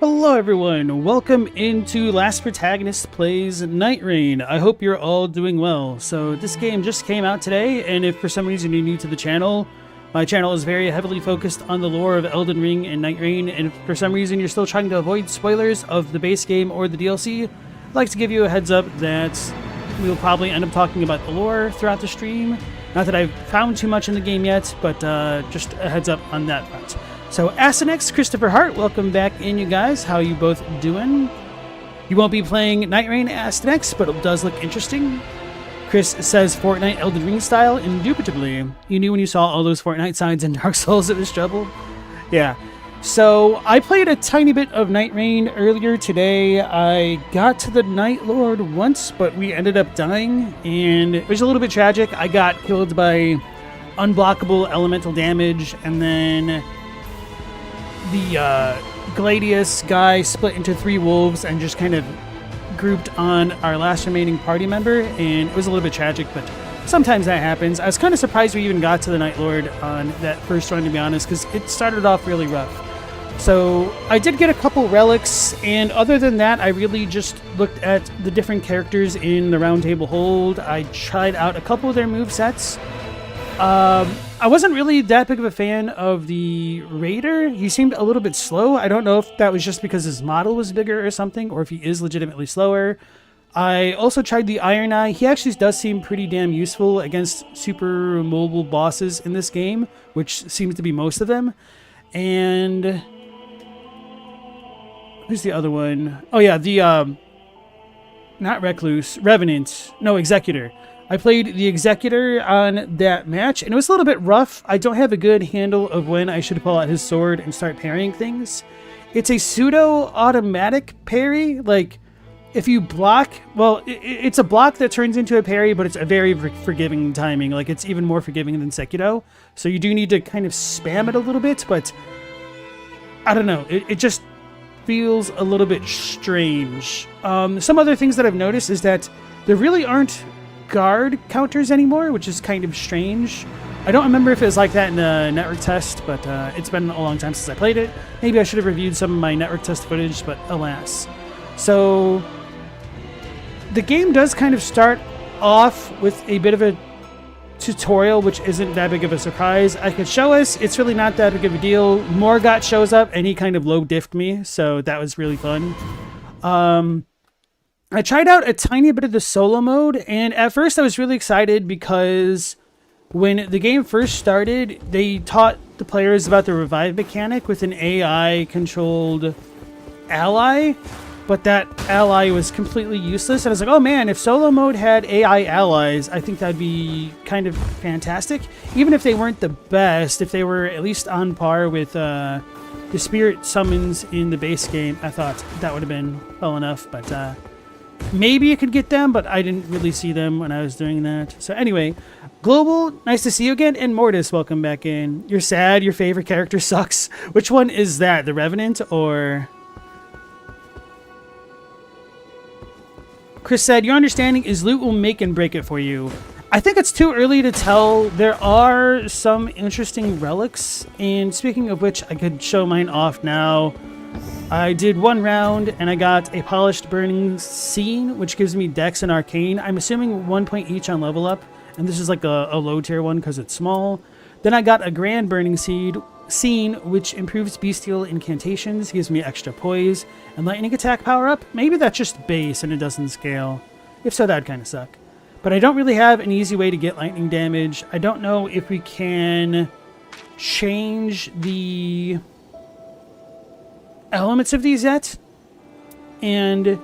Hello everyone, welcome into Last Protagonist Plays Nightreign. I hope you're all doing well. So this game just came out today, and if for some reason you're new to the channel, my channel is very heavily focused on the lore of Elden Ring and Nightreign, and if for some reason you're still trying to avoid spoilers of the base game or the DLC, I'd like to give you a heads up that we'll probably end up talking about the lore throughout the stream. Not that I've found too much in the game yet, but just a heads up on that front. So, Asinex, Christopher Hart, welcome back in, you guys. How you both doing? You won't be playing Nightreign Asinex, but it does look interesting. Chris says Fortnite Elden Ring style, indubitably. You knew when you saw all those Fortnite signs in Dark Souls it was trouble? Yeah. So, I played a tiny bit of Nightreign earlier today. I got to the Nightlord once, but we ended up dying, and it was a little bit tragic. I got killed by unblockable elemental damage, and then the Gladius guy split into 3 wolves and just kind of grouped on our last remaining party member, and it was a little bit tragic, but sometimes that happens. I was kind of surprised we even got to the Nightlord on that first run, to be honest, because it started off really rough. So I did get a couple relics, and other than that, I really just looked at the different characters in the Roundtable hold. I tried out a couple of their movesets. I wasn't really that big of a fan of the Raider. He seemed a little bit slow. I don't know if that was just because his model was bigger or something, or if he is legitimately slower. I also tried the Iron Eye. He actually does seem pretty damn useful against super mobile bosses in this game, which seems to be most of them. And who's the other one? Oh yeah, the not Recluse, Revenant. No, Executor. I played the Executor on that match, and it was a little bit rough. I don't have a good handle of when I should pull out his sword and start parrying things. It's a pseudo-automatic parry. Like, if you block... Well, it's a block that turns into a parry, but it's a very forgiving timing. Like, it's even more forgiving than Sekiro. So you do need to kind of spam it a little bit, but... I don't know. It just feels a little bit strange. Some other things that I've noticed is that there really aren't guard counters anymore, which is kind of strange. I don't remember if it was like that in the network test, but it's been a long time since I played it. Maybe I should have reviewed some of my network test footage, but alas. So the game does kind of start off with a bit of a tutorial, which isn't that big of a surprise. I could show us, it's really not that big of a deal. Morgott shows up and he kind of low diffed me, so that was really fun. I tried out a tiny bit of the solo mode, and at first I was really excited because when the game first started, they taught the players about the revive mechanic with an AI-controlled ally, but that ally was completely useless. And I was like, oh man, if solo mode had AI allies, I think that'd be kind of fantastic. Even if they weren't the best, if they were at least on par with the spirit summons in the base game, I thought that would have been well enough, but maybe you could get them, but I didn't really see them when I was doing that. So anyway, Global, nice to see you again. And Mortis, welcome back in. You're sad, your favorite character sucks. Which one is that? The Revenant or... Chris said, your understanding is loot will make and break it for you. I think it's too early to tell. There are some interesting relics. And speaking of which, I could show mine off now. I did 1 round, and I got a Polished Burning Scene, which gives me Dex and Arcane. I'm assuming 1 point each on level up, and this is like a low tier one because it's small. Then I got a Grand Burning Scene, which improves Bestial Incantations, gives me extra Poise, and Lightning Attack power up. Maybe that's just base and it doesn't scale. If so, that'd kind of suck. But I don't really have an easy way to get lightning damage. I don't know if we can change the elements of these yet. And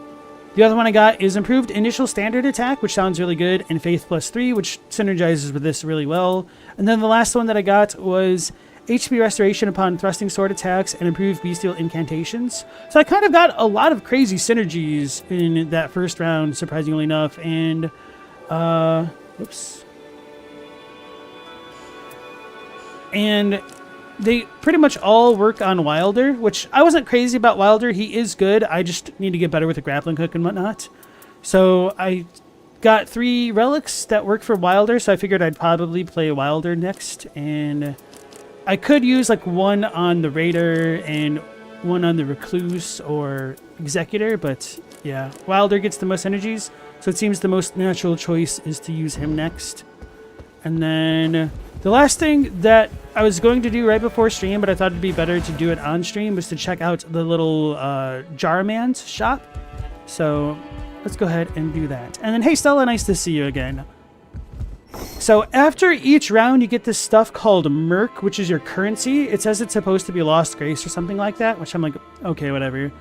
the other one I got is Improved Initial Standard Attack, which sounds really good, and Faith +3, which synergizes with this really well. And then the last one that I got was HP Restoration upon Thrusting Sword Attacks and Improved Bestial Incantations. So I kind of got a lot of crazy synergies in that first round, surprisingly enough. And oops. And they pretty much all work on Wilder, which I wasn't crazy about Wilder. He is good. I just need to get better with the grappling hook and whatnot. So I got 3 relics that work for Wilder, so I figured I'd probably play Wilder next. And I could use like 1 on the Raider and one on the Recluse or Executor, but yeah, Wilder gets the most energies, so it seems the most natural choice is to use him next. And then the last thing that I was going to do right before stream, but I thought it'd be better to do it on stream, was to check out the little Jarman's shop. So let's go ahead and do that. And then, hey Stella, nice to see you again. So after each round, you get this stuff called Merc, which is your currency. It says it's supposed to be Lost Grace or something like that, which I'm like, okay, whatever.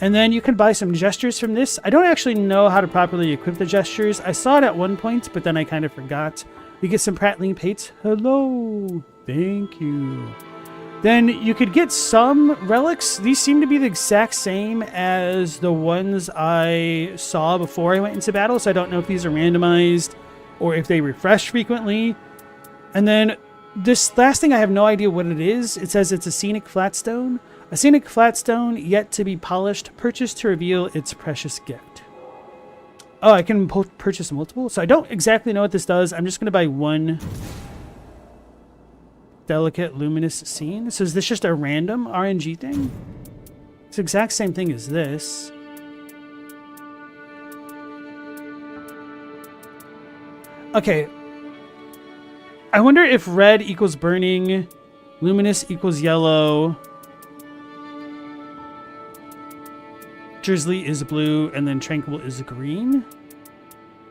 And then you can buy some gestures from this. I don't actually know how to properly equip the gestures. I saw it at one point, but then I kind of forgot. We get some prattling pates. Hello. Thank you. Then you could get some relics. These seem to be the exact same as the ones I saw before I went into battle, so I don't know if these are randomized or if they refresh frequently. And then this last thing, I have no idea what it is. It says it's a scenic flatstone. A scenic flatstone yet to be polished, purchased to reveal its precious gift. Oh, I can purchase multiple? So I don't exactly know what this does. I'm just going to buy one delicate luminous scene. So is this just a random RNG thing? It's the exact same thing as this. Okay. I wonder if red equals burning, luminous equals yellow, drizzly is blue, and then tranquil is green.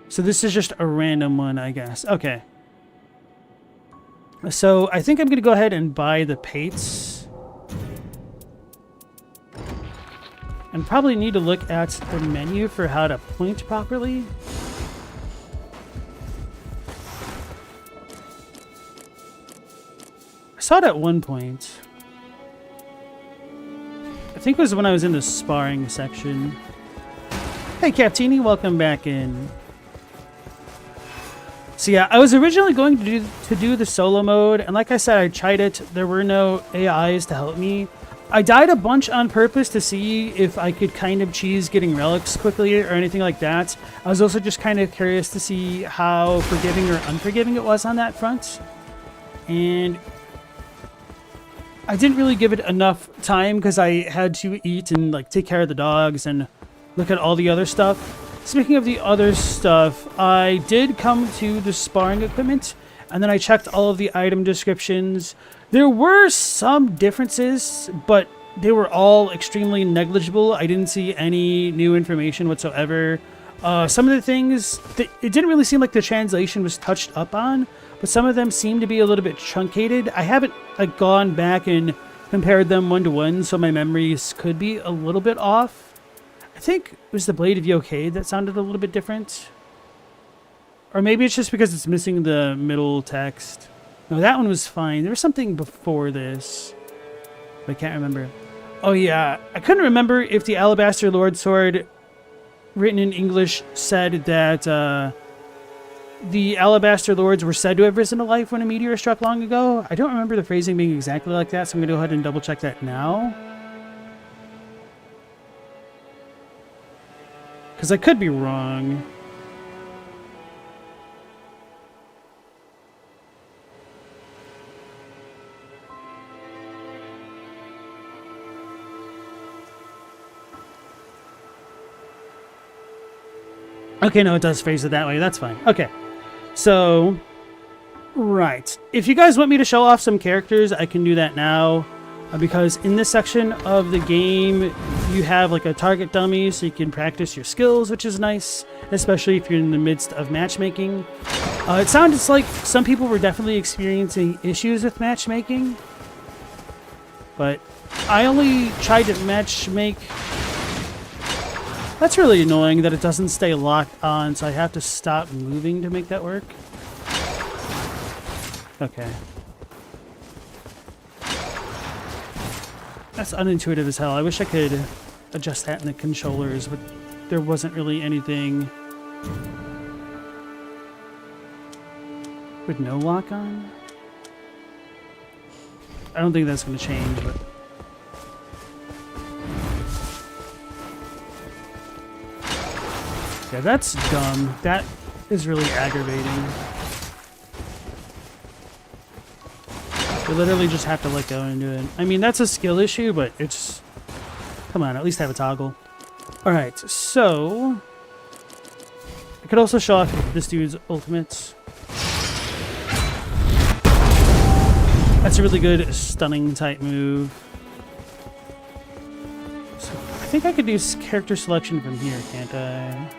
So this is just a random one, I guess. Okay. So I think I'm going to go ahead and buy the pates. And probably need to look at the menu for how to point properly. I saw it at one point. I think it was when I was in the sparring section. Hey Captini, welcome back in. So yeah, I was originally going to do the solo mode, and like I said, I tried it. There were no AIs to help me. I died a bunch on purpose to see if I could kind of cheese getting relics quickly or anything like that. I was also just kind of curious to see how forgiving or unforgiving it was on that front. And I didn't really give it enough time because I had to eat and like take care of the dogs and look at all the other stuff. Speaking of the other stuff, I did come to the sparring equipment, and then I checked all of the item descriptions. There were some differences, but they were all extremely negligible. I didn't see any new information whatsoever. Some of the things, it didn't really seem like the translation was touched up on, but some of them seem to be a little bit truncated. I haven't like gone back and compared them one-to-one, so my memories could be a little bit off. I think it was the Blade of Yokai that sounded a little bit different. Or maybe it's just because it's missing the middle text. No, that one was fine. There was something before this, but I can't remember. Oh yeah, I couldn't remember if the Alabaster Lord Sword written in English said that the Alabaster Lords were said to have risen to life when a meteor struck long ago. I don't remember the phrasing being exactly like that, so I'm going to go ahead and double check that now. Because I could be wrong. Okay, no, it does phrase it that way. That's fine. Okay. So, right. If you guys want me to show off some characters, I can do that now. Because in this section of the game, you have like a target dummy, so you can practice your skills, which is nice, especially if you're in the midst of matchmaking. It sounds like some people were definitely experiencing issues with matchmaking, but I only tried to matchmake. That's really annoying that it doesn't stay locked on, so I have to stop moving to make that work. Okay. That's unintuitive as hell. I wish I could adjust that in the controllers, but there wasn't really anything with no lock on. I don't think that's going to change, but yeah, that's dumb. That is really aggravating. You literally just have to let go and do it. I mean, that's a skill issue, but it's Come on, at least have a toggle. Alright, so... I could also show off this dude's ultimates. That's a really good stunning type move. So I think I could do character selection from here, can't I?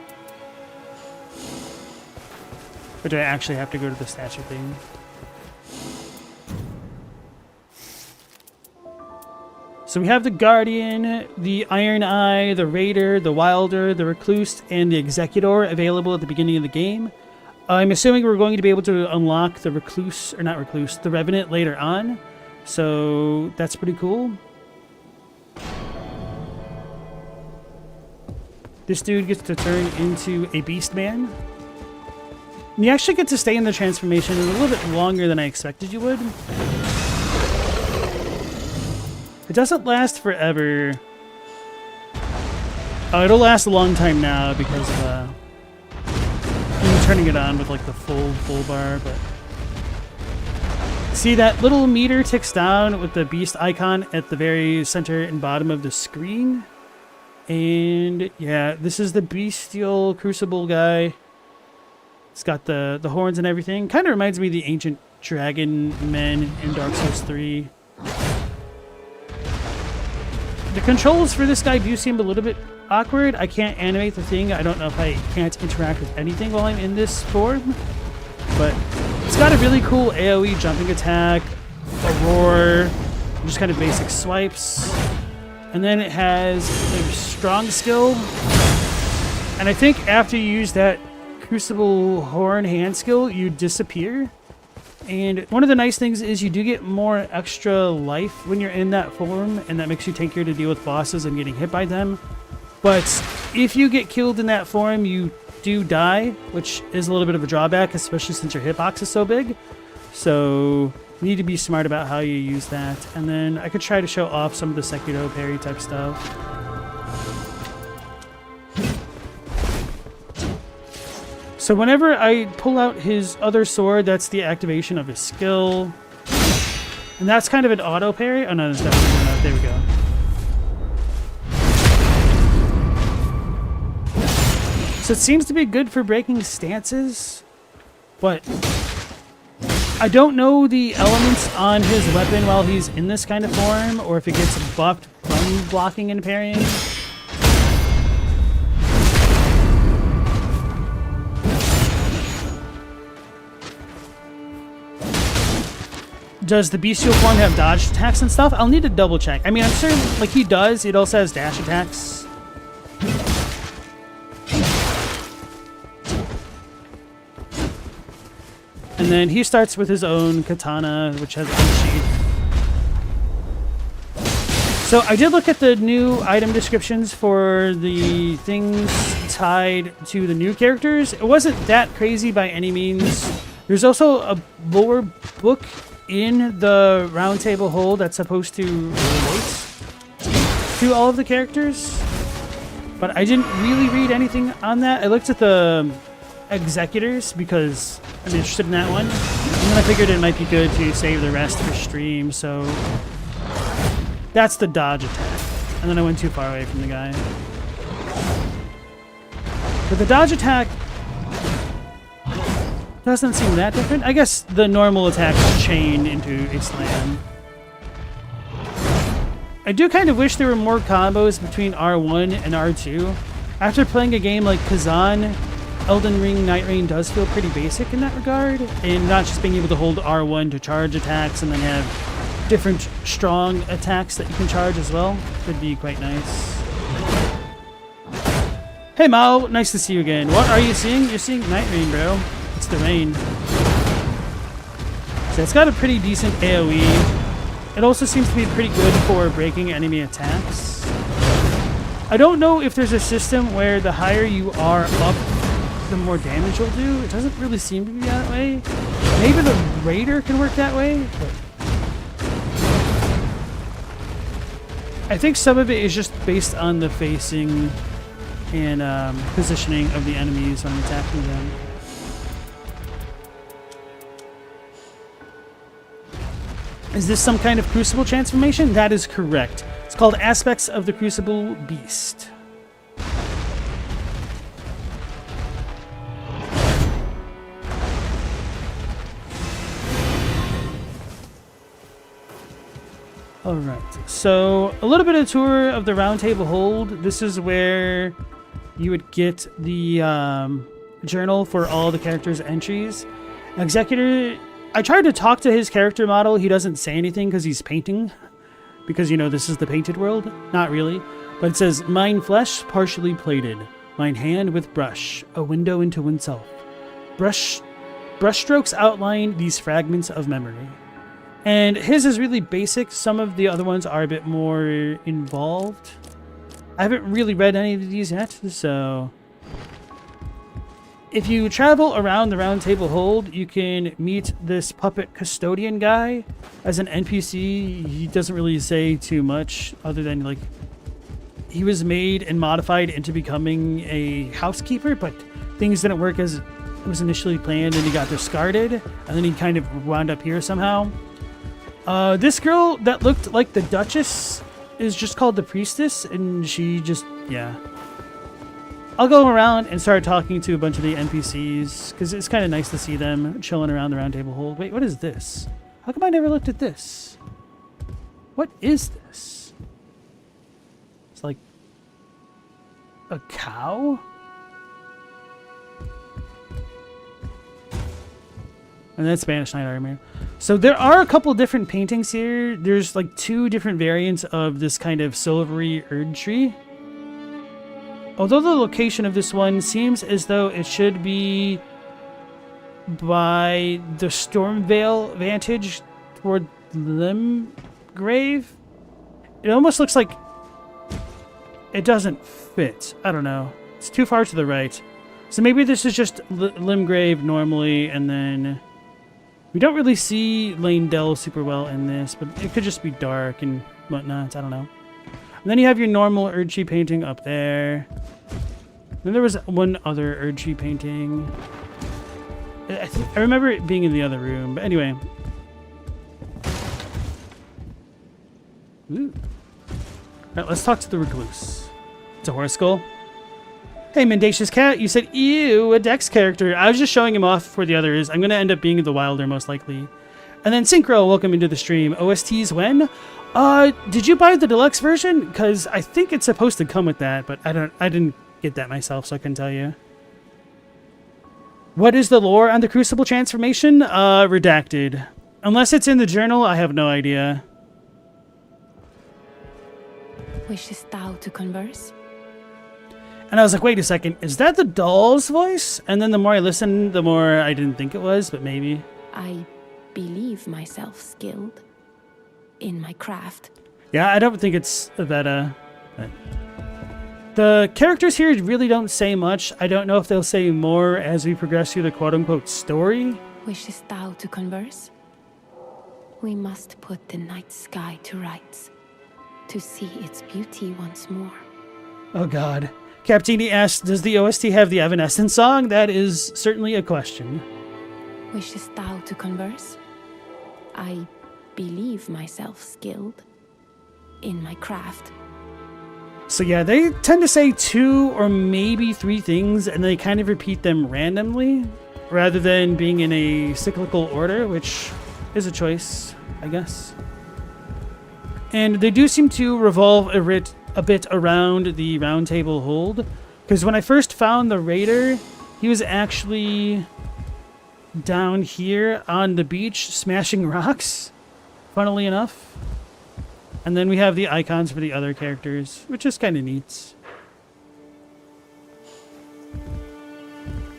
Or do I actually have to go to the statue thing? So we have the Guardian, the Iron Eye, the Raider, the Wilder, the Recluse, and the Executor available at the beginning of the game. I'm assuming we're going to be able to unlock the Recluse, or not Recluse, the Revenant later on. So that's pretty cool. This dude gets to turn into a Beast Man. And you actually get to stay in the transformation a little bit longer than I expected you would. It doesn't last forever. Oh, it'll last a long time now because of I'm turning it on with like the full bar, but see that little meter ticks down with the beast icon at the very center and bottom of the screen. And yeah, this is the bestial crucible guy. It's got the horns and everything. Kind of reminds me of the ancient dragon men in Dark Souls 3. The controls for this guy do seem a little bit awkward. I can't animate the thing. I don't know if I can't interact with anything while I'm in this form. But it's got a really cool AoE jumping attack, a roar, just kind of basic swipes. And then it has a strong skill. And I think after you use that Crucible Horn hand skill, you disappear. And one of the nice things is you do get more extra life when you're in that form, and that makes you tankier to deal with bosses and getting hit by them. But if you get killed in that form, you do die, which is a little bit of a drawback, especially since your hitbox is so big. So you need to be smart about how you use that. And then I could try to show off some of the Sekiro parry type stuff. So whenever I pull out his other sword, that's the activation of his skill. And that's kind of an auto parry. Oh no, there's definitely not. There we go. So it seems to be good for breaking stances, but I don't know the elements on his weapon while he's in this kind of form, or if it gets buffed from blocking and parrying. Does the bestial form have dodge attacks and stuff? I'll need to double check. I mean, I'm sure like he does. It also has dash attacks. And then he starts with his own katana, which has unsheath. So I did look at the new item descriptions for the things tied to the new characters. It wasn't that crazy by any means. There's also a lore book in the Roundtable hold that's supposed to relate to all of the characters, but I didn't really read anything on that. I looked at the executors because I'm interested in that one, and then I figured it might be good to save the rest for stream. So that's the dodge attack, and then I went too far away from the guy. But the dodge attack doesn't seem that different. I guess the normal attack's chained into a slam. I do kind of wish there were more combos between R1 and R2. After playing a game like Kazan, Elden Ring Nightreign does feel pretty basic in that regard, and not just being able to hold R1 to charge attacks and then have different strong attacks that you can charge as well would be quite nice. Hey Mao, nice to see you again. What are you seeing? You're seeing Nightreign, bro. It's the rain. So it's got a pretty decent AoE. It also seems to be pretty good for breaking enemy attacks. I don't know if there's a system where the higher you are up, the more damage you'll do. It doesn't really seem to be that way. Maybe the Raider can work that way, but I think some of it is just based on the facing and positioning of the enemies when attacking them. Is this some kind of Crucible transformation? That is correct. It's called Aspects of the Crucible Beast. Alright, so a little bit of tour of the Roundtable Hold. This is where you would get the journal for all the characters' entries. Executor, I tried to talk to his character model. He doesn't say anything because he's painting. Because, you know, this is the painted world. Not really. But it says, mine flesh partially plated. Mine hand with brush. A window into oneself. Brushstrokes outline these fragments of memory. And his is really basic. Some of the other ones are a bit more involved. I haven't really read any of these yet, so... If you travel around the Roundtable Hold, you can meet this puppet custodian guy as an NPC. He doesn't really say too much other than, like, he was made and modified into becoming a housekeeper, but things didn't work as it was initially planned, and he got discarded, and then he kind of wound up here somehow. This girl that looked like the Duchess is just called the Priestess, and she just, yeah. I'll go around and start talking to a bunch of the NPCs, because it's kind of nice to see them chilling around the Roundtable Hold. Wait, what is this? How come I never looked at this? What is this? It's like a cow? And that's Spanish Night Armor. So there are a couple different paintings here. There's like 2 different variants of this kind of silvery Erd tree. Although the location of this one seems as though it should be by the Stormvale vantage toward Limgrave, it almost looks like it doesn't fit. I don't know. It's too far to the right. So maybe this is just Limgrave normally, and then... We don't really see Lane Dell super well in this, but it could just be dark and whatnot. I don't know. And then you have your normal Erdtree painting up there. Then there was one other Erdtree painting. I remember it being in the other room, but anyway. Ooh. Alright, let's talk to the Recluse. It's a horse skull. Hey, Mendacious Cat, you said, ew, a Dex character. I was just showing him off for the others. I'm going to end up being the Wilder, most likely. And then Synchro, welcome into the stream. OSTs when? Did you buy the deluxe version? Because I think it's supposed to come with that, but I didn't get that myself, so I couldn't tell you. What is the lore on the Crucible transformation? Redacted. Unless it's in the journal, I have no idea. Wishest thou to converse? And I was like, wait a second, is that the doll's voice? And then the more I listened, the more I didn't think it was, but maybe. I believe myself skilled in my craft. Yeah, I don't think it's that, The characters here really don't say much. I don't know if they'll say more as we progress through the quote-unquote story. Wishest thou to converse? We must put the night sky to rights, to see its beauty once more. Oh god. Captini asked, does the OST have the Evanescence song? That is certainly a question. Wishest thou to converse? I believe myself skilled in my craft. So yeah, they tend to say 2 or maybe 3 things, and they kind of repeat them randomly, rather than being in a cyclical order, which is a choice, I guess. And they do seem to revolve a bit around the Roundtable Hold, because when I first found the Raider, he was actually down here on the beach smashing rocks, funnily enough. And then we have the icons for the other characters, which is kind of neat.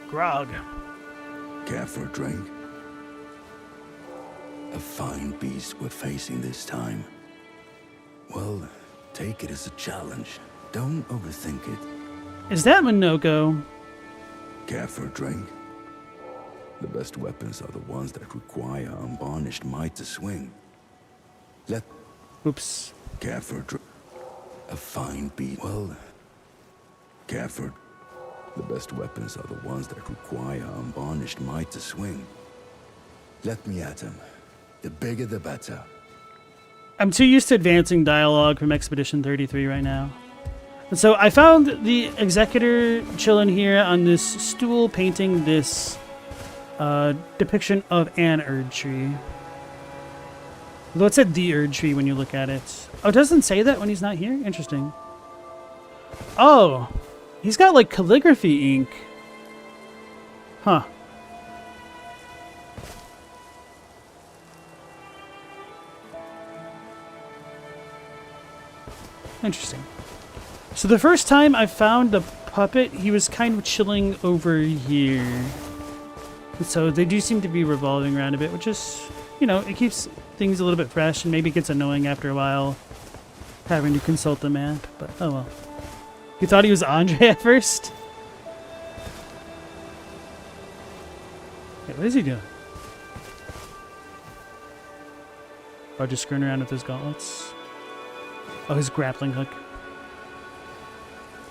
Grog. Care for a drink? A fine beast we're facing this time. Well, take it as a challenge. Don't overthink it. Is that Minoko? Care for a drink? The best weapons are the ones that require unvarnished might to swing. Oops. Care for a drink? A fine beast. Well, care for... The best weapons are the ones that require unvarnished might to swing. Let me at him. The bigger the better. I'm too used to advancing dialogue from Expedition 33 right now. And so I found the Executor chilling here on this stool painting this depiction of an Erd tree. Although it said the Erd tree when you look at it. Oh, it doesn't say that when he's not here? Interesting. Oh, he's got like calligraphy ink. Huh. Interesting. So the first time I found the puppet, he was kind of chilling over here. So they do seem to be revolving around a bit, which is, you know, it keeps things a little bit fresh, and maybe it gets annoying after a while having to consult the map, but oh well. You thought he was Andre at first? Hey, what is he doing? Oh, just screwing around with his gauntlets. Oh, his grappling hook.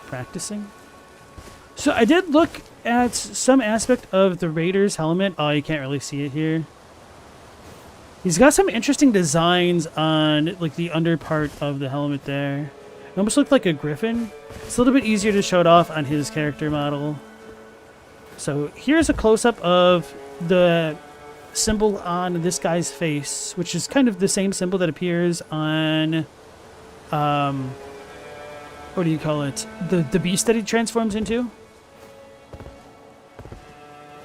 Practicing? So I did look at some aspect of the Raider's helmet. Oh, you can't really see it here. He's got some interesting designs on like the under part of the helmet there. It almost looked like a griffin. It's a little bit easier to show it off on his character model. So here's a close-up of the symbol on this guy's face, which is kind of the same symbol that appears on what do you call it? The beast that he transforms into.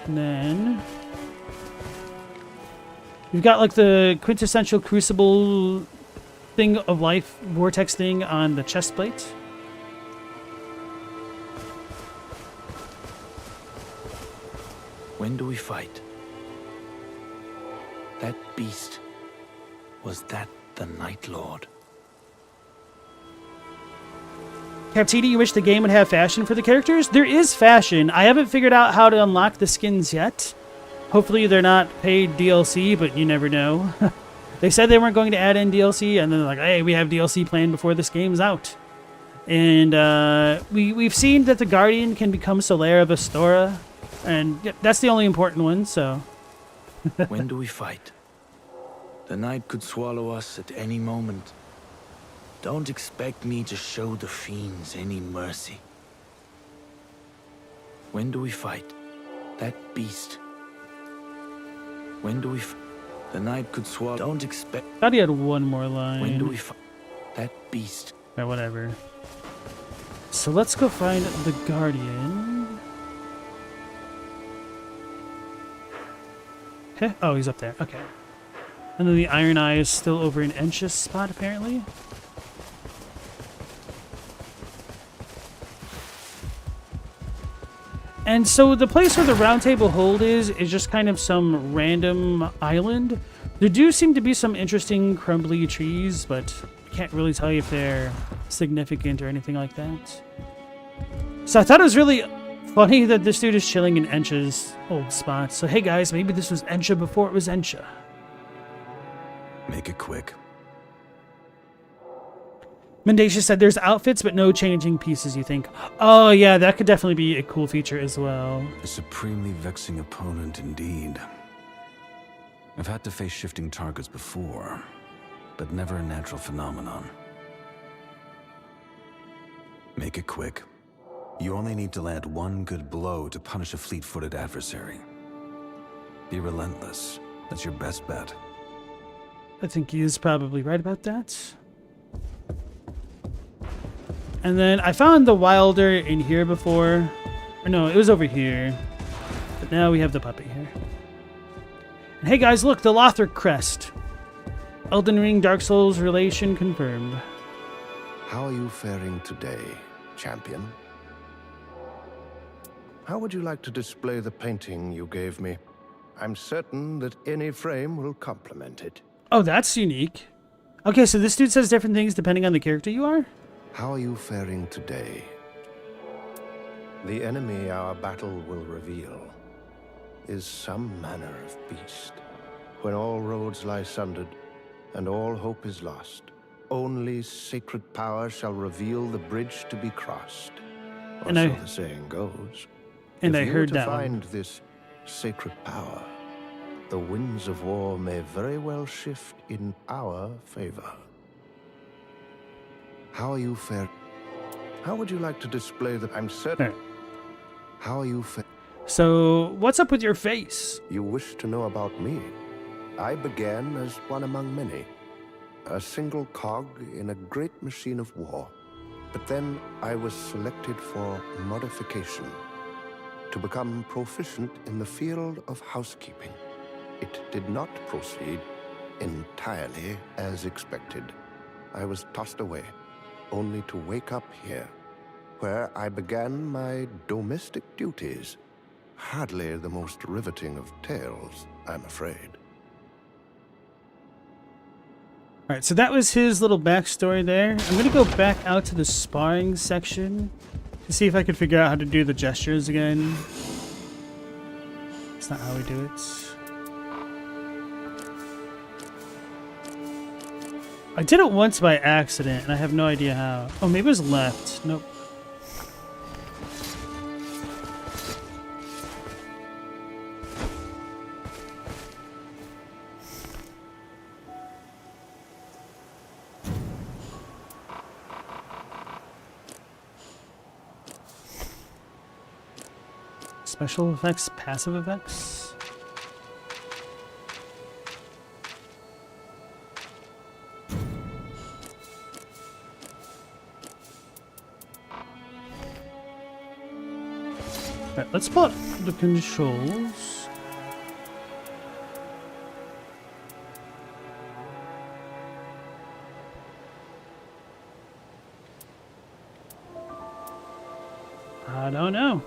And then you've got like the quintessential crucible thing of life vortex thing on the chest plate. When do we fight? That beast, was that the Nightlord? Captini, you wish the game would have fashion for the characters? There is fashion. I haven't figured out how to unlock the skins yet. Hopefully they're not paid DLC, but you never know. They said they weren't going to add in DLC, and then they're like, hey, we have DLC planned before this game's out. And we've seen that the Guardian can become Solaire of Astora, and yeah, that's the only important one, so... When do we fight? The night could swallow us at any moment. Don't expect me to show the fiends any mercy. When do we fight? That beast. When do we the night could swallow. Don't expect. Thought he had one more line. When do we fight? That beast. Or whatever. So let's go find the Guardian. Okay. Oh, he's up there. Okay. And then the Iron Eye is still over in Ench's spot, apparently. And so the place where the Roundtable hold is just kind of some random island. There do seem to be some interesting crumbly trees, but I can't really tell you if they're significant or anything like that. So I thought it was really funny that this dude is chilling in Ench's old spot. So hey guys, maybe this was Encha before it was Encha. Make it quick. Mendacious said there's outfits but no changing pieces, you think? Oh yeah, that could definitely be a cool feature as well. A supremely vexing opponent indeed. I've had to face shifting targets before, but never a natural phenomenon. Make it quick. You only need to land one good blow to punish a fleet-footed adversary. Be relentless. That's your best bet. I think he is probably right about that. And then I found the Wilder in here before. Or no, it was over here. But now we have the puppet here. And hey guys, look, the Lothric crest. Elden Ring Dark Souls relation confirmed. How are you faring today, champion? How would you like to display the painting you gave me? I'm certain that any frame will complement it. Oh, that's unique. Okay, so this dude says different things depending on the character you are? How are you faring today? The enemy our battle will reveal is some manner of beast. When all roads lie sundered and all hope is lost, only sacred power shall reveal the bridge to be crossed. Or And so I- the saying goes. And If I you heard were to that one. find this sacred power, the winds of war may very well shift in our favor. How are you fair? How would you like to display that? I'm certain. Alright. How are you fair? So, what's up with your face? You wish to know about me? I began as one among many, a single cog in a great machine of war. But then I was selected for modification, to become proficient in the field of housekeeping. It did not proceed entirely as expected. I was tossed away, only to wake up here, where I began my domestic duties. Hardly the most riveting of tales, I'm afraid. Alright, so that was his little backstory there. I'm gonna go back out to the sparring section to see if I can figure out how to do the gestures again. That's not how we do it. I did it once by accident, and I have no idea how. Oh, maybe it was left. Nope. Special effects, passive effects. Alright, let's pull up the controls. I don't know.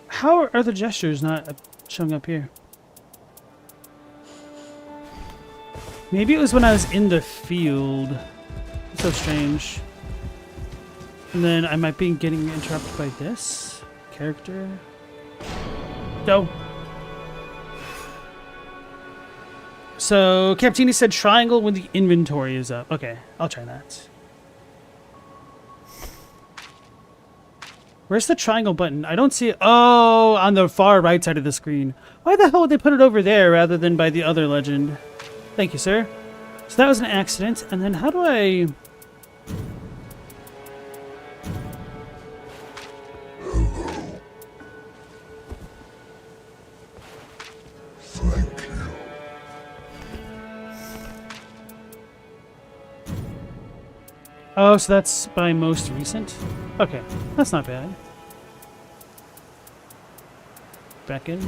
How are the gestures not showing up here? Maybe it was when I was in the field. It's so strange. And then I might be getting interrupted by this character. Go. So Captini said triangle when the inventory is up. Okay, I'll try that. Where's the triangle button? I don't see it. Oh, on the far right side of the screen. Why the hell would they put it over there rather than by the other legend? Thank you, sir. So that was an accident. And then how do I... Thank you. Oh, so that's by most recent? Okay, that's not bad. Back in.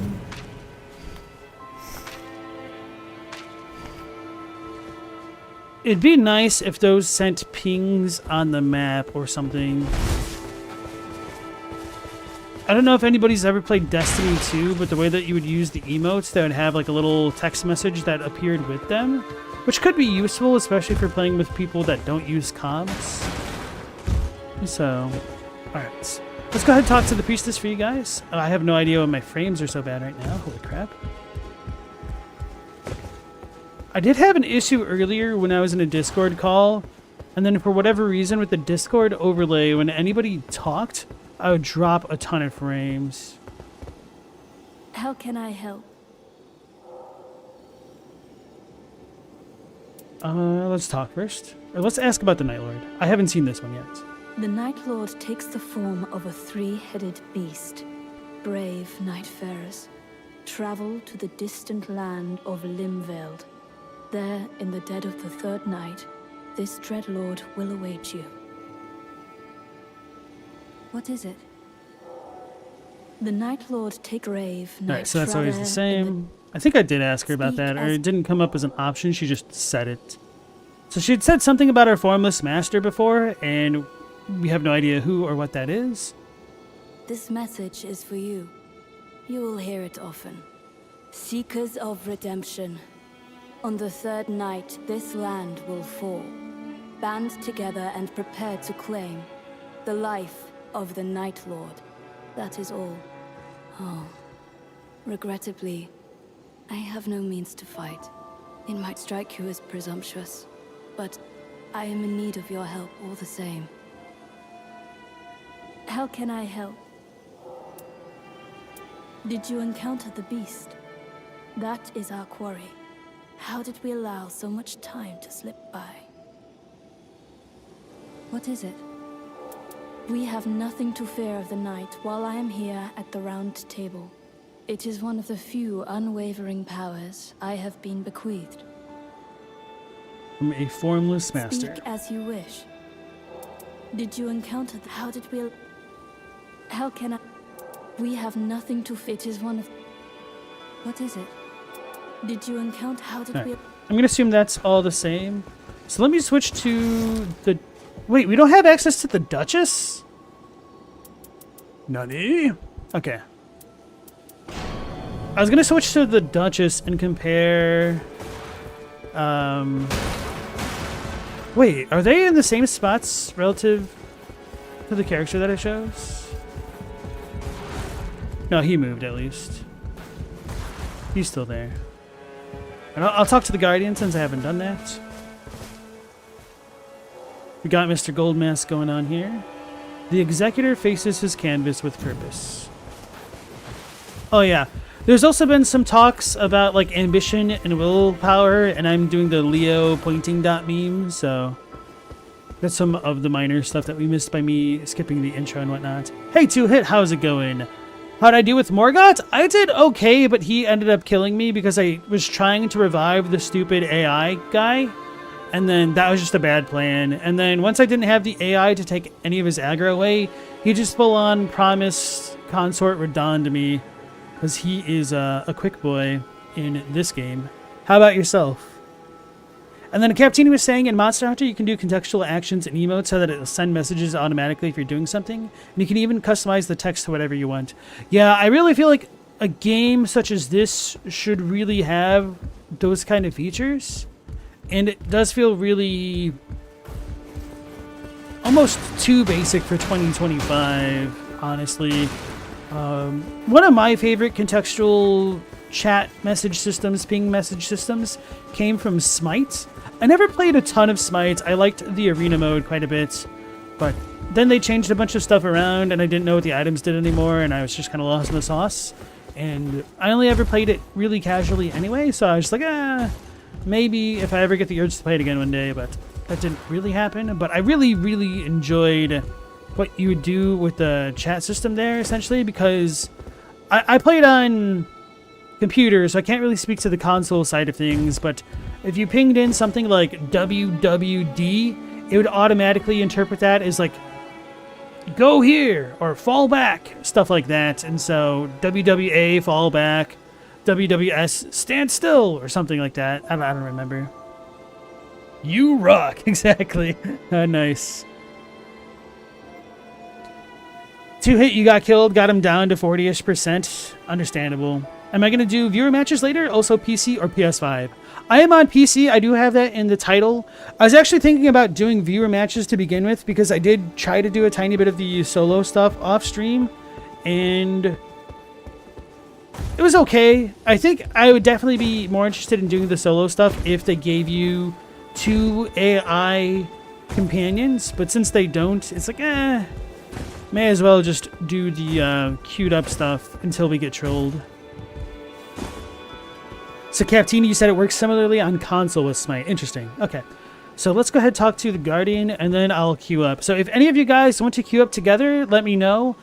It'd be nice if those sent pings on the map or something. I don't know if anybody's ever played Destiny 2, but the way that you would use the emotes, they would have like a little text message that appeared with them, which could be useful, especially if you're playing with people that don't use comms. So, alright. Let's go ahead and talk to the priestess for you guys. I have no idea why my frames are so bad right now. Holy crap. I did have an issue earlier when I was in a Discord call, and then for whatever reason with the Discord overlay, when anybody talked, I would drop a ton of frames. How can I help? Let's talk first. Or let's ask about the Nightlord. I haven't seen this one yet. The Nightlord takes the form of a three-headed beast. Brave nightfarers, travel to the distant land of Limveld. There, in the dead of the third night, this dreadlord will await you. What is it? The Nightlord take grave. Alright, so that's always the same. I think I did ask her about that, or it didn't come up as an option, she just said it. So she had said something about our formless master before, and we have no idea who or what that is. This message is for you. You will hear it often. Seekers of redemption. On the third night, this land will fall. Band together and prepare to claim the life of the Nightlord. That is all. Oh, Regrettably, I have no means to fight. It might strike you as presumptuous, but I am in need of your help all the same. How can I help? Did you encounter the beast? That is our quarry. How did we allow so much time to slip by? What is it? We have nothing to fear of the night while I am here at the round table. It is one of the few unwavering powers I have been bequeathed. From a formless master. Speak as you wish. Did you encounter how did we... How can I... We have nothing to fear. It is one of... What is it? Did you encounter how did we... I'm gonna assume that's all the same. So let me switch to the... Wait, we don't have access to the Duchess? Nani? Okay. I was gonna switch to the Duchess and compare... Wait, are they in the same spots relative to the character that I chose? No, he moved at least. He's still there. And I'll talk to the Guardian since I haven't done that. We got Mr. Goldmask going on here. The Executor faces his canvas with purpose. Oh yeah. There's also been some talks about like ambition and willpower, and I'm doing the Leo pointing dot meme, so that's some of the minor stuff that we missed by me skipping the intro and whatnot. Hey, 2Hit, how's it going? How'd I do with Morgott? I did okay, but he ended up killing me because I was trying to revive the stupid AI guy, and then that was just a bad plan. And then once I didn't have the AI to take any of his aggro away, he just full-on promised Consort Radon to me, because he is a quick boy in this game. How about yourself? And then Captini was saying in Monster Hunter you can do contextual actions and emotes so that it'll send messages automatically if you're doing something. And you can even customize the text to whatever you want. Yeah, I really feel like a game such as this should really have those kind of features. And it does feel really almost too basic for 2025, honestly. One of my favorite contextual chat message systems, ping message systems, came from Smite. I never played a ton of Smite. I liked the arena mode quite a bit, but then they changed a bunch of stuff around and I didn't know what the items did anymore, and I was just kind of lost in the sauce. And I only ever played it really casually anyway, so I was just like, maybe if I ever get the urge to play it again one day, but that didn't really happen. But I really, really enjoyed what you would do with the chat system there, essentially, because I played on computer, so I can't really speak to the console side of things, but if you pinged in something like WWD, it would automatically interpret that as like, go here, or fall back, stuff like that. And so WWA, fall back, WWS, stand still, or something like that. I don't remember. You rock, exactly. Nice. 2Hit, you got killed, got him down to 40-ish%. Understandable. Am I going to do viewer matches later? Also PC or PS5? I am on PC. I do have that in the title. I was actually thinking about doing viewer matches to begin with because I did try to do a tiny bit of the solo stuff off stream, and it was okay. I think I would definitely be more interested in doing the solo stuff if they gave you 2 AI companions, but since they don't, it's like, may as well just do the queued up stuff until we get trolled. So Captini, you said it works similarly on console with Smite. Interesting. Okay. So let's go ahead and talk to the Guardian, and then I'll queue up. So if any of you guys want to queue up together, let me know.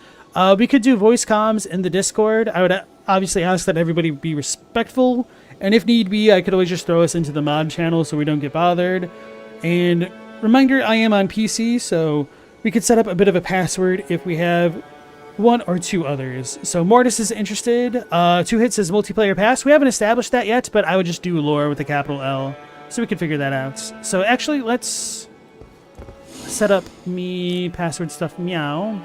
We could do voice comms in the Discord. I would obviously ask that everybody be respectful, and if need be, I could always just throw us into the mod channel so we don't get bothered. And reminder, I am on PC, so we could set up a bit of a password if we have 1 or 2 others. So Mortis is interested. 2Hit says multiplayer pass. We haven't established that yet, but I would just do lore with a capital L, so we can figure that out. So actually, let's set up me password stuff. Meow.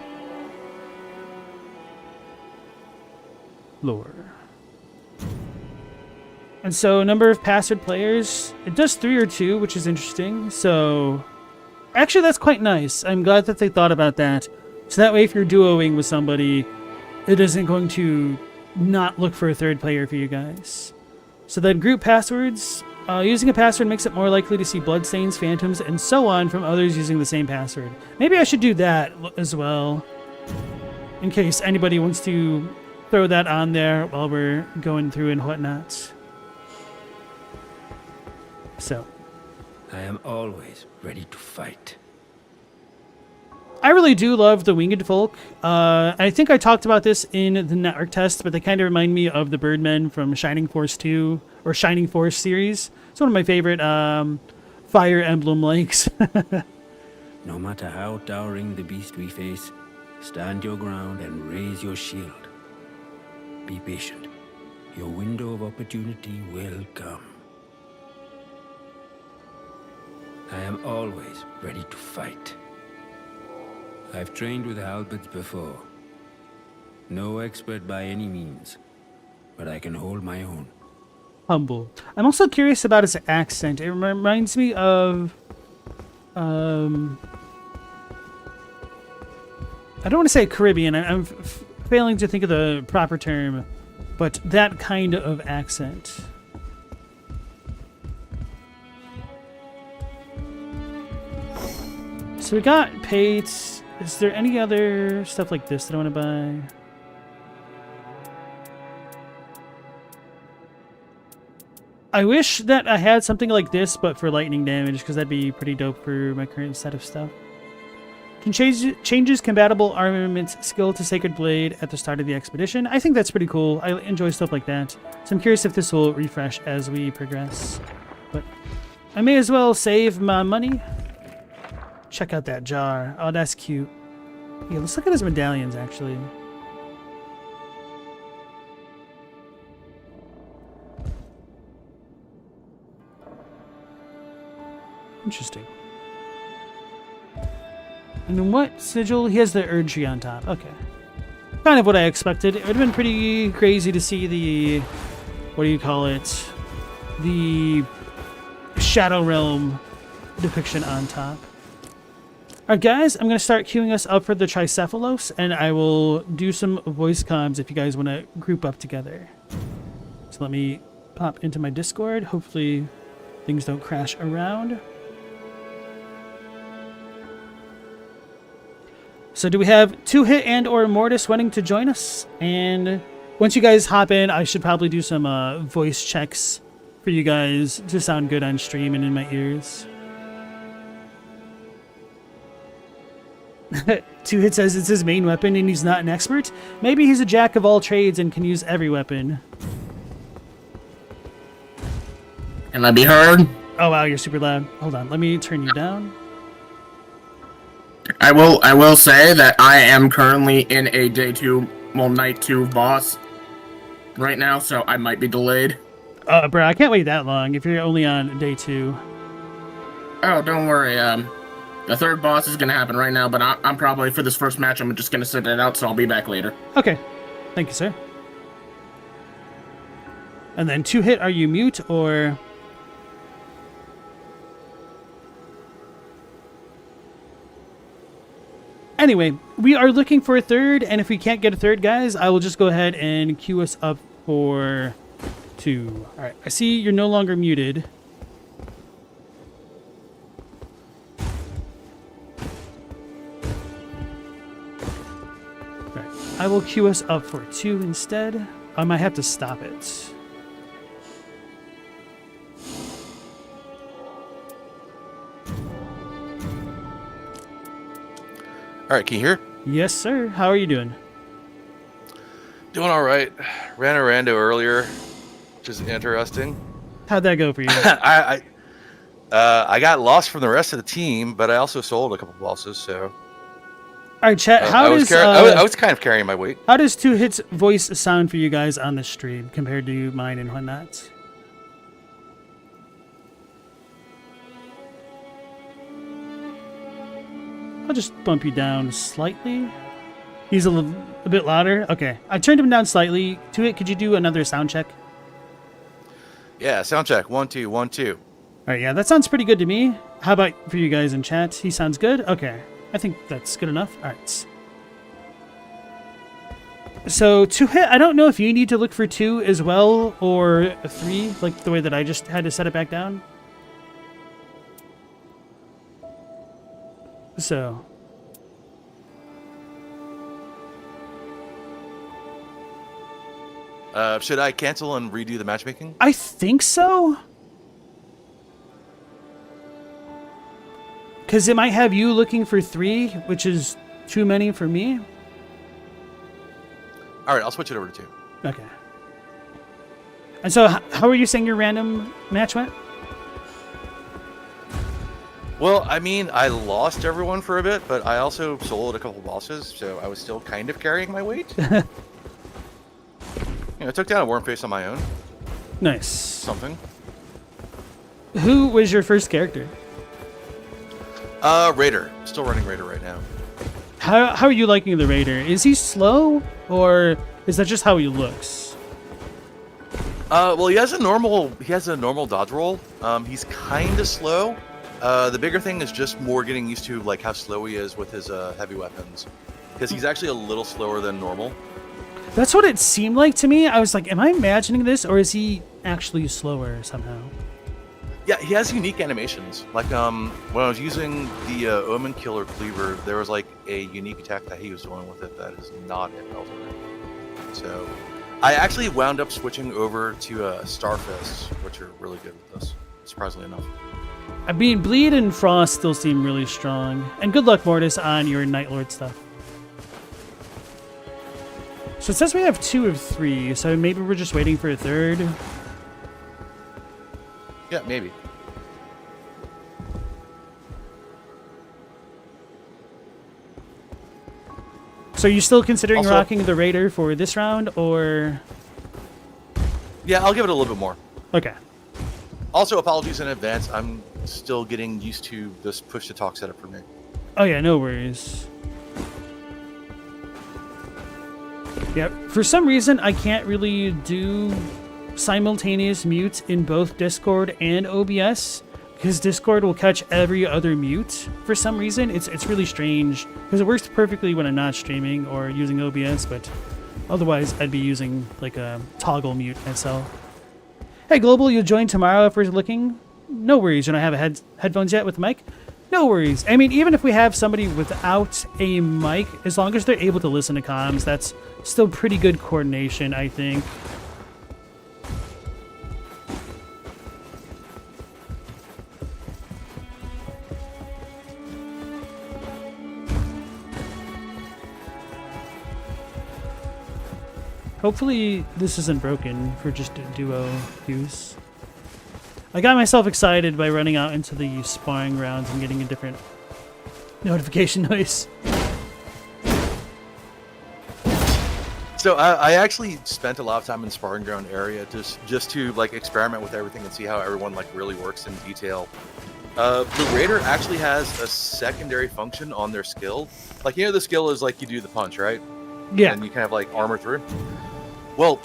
Lore. And so number of password players, it does 3 or 2, which is interesting. So actually, that's quite nice. I'm glad that they thought about that. So that way, if you're duoing with somebody, it isn't going to not look for a third player for you guys. So then group passwords. Using a password makes it more likely to see bloodstains, phantoms, and so on from others using the same password. Maybe I should do that as well, in case anybody wants to throw that on there while we're going through and whatnot. So, I am always ready to fight. I really do love the winged folk. I think I talked about this in the network test, but they kind of remind me of the Birdmen from Shining Force 2 or Shining Force series. It's one of my favorite Fire Emblem likes. No matter how towering the beast we face, stand your ground and raise your shield. Be patient. Your window of opportunity will come. I am always ready to fight. I've trained with halberds before. No expert by any means, but I can hold my own. Humble. I'm also curious about his accent. It reminds me of... I don't want to say Caribbean. I'm failing to think of the proper term, but that kind of accent. So we got Pates. Is there any other stuff like this that I want to buy? I wish that I had something like this, but for lightning damage, because that'd be pretty dope for my current set of stuff. Can changes compatible armament skill to Sacred Blade at the start of the expedition. I think that's pretty cool. I enjoy stuff like that. So I'm curious if this will refresh as we progress. But I may as well save my money. Check out that jar. Oh, that's cute. Yeah, let's look at his medallions, actually. Interesting. And then what sigil? He has the Urge on top. Okay. Kind of what I expected. It would have been pretty crazy to see the... What do you call it? The Shadow Realm depiction on top. Alright guys, I'm going to start queuing us up for the Tricephalos, and I will do some voice comms if you guys want to group up together. So let me pop into my Discord. Hopefully things don't crash around. So do we have 2-Hit and or Mortis wanting to join us? And once you guys hop in, I should probably do some voice checks for you guys to sound good on stream and in my ears. 2-Hit says it's his main weapon and he's not an expert. Maybe he's a jack of all trades and can use every weapon. Can I be heard? Oh wow, you're super loud. Hold on, let me turn you down. I will say that I am currently in a night 2 boss right now, so I might be delayed. Bro, I can't wait that long if you're only on day 2. Oh, don't worry. The third boss is gonna happen right now, but I'm probably, for this first match, I'm just gonna sit it out, so I'll be back later. Okay. Thank you, sir. And then 2-Hit, are you mute or... Anyway, we are looking for a third, and if we can't get a third, guys, I will just go ahead and queue us up for 2. Alright, I see you're no longer muted. Alright, I will queue us up for 2 instead. I might have to stop it. All right, can you hear? Yes, sir. How are you doing? Doing all right. Ran a rando earlier, which is interesting. How'd that go for you? I got lost from the rest of the team, but I also sold a couple bosses. So, All right, chat. I was kind of carrying my weight. How does 2-Hit's voice sound for you guys on the stream compared to mine and whatnot? I'll just bump you down slightly. He's a bit louder. Okay, I turned him down slightly. 2-Hit, could you do another sound check? Yeah, sound check. 1 2 1 2. All right, yeah, that sounds pretty good to me. How about for you guys in chat? He sounds good? Okay, I think that's good enough. All right. So 2 hit, I don't know if you need to look for 2 as well, or a 3, like the way that I just had to set it back down. So. Should I cancel and redo the matchmaking? I think so. Because it might have you looking for 3, which is too many for me. All right, I'll switch it over to 2. Okay. And so, how are you saying your random match went? Well, I mean, I lost everyone for a bit, but I also soloed a couple bosses, so I was still kind of carrying my weight. I took down a worm face on my own. Nice. Something. Who was your first character? Raider. Still running Raider right now. How are you liking the Raider? Is he slow, or is that just how he looks? Well, he has a normal dodge roll. He's kind of slow. The bigger thing is just more getting used to like how slow he is with his heavy weapons, because he's actually a little slower than normal. That's what it seemed like to me. I was like, am I imagining this, or is he actually slower somehow? Yeah, he has unique animations. Like when I was using the Omen Killer Cleaver, there was like a unique attack that he was doing with it that is not in Ultimate. So I actually wound up switching over to Starfist, which are really good with this, surprisingly enough. I mean, Bleed and Frost still seem really strong. And good luck, Mortis, on your Nightlord stuff. So it says we have 2 of 3, so maybe we're just waiting for a 3rd. Yeah, maybe. So are you still considering Also, rocking the Raider for this round, or...? Yeah, I'll give it a little bit more. Okay. Also, apologies in advance. I'm still getting used to this push-to-talk setup for me. Oh yeah, no worries. Yeah, for some reason, I can't really do simultaneous mute in both Discord and OBS, because Discord will catch every other mute for some reason. It's really strange, because it works perfectly when I'm not streaming or using OBS, but otherwise I'd be using like a toggle mute myself. Hey Global, you'll join tomorrow if we're looking? No worries, you don't have headphones yet with the mic? No worries. I mean, even if we have somebody without a mic, as long as they're able to listen to comms, that's still pretty good coordination, I think. Hopefully this isn't broken for just a duo use. I got myself excited by running out into the sparring rounds and getting a different notification noise. So I actually spent a lot of time in sparring ground area just to like experiment with everything and see how everyone like really works in detail. The Raider actually has a secondary function on their skill. Like, the skill is like you do the punch, right? Yeah. And you kind of like armor through. Well,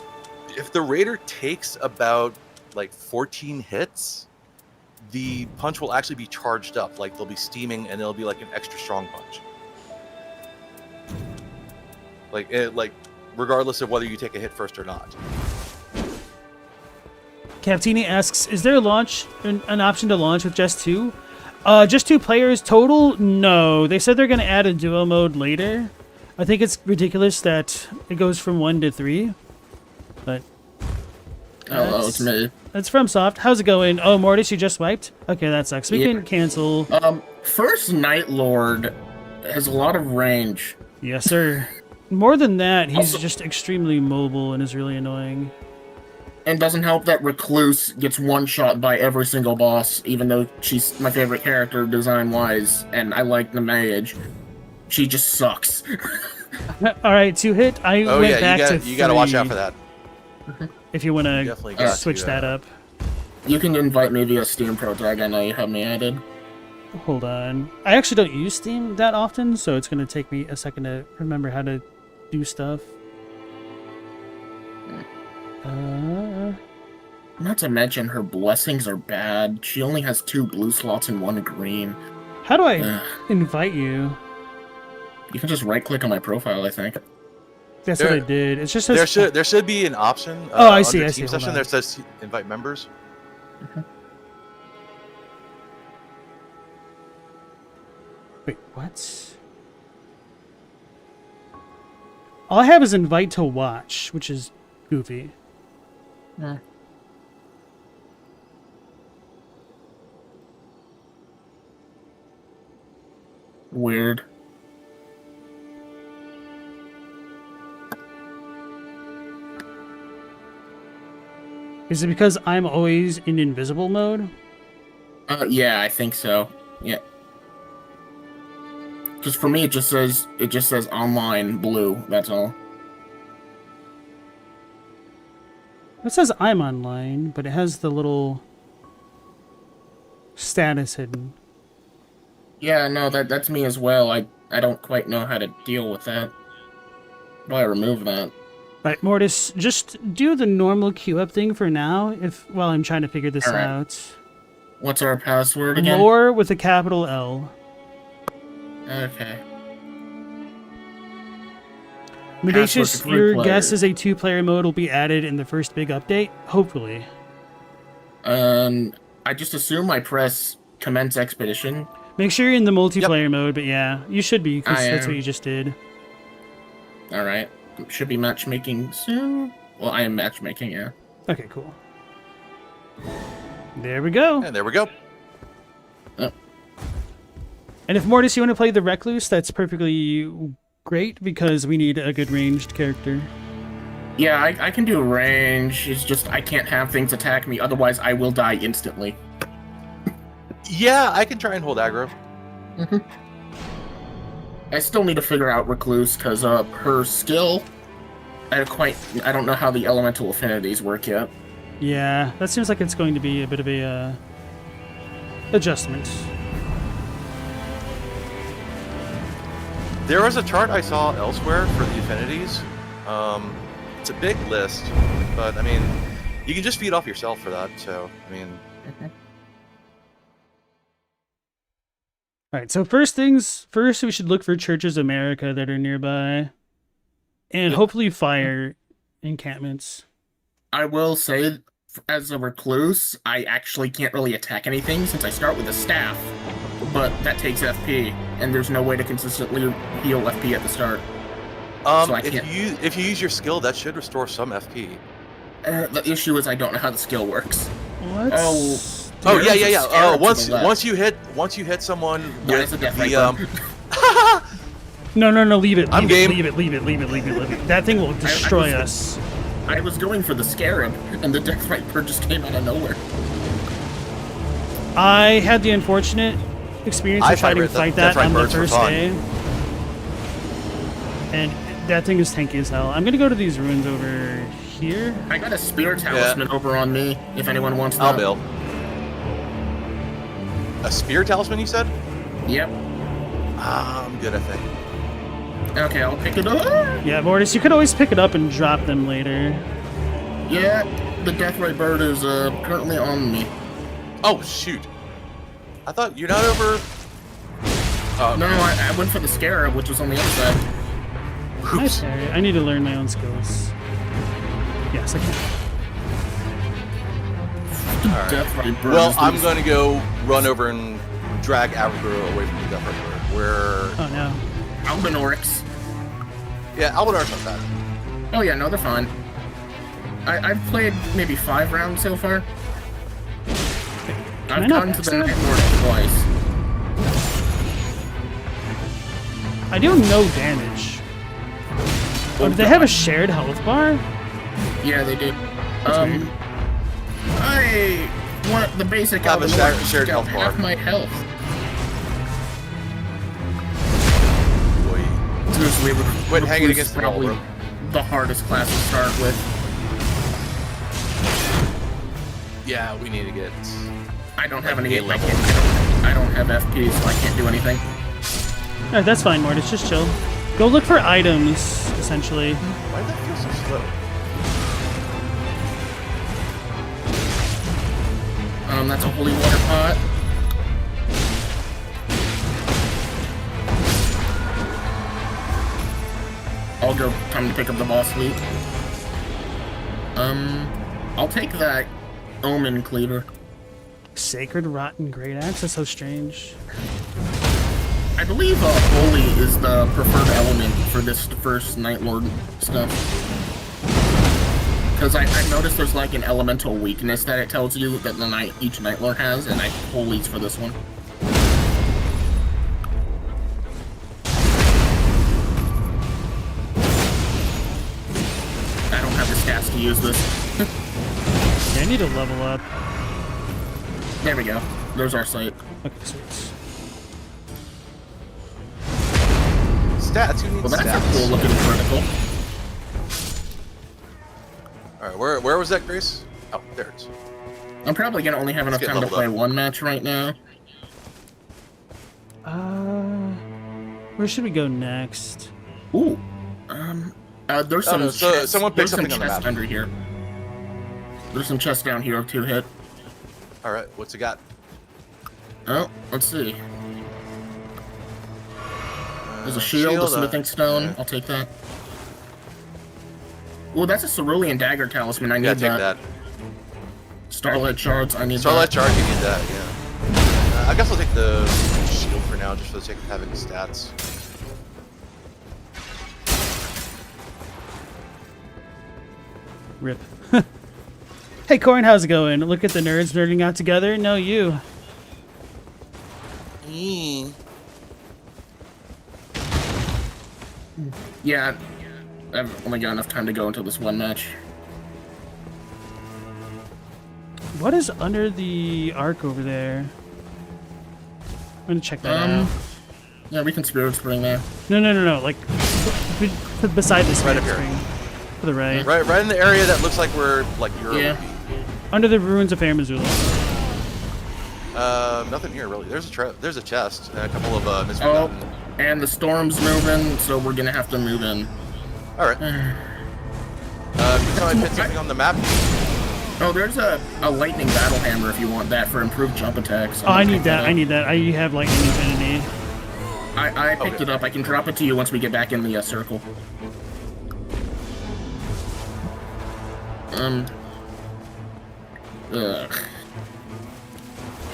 if the Raider takes about like 14 hits, the punch will actually be charged up. Like they'll be steaming and it'll be like an extra strong punch. Like regardless of whether you take a hit first or not. Captini asks, is there an option to launch with just 2? Just 2 players total? No. They said they're going to add a duo mode later. I think it's ridiculous that it goes from 1 to 3. But hello, it's me. That's from Soft. How's it going? Oh, Mortis, you just wiped? Okay, that sucks. We can cancel. First Nightlord has a lot of range. Yes, sir. More than that, he's just extremely mobile and is really annoying. And doesn't help that Recluse gets one-shot by every single boss, even though she's my favorite character design-wise, and I like the mage. She just sucks. All right, 2 hit. I went back to 3. You gotta watch out for that. If you want to switch that up. You can invite me via Steam Pro Tag. I know you have me added. Hold on. I actually don't use Steam that often, so it's going to take me a second to remember how to do stuff. Not to mention her blessings are bad. She only has 2 blue slots and 1 green. How do I invite you? You can just right-click on my profile, I think. That's what I did. It's just there should be an option. Oh, I see. Under I see. team Hold session on. there says invite members. Wait, what? All I have is invite to watch, which is goofy. Weird. Is it because I'm always in invisible mode? Yeah, I think so. Yeah. Just for me, it just says online blue. That's all. It says I'm online, but it has the little status hidden. Yeah, no, that's me as well. I don't quite know how to deal with that. How do I remove that? Right, Mortis, just do the normal queue up thing for now, while I'm trying to figure this All right. out. What's our password again? More with a capital L. Okay. Mendacious, for three your players. guess is a 2-player mode will be added in the first big update? Hopefully. I just assume I press commence expedition. Make sure you're in the multiplayer mode, but yeah, you should be, because I that's am. what you just did. Alright. Should be matchmaking soon. Well, I am matchmaking, yeah. Okay, cool. There we go. And there we go. And if Mortis, you want to play the Recluse, that's perfectly great, because we need a good ranged character. Yeah, I can do range. It's just I can't have things attack me, otherwise I will die instantly. Yeah, I can try and hold aggro. I still need to figure out Recluse, because her skill, I don't know how the elemental affinities work yet. Yeah, that seems like it's going to be a bit of a adjustment. There was a chart I saw elsewhere for the affinities. It's a big list, but I mean, you can just feed off yourself for that. So I mean. Alright, so first things first, we should look for churches of America that are nearby. And hopefully fire encampments. I will say, as a recluse, I actually can't really attack anything since I start with a staff. But that takes FP, and there's no way to consistently heal FP at the start. So I can't. If you use your skill, that should restore some FP. The issue is I don't know how the skill works. What? Oh yeah. Once you hit someone with the No, leave it. I'm game. Leave it. That thing will destroy us. I was going for the Scarab, and the Death Viper just came out of nowhere. I had the unfortunate experience of trying to fight that on the first day. And that thing is tanky as hell. I'm gonna go to these ruins over here. I got a Spear Talisman over on me, if anyone wants that. I'll build. A Spear Talisman, you said? Yep. I'm good, I think. Okay, I'll pick it up. Yeah, Mortis, you could always pick it up and drop them later. Yeah, the Deathrite Bird is currently on me. Oh, shoot. I thought you're not over... Oh, no, I went for the Scarab, which was on the other side. Nice. I need to learn my own skills. Yes, I can. Right. Deathrite Bird. Well, I'm going to go run over and drag Avogro away from the Deathrite Bird. Where... Oh, no. Albinorix. Yeah, Albinorix not bad. Oh yeah, no, they're fine. I've played maybe 5 rounds so far. I've gone to the Nightlord twice. I do no damage. Oh, do they have a shared health bar? Yeah, they do. I want the basic have a shared health bar. Half my health. Quit hanging against the wall, bro. The hardest class to start with. Yeah, we need to get... I don't have any... level. I don't have FP, so I can't do anything. Alright, that's fine, Mortis. Just chill. Go look for items, essentially. Why does that feel so slow? That's a holy water pot. I'll go. Time to pick up the boss fleet. I'll take that Omen Cleaver. Sacred Rotten Great Axe? That's so strange. I believe Holy is the preferred element for this first Nightlord stuff. Because I noticed there's like an elemental weakness that it tells you that each Nightlord has, and Holy's for this one. I don't have the stats to use this. Yeah, I need to level up. There we go. There's our site. Okay, sweet. Stats? Who needs Well, that's stats? a cool looking critical. Alright, where was that, Grace? Oh, there it is. I'm probably gonna only have enough get time to leveled play up. one match right now. Where should we go next? Ooh. There's some no, so chests. someone pick There's some something on the chests map. under here. There's some chests down here to hit. Alright, what's it got? Oh, let's see. There's a shield, a smithing stone. yeah. I'll take that. Ooh, that's a cerulean dagger talisman. I need Yeah, take that. that. Starlight shards. I need Starlight that. Charge, you need that, yeah. I guess I'll take the shield for now, just for the sake of having stats. Rip. Hey, Corin, how's it going? Look at the nerds nerding out together. No, you. Yeah, I've only got enough time to go into this one match. What is under the arc over there? I'm gonna check that out. Yeah, we can Spirit Spring there. No. Like, beside this Right Spirit up here. Spring. To the right. Right in the area that looks like we're, like, Europe Yeah. would be. Under the ruins of Fair Missoula. Nothing here, really. There's a chest, and a couple of, Oh, misforgotten... and the storm's moving, so we're gonna have to move in. Alright. Can you tell me I put something on the map? Oh, there's a lightning battle hammer if you want that for improved jump attacks. Oh, I need that. I need that. I have lightning infinity. I picked it up. I can drop it to you once we get back in the circle. Ugh.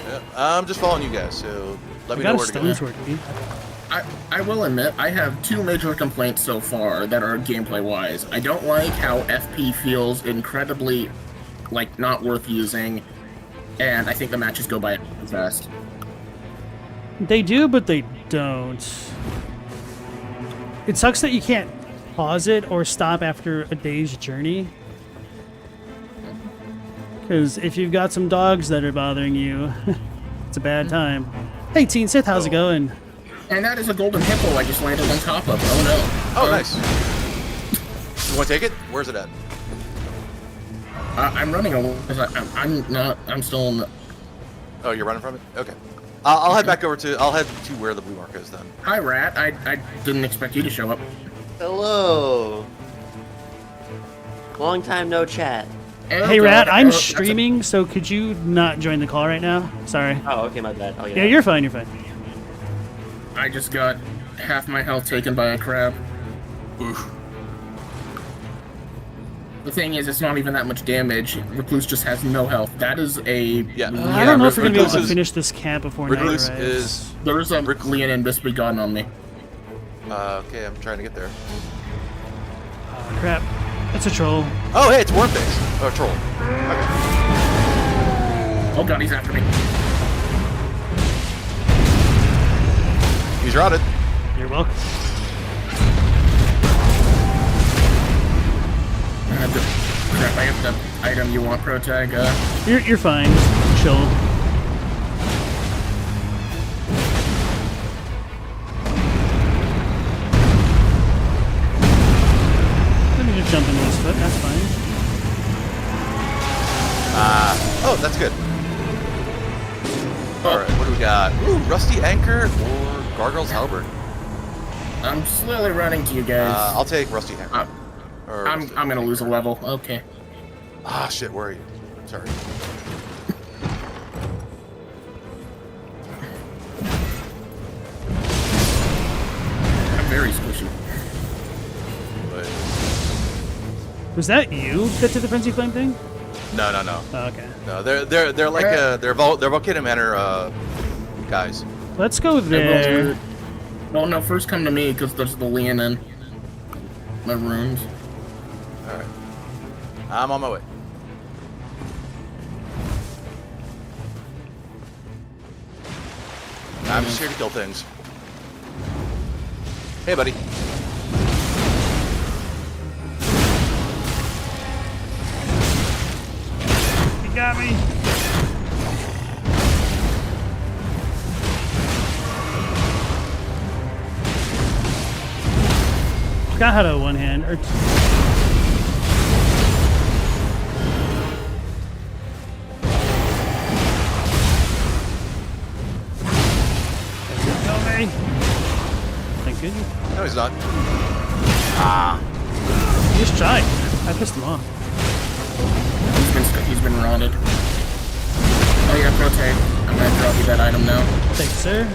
Yeah, I'm just following you guys, so let I me know got a where to go. stone sword, dude. I will admit, I have two major complaints so far that are gameplay-wise. I don't like how FP feels incredibly, like, not worth using, and I think the matches go by fast. They do, but they don't. It sucks that you can't pause it or stop after a day's journey. Because if you've got some dogs that are bothering you, it's a bad time. Hey, Teen Sith, how's it going? And that is a golden hippo I just landed on top of. Oh no. Oh, nice. You want to take it? Where's it at? I'm running away. I'm still in the... Oh, you're running from it? Okay. I'll head back over to... I'll head to where the blue mark is then. Hi, Rat. I didn't expect you to show up. Hello. Long time no chat. Oh, Hey, God. Rat, I'm That's a- streaming, so could you not join the call right now? Sorry. Oh, okay, my bad. Oh, Yeah, you're fine, you're fine. I just got half my health taken by a crab. Oof. The thing is, it's not even that much damage. Recluse just has no health. That is a... Yeah. I don't know if we're going to be able Recluse to is- finish this camp before night Recluse arrives. is... There's a Leonin Misbegotten on me. Okay, I'm trying to get there. Oh, crap. That's a troll. Oh, hey, it's Warface. Oh, troll. Okay. Oh god, he's after me. He's routed. You're welcome. Crap, I have the item you want, Protag. You're fine. Just chill. Let me just jump into his foot. That's fine. Oh, that's good. Alright, what do we got? Ooh, Rusty Anchor or Gargoyle's Halberd. I'm slowly running to you guys. I'll take Rusty Anchor. Or I'm gonna lose a level. Okay. Ah, shit, where are you? Sorry. I'm very squishy. Was that you that did the Frenzy Flame thing? No, no, no. Oh, okay. No, they're like they're Volcano Manor guys. Let's go there. Well, no, first come to me because there's the Leonin. My rooms. All right. I'm on my way. I'm just here to kill things. Hey, buddy. You got me. Forgot how to one hand or. Thank you. No, he's not. He just tried. I pissed him off. He's been rotted. Oh yeah, Prote. I'm gonna drop you that item now. Thanks, sir.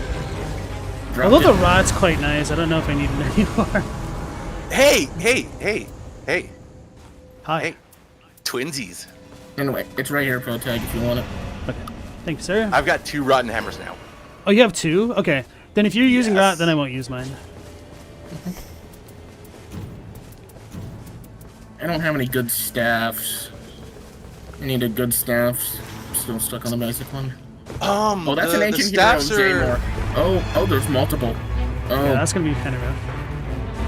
Drop Although it. the rod's quite nice, I don't know if I need it anymore. Hey! Hi. Hey. Twinsies. Anyway, it's right here, Prote, if you want it. Okay. Thank you, sir. I've got 2 rotten hammers now. Oh, you have 2? Okay. Then if you're using Yes. rot, then I won't use mine. I don't have any good staffs. I need a good staffs. I'm still stuck on the basic one. Oh, that's an ancient hero, Zaymor. Oh, there's multiple. Oh, Yeah, that's gonna be kind of rough.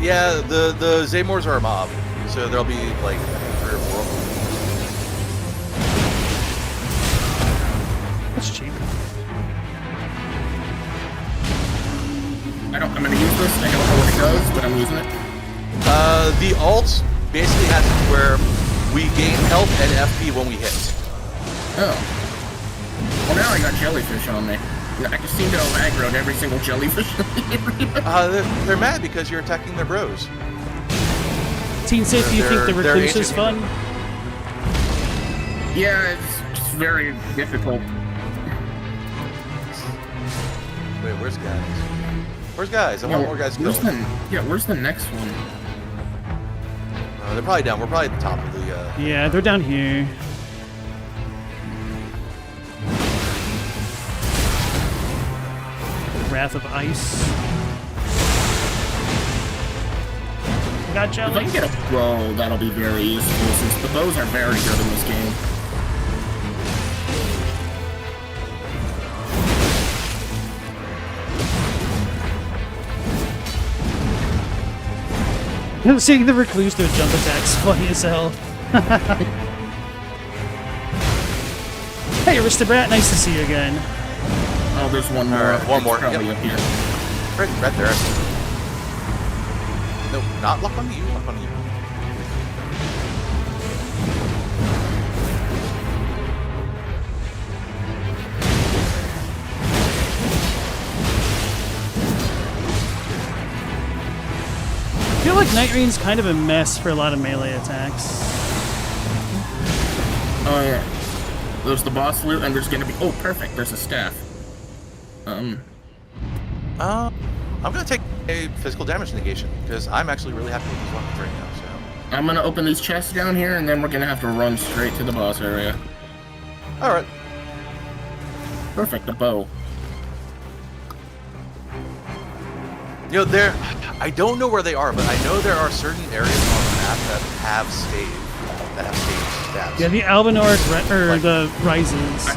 Yeah, the Zaymors are a mob, so there'll be like 3 or 4 of them. That's cheap. I'm gonna use this. I don't know what it does, but I'm using it. The alt basically has it where we gain health and FP when we hit. Oh. Well, now I got jellyfish on me. I just seem to have aggroed every single jellyfish in the area. They're mad because you're attacking their bros. Teen Sith, do you think the they're recluse is ancient fun? Yeah, it's very difficult. Wait, where's guys? Where's guys? I want more guys to where's kill. where's the next one? They're probably down. We're probably at the top of the. Yeah, they're down here. Wrath of Ice. Got If I jelly. can get a bow, that'll be very useful since the bows are very good in this game. Seeing the recluse do a jump attack's funny as hell. Hey, Aristobrat, nice to see you again. Oh, there's one more. Alright, one It's more, Probably yep. up here. Right there. No, not lock on you. Lock on you. I feel like Nightrein's kind of a mess for a lot of melee attacks. Oh yeah. There's the boss loot, and there's gonna be. Oh, perfect. There's a staff. I'm gonna take a physical damage negation because I'm actually really happy with these weapons right now. So. I'm gonna open these chests down here, and then we're gonna have to run straight to the boss area. All right. Perfect. A bow. You know, I don't know where they are, but I know there are certain areas on the map that have stave stats. Yeah, the Albanor or the Rises.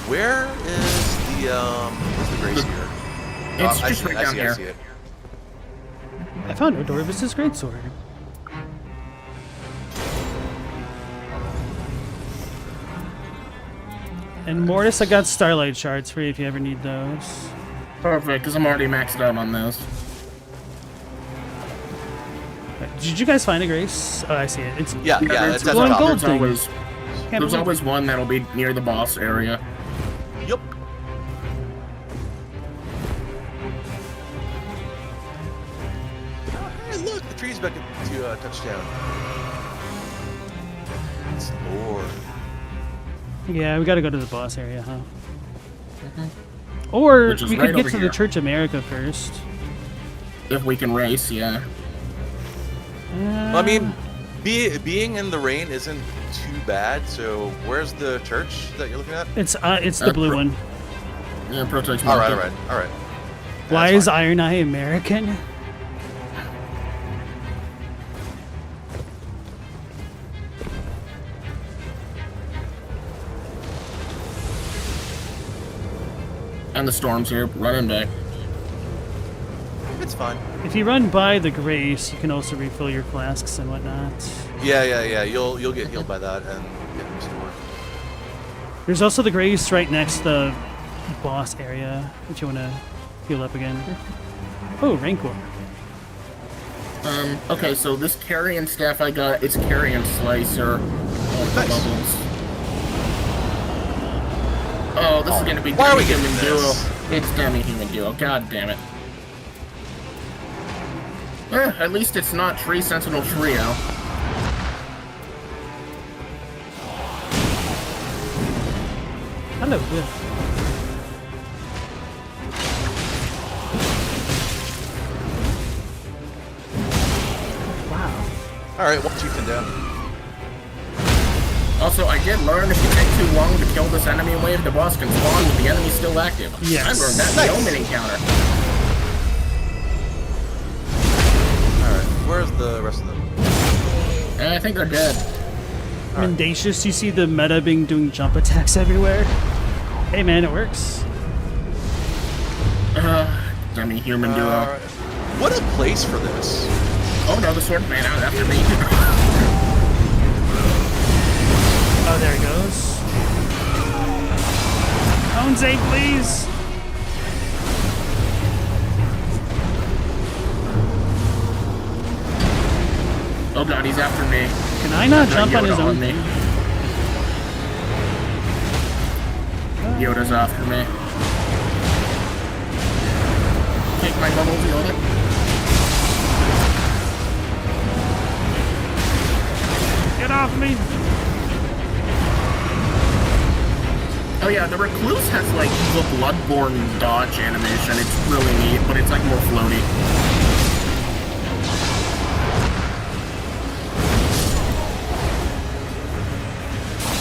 Where is the Gracier? It's I just see it, right down I here. see it. I found Odorvis's greatsword. And Mortis, I got Starlight Shards for you if you ever need those. Perfect, because I'm already maxed out on those. Did you guys find a Grace? Oh, I see it. It's Yeah, there's, that's one top. gold there's thing. always Can't there's believe always one that'll be near the boss area. Yup. Hey, look, the tree's back to touchdown. It's Lord. Yeah, we gotta go to the boss area, huh? Or Which is we right could get over to here. the Church America first. If we can race, yeah. I mean, being in the rain isn't too bad. So where's the church that you're looking at? It's the blue one. Yeah, Prototype's All right. Why That's is fine. Iron Eye American? And the storm's here, running back. It's fine. If you run by the Grace, you can also refill your flasks and whatnot. Yeah. You'll get healed by that and get restored. There's also the Grace right next to the boss area, if you want to heal up again. Oh, Rancor. Okay, so this carrion staff I got, it's carrion slicer. Nice. Bubbles. Oh, this is gonna be why are we demi-human getting duo. this? It's demi-human duo, god damn it. At least it's not Tree Sentinel Trio. Hello, Will. Wow. All right, one chieftain down. Also, I did learn if you take too long to kill this enemy wave, the boss can spawn with the enemy still active. Yes. I learned that in the Omen encounter. Alright, where's the rest of them? I think they're dead. Mendacious, you see the meta being doing jump attacks everywhere? Hey man, it works. Demi-human duo. Alright. What a place for this. Oh no, the sword man out after me. Oh, there he goes. Ponze, please! Oh god, he's after me. Can I not No, jump on Yoda his own me. thing? Yoda's after me. Take my bubbles, Yoda. Get off me! Oh yeah, the Recluse has like the Bloodborne dodge animation. It's really neat, but it's like more floaty.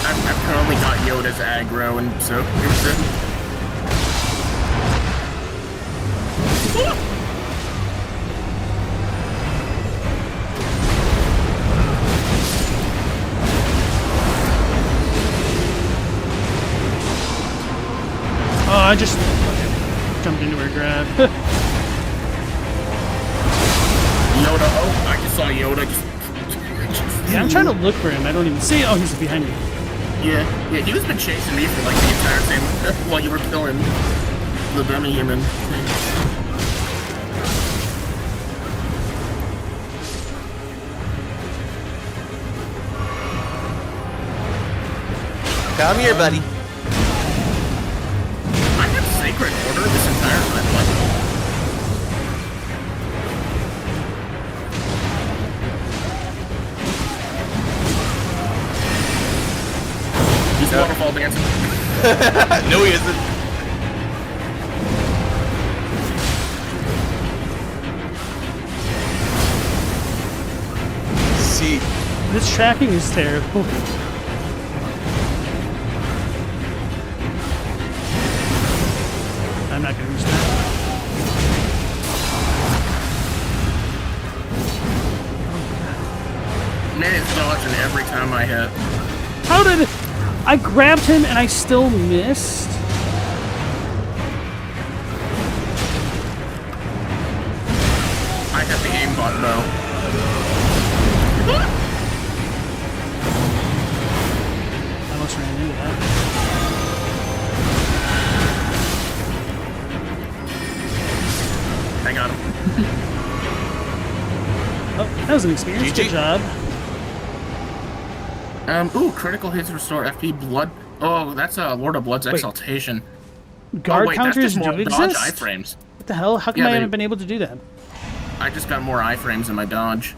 I've currently got Yoda's aggro, and so here's it. Oh, I just jumped into her grab. Yoda, oh, I just saw Yoda just... Yeah, I'm trying to look for him. I don't even see. Oh, he's behind me. Yeah, he was been chasing me for like the entire time while you were killing the demi-human thing. Come here, buddy. I have Sacred Order this entire time. Like, he's waterfall dancing. No, he isn't. See, This tracking is terrible. I'm not gonna use that. Man, it's dodging every time I hit. How did I grabbed him and I still missed? I have the aimbot though. I almost ran into that. I got him. Oh, that was an experience. GG. Good job. Ooh, critical hits restore FP blood. Oh, that's Lord of Blood's Exaltation. Guard oh, wait, counters that's just more do dodge exist? iframes. What the hell? How come Yeah, I they- haven't been able to do that? I just got more iframes in my dodge.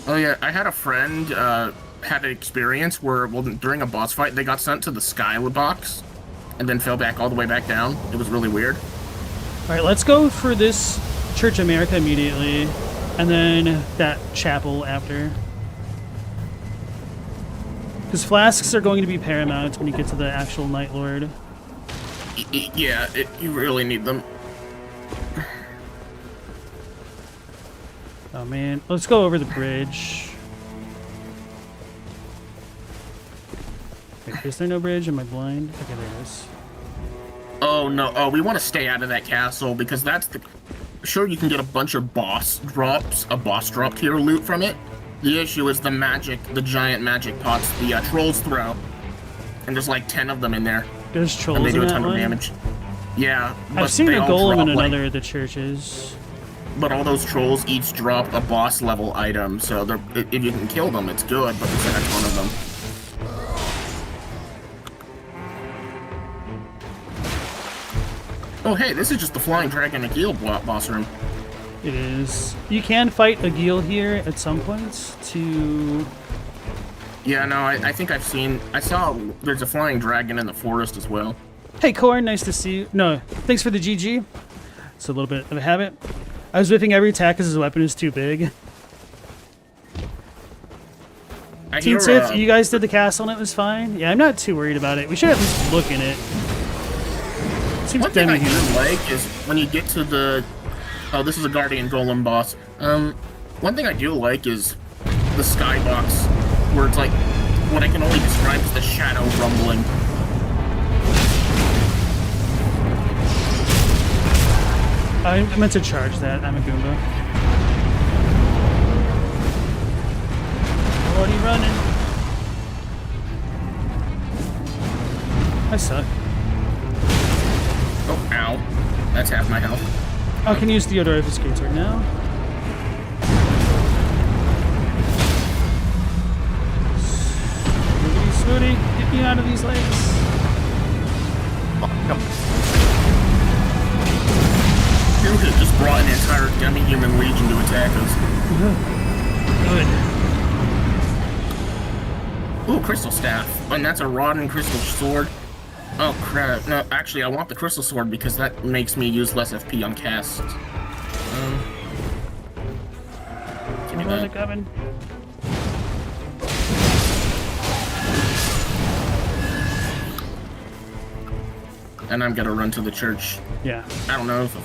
Oh yeah, I had a friend had an experience where, well, during a boss fight, they got sent to the sky box, and then fell back all the way back down. It was really weird. Alright, let's go for this Church America immediately, and then that chapel after. Because flasks are going to be paramount when you get to the actual Nightlord. Yeah, you really need them. Oh man, let's go over the bridge. Wait, is there no bridge? Am I blind? Okay, there it is. Oh no, oh, we want to stay out of that castle because that's the... Sure, you can get a bunch of boss drop tier loot from it. The issue is the giant magic pots the trolls throw. And there's like 10 of them in there. There's trolls and they do in a that ton one? of damage. Yeah. I've seen a golem in another of the churches. But all those trolls each drop a boss level item, so if you can kill them, it's good, but there's like a ton of them. Oh hey, this is just the Flying Dragon Agil boss room. It is. You can fight Agil here at some points to... Yeah, no, I think I saw there's a Flying Dragon in the forest as well. Hey Korn, nice to see you. No, thanks for the GG. It's a little bit of a habit. I was whipping every attack because his weapon is too big. Teen Sith, you guys did the castle and it was fine? Yeah, I'm not too worried about it. We should at least look in it. One thing I do like is when you get to the... Oh, this is a Guardian Golem boss. One thing I do like is the skybox, where it's like what I can only describe as the shadow rumbling. I meant to charge that. I'm a Goomba. Already running. I suck. Oh, ow. That's half my health. I can use Theodore if skates right now. Swooty, get me out of these legs. Oh, come. Dude just brought an entire demi-human legion to attack us. Good. Ooh, crystal staff. And that's a rod and crystal sword. Oh crap, no, actually I want the crystal sword because that makes me use less FP on casts. Give me that. Coming. And I'm gonna run to the church. Yeah. I don't know if...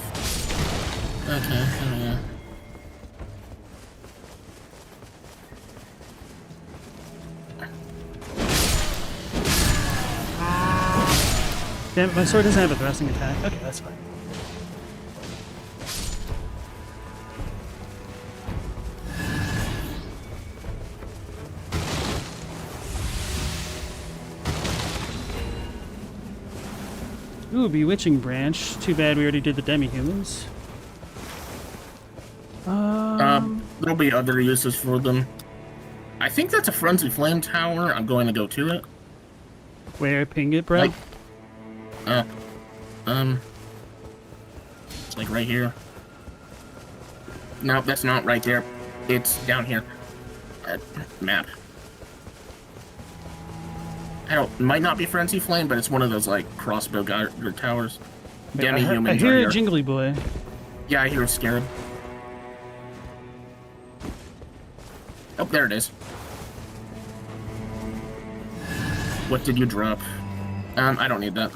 Okay, yeah. Damn it, my sword doesn't have a thrusting attack. Okay, that's fine. Ooh, Bewitching Branch. Too bad we already did the demi-humans. There'll be other uses for them. I think that's a Frenzy Flame Tower. I'm going to go to it. Where? Ping it, bro? Like, it's like right here. No, that's not right there. It's down here. Map. Might not be Frenzy Flame, but it's one of those like crossbow towers. Demi-humans. I hear a Jingly Boy. Yeah, I hear a Scarab. Oh, there it is. What did you drop? I don't need that.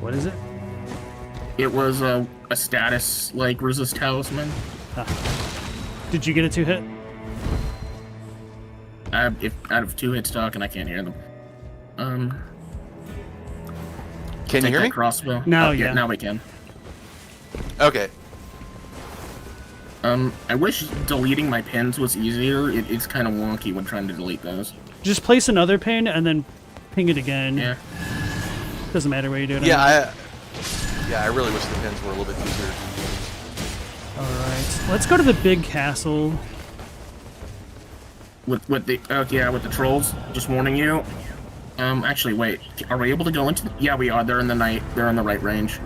What is it? It was a status, like, resist talisman. Did you get a 2-hit? If out of 2-hit stock, and I can't hear them. Can you hear me? Crossbow. Now, oh, yeah. Now we can. Okay. I wish deleting my pins was easier. It's kind of wonky when trying to delete those. Just place another pin and then ping it again. Yeah. Doesn't matter where you do it. Yeah, I really wish the pins were a little bit easier. Alright. Let's go to the big castle. With the trolls. Just warning you. Actually, wait. Are we able to go into? Yeah, we are. They're in the night. They're in the right range.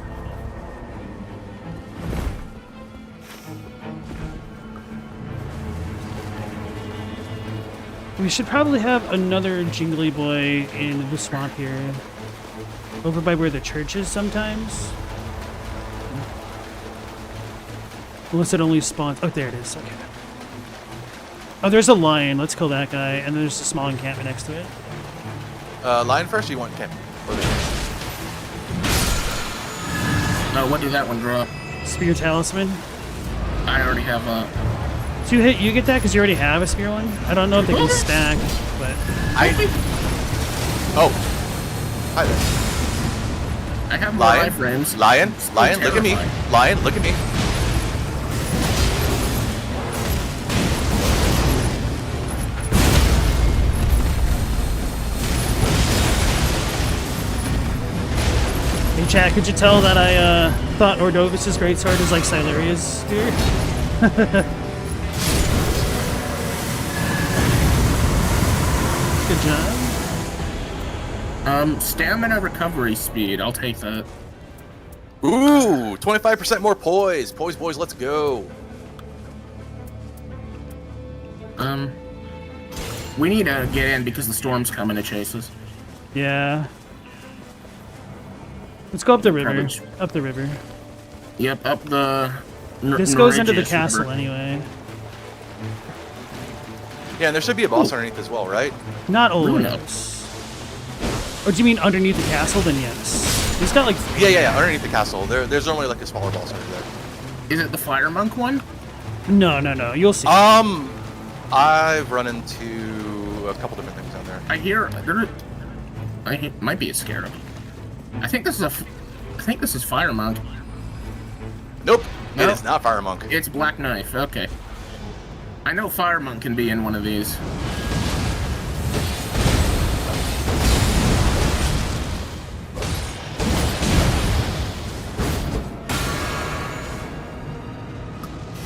We should probably have another Jingly Boy in the swamp here. Over by where the church is sometimes. Unless it only spawns. Oh, there it is. Okay. Oh, there's a lion. Let's kill that guy. And there's a small encampment next to it. Lion first, or you want camp? What did that one drop? Spear talisman. I already have a... So you get that because you already have a spear one? I don't know if they can stack, but... Oh. Hi there. I have more Lion. life frames. Lion, Lion, look at me. Terrifying. Lion, look at me. Hey, chat, could you tell that I thought Ordovis's greatsword is like Siluria's spear? Good job. Stamina recovery speed. I'll take that. Ooh, 25% more poise. Poise, boys, let's go. We need to get in because the storm's coming to chase us. Yeah. Let's go up the river. Probably. Up the river. Yep, up the... This goes into the Norwegian castle river. anyway. Yeah, and there should be a boss underneath as well, right? Not Ruin always. Or do you mean underneath the castle? Then yes. He's got like... Yeah, underneath the castle. There's normally like a smaller boss under there. Is it the fire monk one? No. You'll see. I've run into a couple different things down there. I hear... might be a scarab. I think this is fire monk. Nope, No? it is not Fire Monk. It's black knife. Okay. I know fire monk can be in one of these.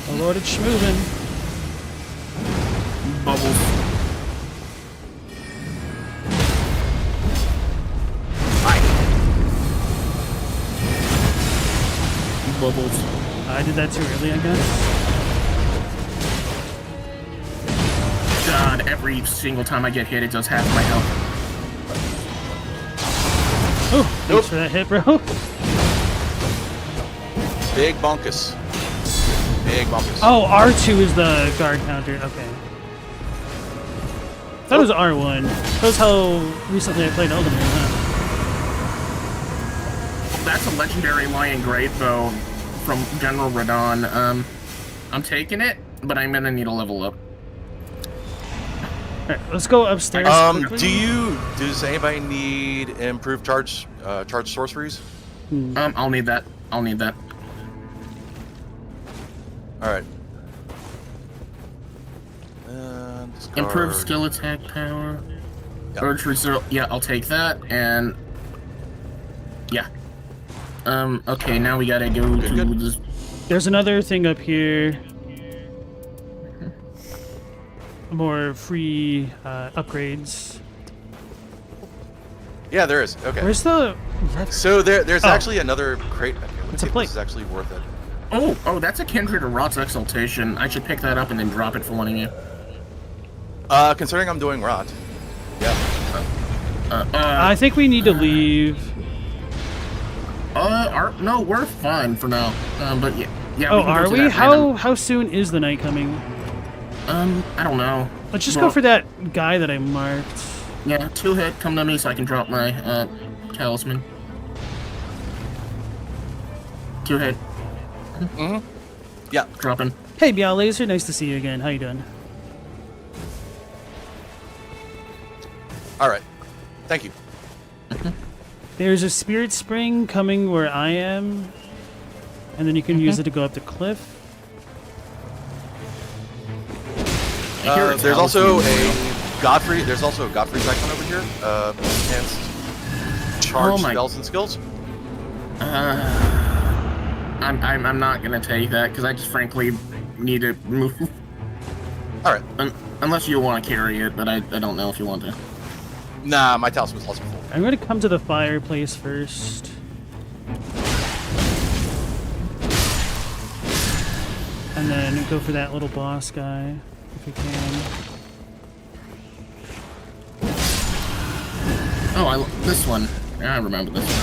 Oh Lord, it's schmovin'. Bubbles. Bubbles. I did that too early, I guess. God, every single time I get hit, it does half my health. Oh, thanks for that hit, bro. Big bonkus. Big bonkus. Oh, R2 is the guard counter. Okay. That was R1. Shows how recently I played Elden Ring, huh? That's a legendary lion great bow from General Radon. I'm taking it, but I'm gonna need a level up. Alright, let's go upstairs. quickly. Does anybody need improved charge sorceries? I'll need that. All right. Improved skill attack power. Yep. Urge result. Yeah, I'll take that. And yeah. Okay, now we gotta go to this. There's another thing up here. More free upgrades. Yeah, there is. Okay. Where's the... So there's actually another crate back here. It's a This plate. is actually worth it. Oh, that's a Kindred of Rot's Exaltation. I should pick that up and then drop it for one of you. Considering I'm doing rot. Yeah. I think we need to leave. No, we're fine for now. But yeah. Oh, we can go are to we? that How soon is the night coming? I don't know. Let's just go for that guy that I marked. Yeah, 2-hit, come to me so I can drop my talisman. 2-hit. Yeah. Dropping. Hey, Bial Laser, nice to see you again. How you doing? All right. Thank you. There's a spirit spring coming where I am, and then you can use it to go up the cliff. There's also a Godfrey. There's also a Godfrey icon over here. Enhanced charge spells and skills. I'm not gonna take that because I just frankly need to move. All right. Unless you want to carry it, but I don't know if you want to. Nah, my talisman's also full. I'm going to come to the fireplace first. And then go for that little boss guy, if we can. Oh, this one. I remember this one.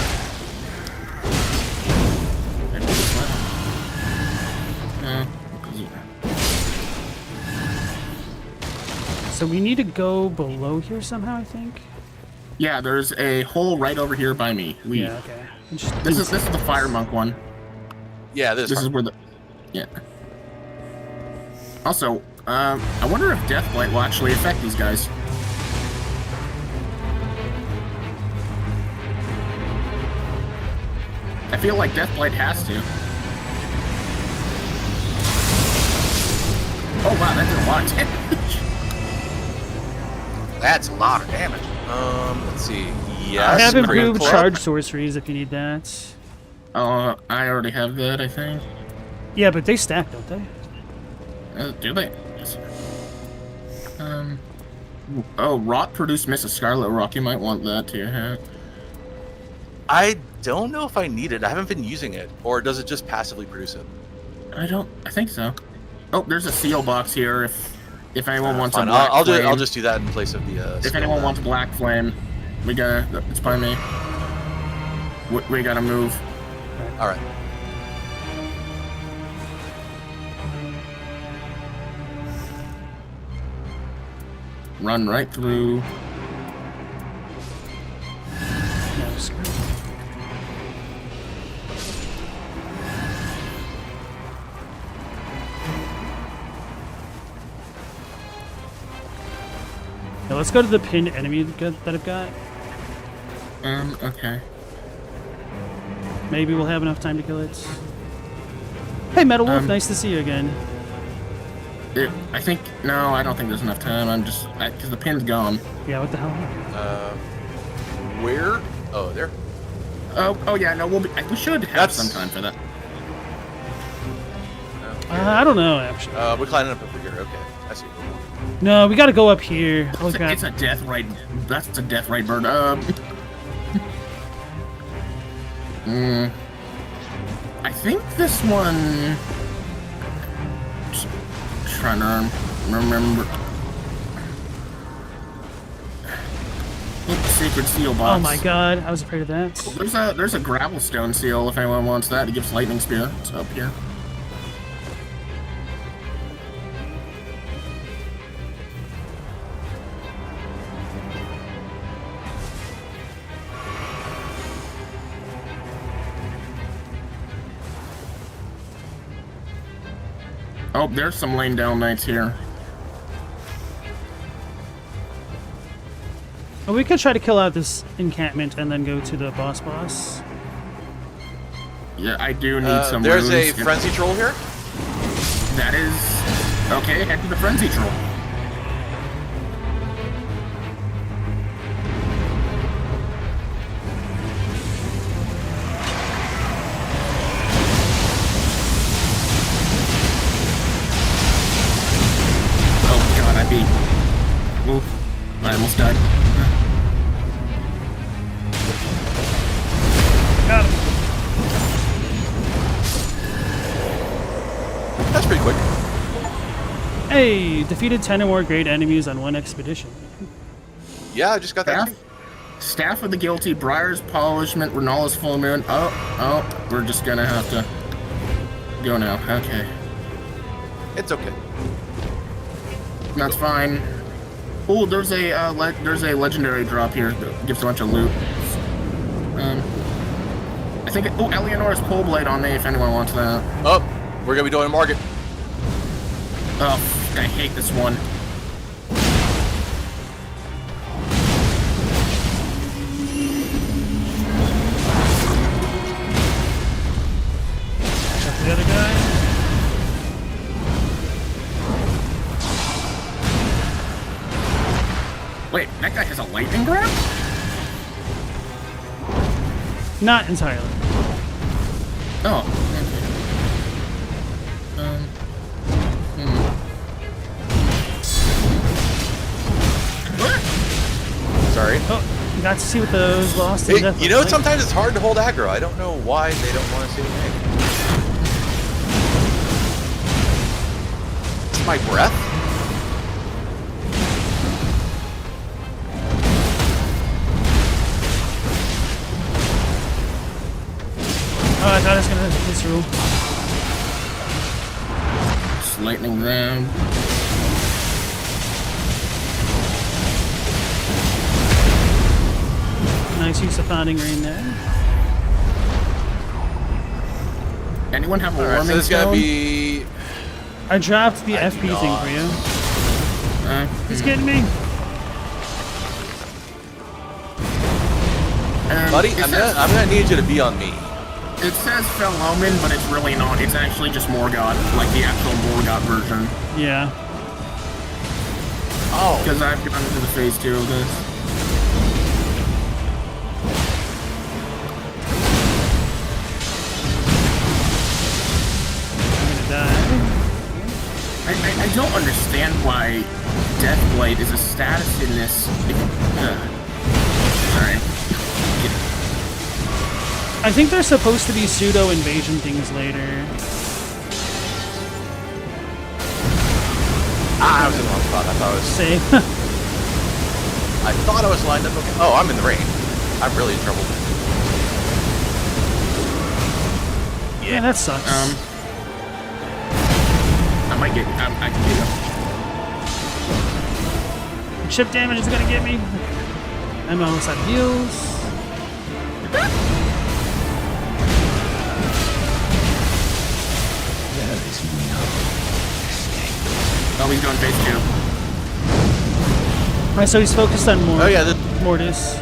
Maybe this one. So we need to go below here somehow, I think. Yeah, there's a hole right over here by me. Yeah, okay. This is the fire monk one. Yeah, this is where the. Yeah. Also, I wonder if Deathblight will actually affect these guys. I feel like Deathblight has to. Oh wow, that did a lot of damage. That's a lot of damage. Let's see. Yes. I have bring it improved close. charge sorceries if you need that. I already have that, I think. Yeah, but they stack, don't they? Do they? Yes. Oh, Rot produced Mrs. Scarlet Rock. You might want that to your hat. I don't know if I need it. I haven't been using it. Or does it just passively produce it? I think so. Oh, there's a seal box here. If anyone wants fine. a black flame. I'll just do that in place of the. If anyone wants black flame, we gotta. It's by me. We gotta move. All right. Run right through. No, screw it. Now let's go to the pinned enemy that I've got. Okay. Maybe we'll have enough time to kill it. Hey, Metal Wolf, nice to see you again. I think no, I don't think there's enough time. I'm just because the pin's gone. Yeah, what the hell? Where? Oh, there. Oh yeah, no, we should have some time for that. I don't know, actually. We're climbing up over here. Okay, I see. No, we gotta go up here. Oh, God. It's a death right. That's a death right bird. I think this one. Just trying to remember. Sacred seal box. Oh my God, I was afraid of that. There's a gravel stone seal if anyone wants that. It gives lightning spear. It's up here. Oh, there's some laying down knights here. Well, we could try to kill out this encampment and then go to the boss. Yeah, I do need some There's runes. a frenzy troll here. That is... Okay, head to the frenzy troll. Oh god, I beat... Oof, I almost died. Got him. That's pretty quick. Hey, defeated 10 or more great enemies on one expedition. Yeah, I just got that. Staff of the Guilty, Briar's Polishment, Renala's Full Moon. Oh, we're just gonna have to go now. Okay. It's okay. That's fine. Oh, there's a legendary drop here that gives a bunch of loot. I think. Oh, Eleanor's pole blade on me if anyone wants that. Oh, we're gonna be doing a market. Oh, I hate this one. That's the other guy. Wait, that guy has a lightning grab? Not entirely. Oh. Sorry. Oh, you got to see what those lost in death You know, look like. sometimes it's hard to hold aggro. I don't know why they don't want to see me. It's my breath. Oh, I thought I was gonna misrule. Just lightning them. Nice use of Founding Rain there. Anyone have a Alright, warming so this is gonna stone? be. I dropped the I FP do thing not. for you. He's getting me. Buddy, I'm gonna need you to be on me. It says Fell Omen, but it's really not. It's actually just Morgoth, like the actual Morgoth version. Yeah. Oh. Because I've gone into the phase 2 of this. I'm gonna die. I don't understand why Deathblade is a status in this. Sorry. I think there's supposed to be pseudo invasion things later. I was in the wrong spot. I thought I was. Same. I thought I was lined up. Okay. Oh, I'm in the rain. I'm really in trouble. Yeah, that sucks. I might get. I can get him. Chip damage is gonna get me. I'm almost out of heals. Oh, he's going phase 2. Alright, so he's focused on more. Oh yeah. Mortis.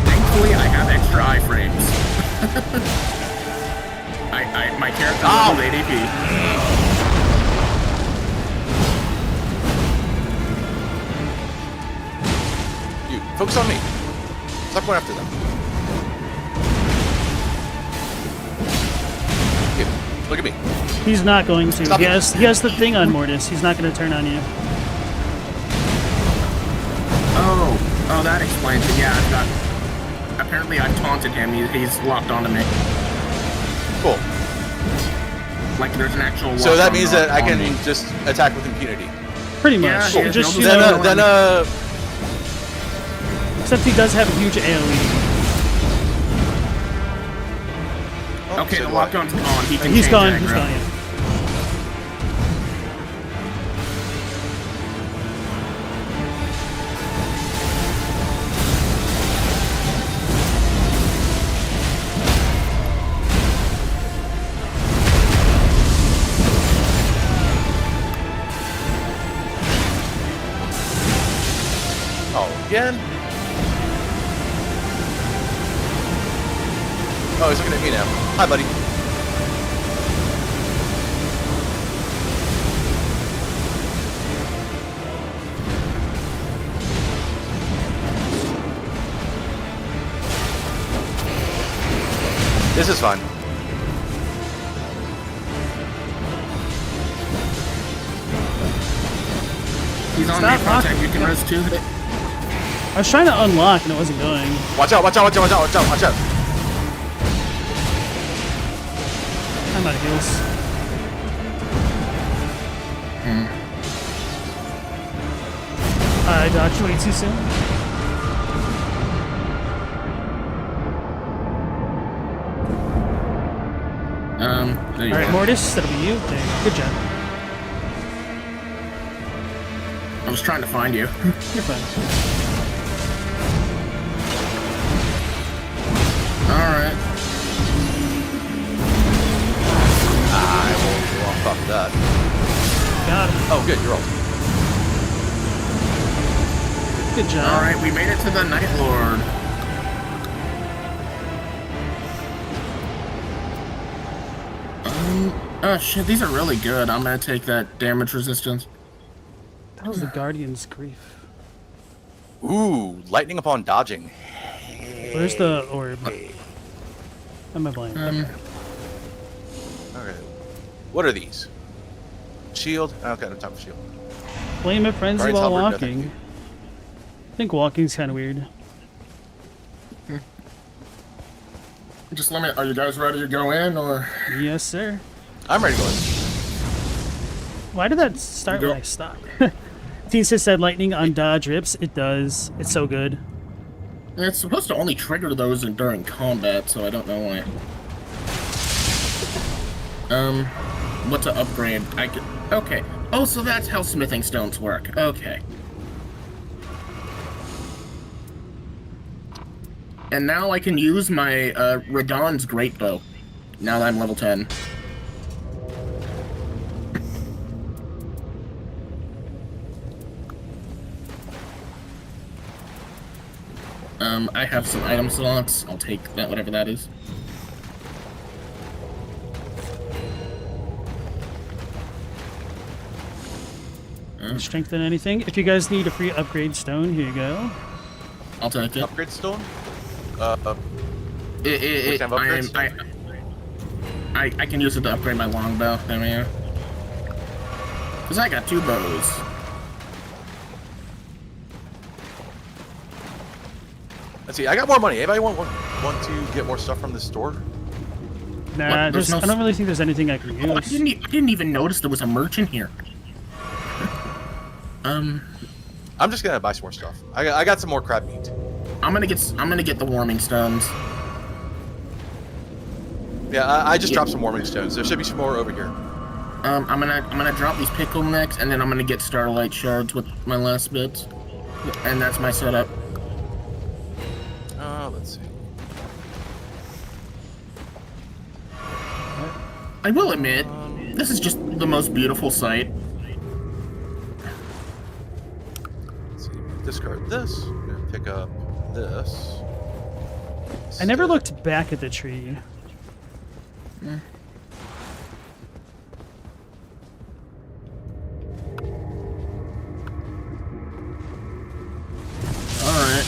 Thankfully, I have extra iframes. My character leveled 8 AP. You focus on me. Stop going after them. Here, look at me. He's not going to. Stop He it. has the thing on Mortis. He's not going to turn on you. Oh, that explains it. Yeah, I've got. Apparently, I've taunted him. He's locked onto me. Cool. Like there's an actual. So that lock-on means that I on can me. just attack with impunity. Pretty much. Yeah, yeah, Just, no, you then, know, Then except he does have a huge AoE. Okay, so the do lock-on's on. He can He's change gone. aggro. He's gone, yeah. Oh, again? Oh, he's looking at me now. Hi, buddy. This is fun. He's on Stop me, contact. rocking. You can res too. I was trying to unlock and it wasn't going. Watch out, watch out, watch out, watch out, watch out, watch out. I'm out of heals. I dodged way too soon. There you Alright, go. Mortis, that'll be you. There, good job. I was trying to find you. You're fine. Alright. I won't go off of that. Got him. Oh, good, you're all. Good job. Alright, we made it to the Nightlord. Oh shit, these are really good. I'm gonna take that damage resistance. That was the Guardian's Grief. Ooh, lightning upon dodging. Where's the orb? Am I blind? Okay. What are these? Shield? Okay, no time for shield. Flame of Frenzy Guardian's while Halberd, no, thank walking. I think walking's kind of weird. Just let me. Are you guys ready to go in, or? Yes, sir. I'm ready to go in. Why did that start when I stopped? Tisa said lightning on dodge rips. It does. It's so good. It's supposed to only trigger those during combat, so I don't know why. What to upgrade? Okay. Oh, so that's how smithing stones work. Okay. And now I can use my Radon's great bow. Now that I'm level 10. I have some item slots. I'll take that, whatever that is. Strengthen anything. If you guys need a free upgrade stone, here you go. I'll take it. Upgrade stone? I can use it to upgrade my longbow. There we are. Because I got 2 bows. Let's see, I got more money. Anybody want to get more stuff from the store? Nah, What? There's no I don't really think there's anything I can use. Oh, I didn't even notice there was a merchant here. I'm just gonna buy some more stuff. I got some more crab meat. I'm gonna get the warming stones. Yeah, I just dropped some warming stones. There should be some more over here. I'm gonna drop these pickle necks, and then I'm gonna get starlight shards with my last bits, and that's my setup. Let's see. I will admit, this is just the most beautiful sight. Let's see. Discard this. I'm gonna pick up this. I never looked back at the tree. Yeah. Alright.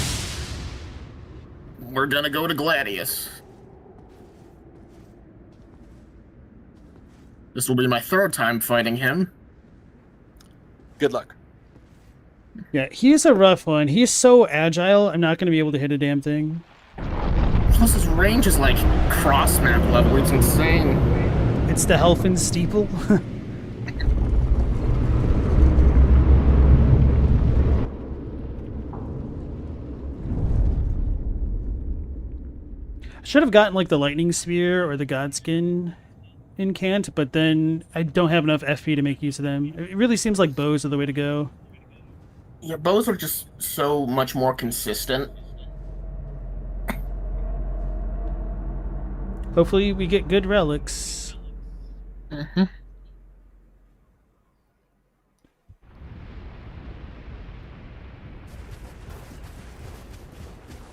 We're gonna go to Gladius. This will be my 3rd time fighting him. Good luck. Yeah, he's a rough one. He's so agile, I'm not going to be able to hit a damn thing. Plus his range is like cross-map level, it's insane. It's the Helfen Steeple. I should have gotten like the Lightning Spear or the Godskin in Cant, but then I don't have enough FP to make use of them. It really seems like bows are the way to go. Yeah, bows are just so much more consistent. Hopefully we get good relics. Mm-hmm.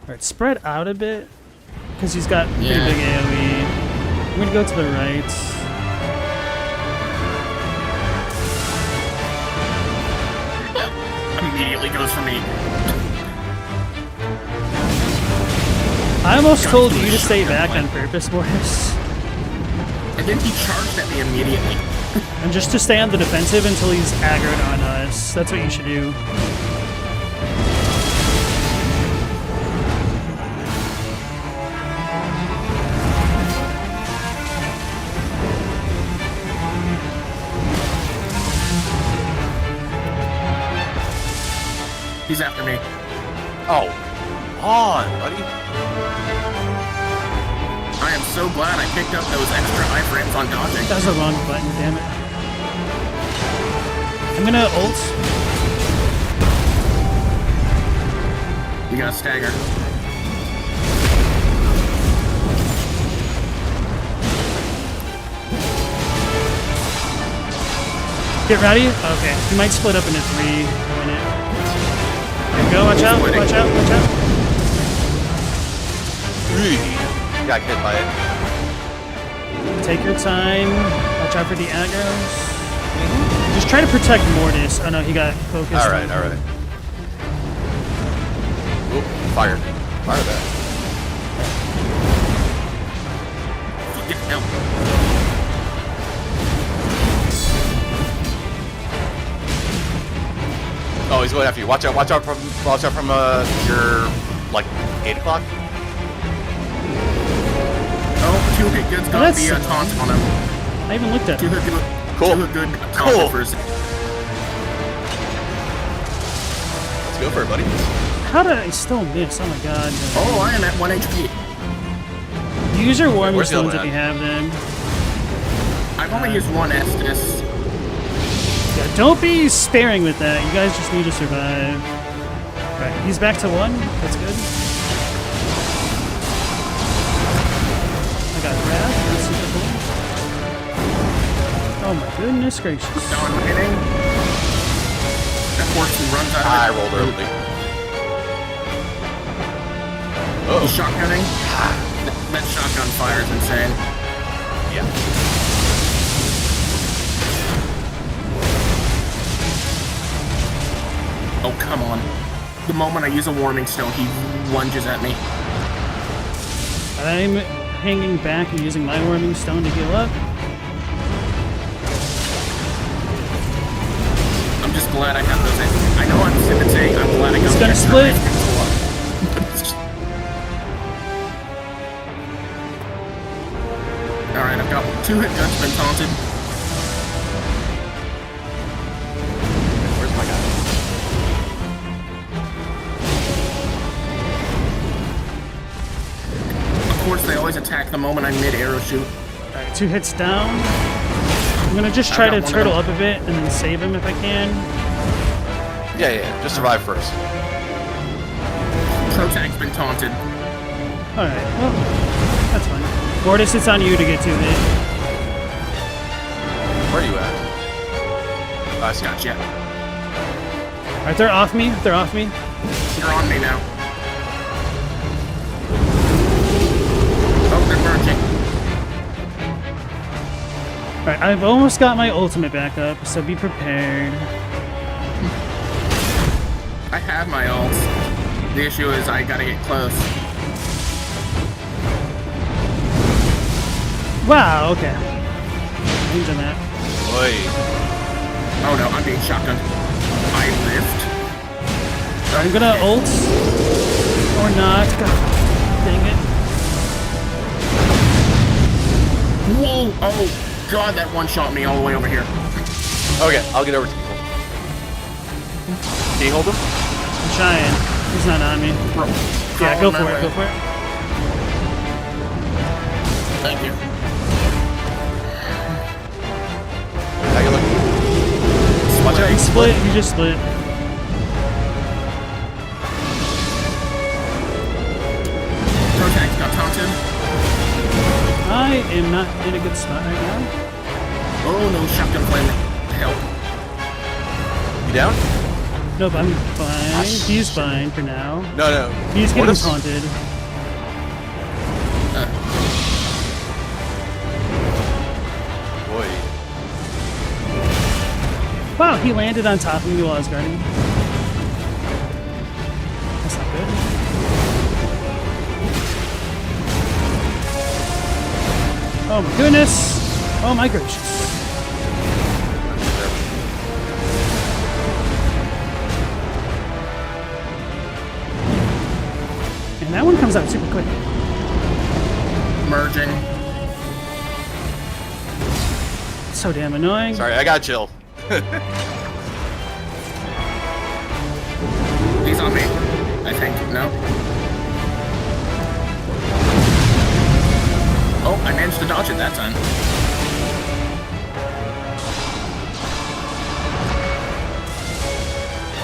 Alright, spread out a bit, because he's got pretty big AoE. I'm gonna go to the right. Immediately goes for me. I almost told you to stay back on purpose, Boris. And then he charged at me immediately. And just to stay on the defensive until he's aggroed on us. That's what you should do. He's after me. Oh, on, buddy. I am so glad I picked up those extra iframes on dodging. That was the wrong button, damn it. I'm gonna ult. You gotta stagger. Get ready? Okay. He might split up into 3 in a minute. There you go, watch out, watch out, watch out. Got hit by it. Take your time. Watch out for the aggros. Just try to protect Mortis. Oh no, he got focused. Alright, alright. Oop, fired. Fire that. Fucking hell. Oh, he's going after you. Watch out from your like 8 o'clock. Oh, 2 hit goods got the taunt on him. I even looked at 2 him. hit good. Cool. 2 hit good. Cool. For a second. Let's go for it, buddy. How did I still miss? Oh my god. Oh, I am at 1 HP. Use your warming where's the other stones if one you have them. I've only used one Estus. Yeah, don't be sparing with that. You guys just need to survive. Right, he's back to 1. That's good. I got Wrath. That's super cool. Oh my goodness gracious. Now I'm hitting. That horse runs out of it. I rolled early. He's shotgunning. That shotgun fire is insane. Yeah. Oh, come on. The moment I use a warming stone, he lunges at me. I'm hanging back and using my warming stone to heal up. I'm just glad I have those. I know I'm saying I'm glad I got He's the gonna extra split. life. Alright, I've got 2 hit guns been taunted. Where's my guy? Of course, they always attack the moment I'm mid-arrow shoot. Alright, 2 hits down. I'm gonna just try to got one of turtle them. up a bit and then save him if I can. Yeah. Just survive first. Protag's been taunted. Alright, well, that's fine. Mortis, it's on you to get 2 hit. Where are you at? I see. Gotcha. Alright, they're off me. They're off me. You're on me now. Oh, they're merging. Alright, I've almost got my ultimate back up, so be prepared. I have my ults. The issue is I gotta get close. Wow, okay. Range on that. Oi. Oh no, I'm being shotgunned. I lived. I'm gonna ult. Or not. God dang it. Whoa! Oh god, that one shot me all the way over here. Okay, I'll get over to you. Can you hold him? I'm trying. He's not on me. Yeah, go for it, go for it. Thank you. How you looking? Watch out. He split, he just split. Protag got taunted. I am not in a good spot right now. Oh no, shotgun flame. Help. You down? Nope, I'm fine. He's fine for now. No. He's getting Mortis? taunted. Boy. Wow, he landed on top of me while I was guarding. That's not good. Oh my goodness! Oh my gracious. And that one comes out super quick. Merging. So damn annoying. Sorry, I got chill. He's on me. I think. No. Oh, I managed to dodge it that time.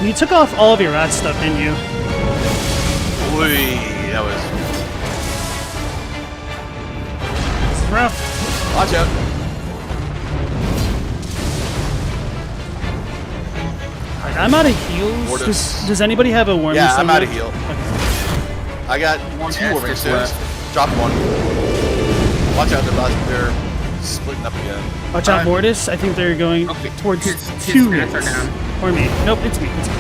You took off all of your rat stuff, didn't you? Oi, that was... It's rough. Watch out. Alright, I'm out of heals. Mortis. Does anybody have a warming Yeah, stone I'm out of left? heal. Okay. I got One 2 warming Estus stones. left. Drop 1. Watch out, they're splitting up again. Watch out, Mortis. I think they're going Okay, towards his 2 stats are hits. down. Or me. Nope, it's me. It's me.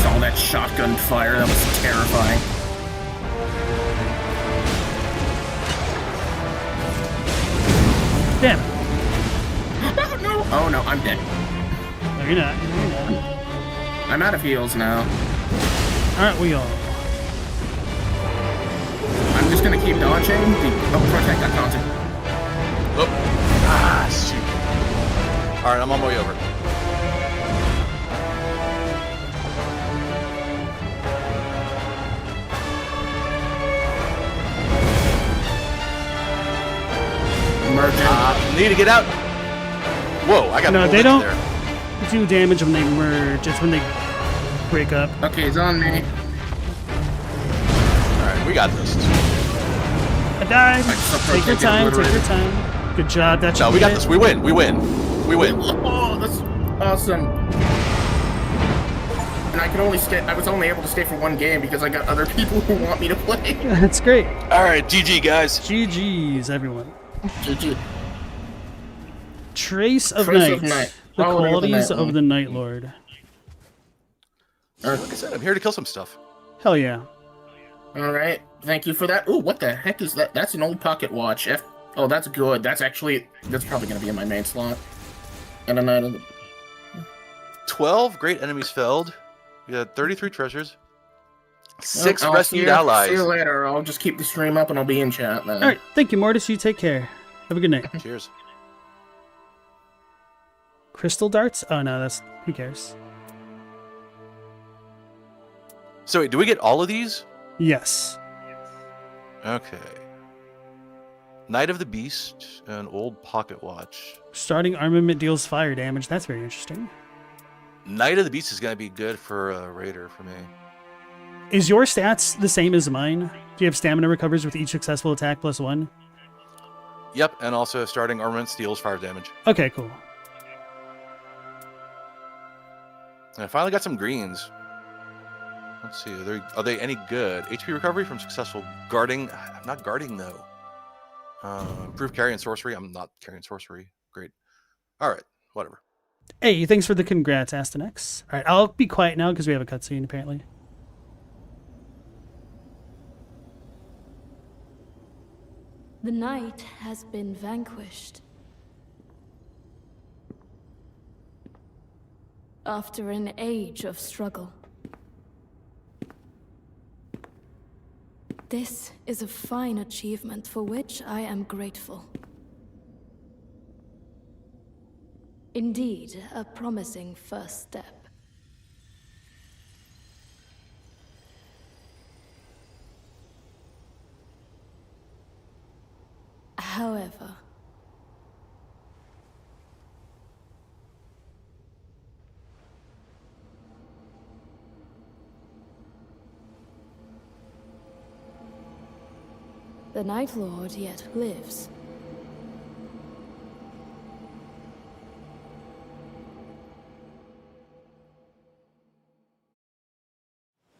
Saw that shotgun fire. That was terrifying. Damn. Oh no! Oh no, I'm dead. No, you're not. No, you're not. I'm out of heals now. Aren't we all? I'm just gonna keep dodging. Oh, Protag got taunted. Oh. Ah, shoot. Alright, I'm on my way over. merging. Need to get out. Whoa, I got No, pulled they into don't there. do damage when they merge. It's when they break up. Okay, he's on me. Alright, we got this. I died. still Take your can't get time. Take your obliterated. time. Good job. That should No, we be got it. this. We win. We win. We win. Oh, that's awesome. And I was only able to stay for one game because I got other people who want me to play. That's great. Alright, GG, guys. GG's, everyone. GG. Trace of Trace Night. of Night. The Quality of the qualities Night of the Nightlord. Like I said, I'm here to kill some stuff. Hell yeah. Alright, thank you for that. Ooh, what the heck is that? That's an old pocket watch. Oh, that's good. That's probably going to be in my main slot. And a Knight of the... 12 great enemies felled. We had 33 treasures. 6 I'll rescued see allies. you later. I'll just keep the stream up and I'll be in chat then. All right. Thank you, Mortis. You take care. Have a good night. Cheers. Crystal darts? Oh, no. That's... Who cares? So wait, do we get all of these? Yes. Okay. Knight of the Beast, an old pocket watch. Starting armament deals fire damage. That's very interesting. Knight of the Beast is going to be good for a raider for me. Is your stats the same as mine? Do you have stamina recovers with each successful attack +1? Yep, and also starting armament deals 5 damage. Okay, cool. And I finally got some greens. Let's see, are they any good? HP recovery from successful guarding. I'm not guarding though. Improved carry and sorcery. I'm not carrying sorcery. Great. All right, whatever. Hey, thanks for the congrats, Astanex. All right, I'll be quiet now because we have a cutscene apparently. The night has been vanquished. After an age of struggle. This is a fine achievement for which I am grateful. Indeed, a promising first step. However, the Nightlord yet lives.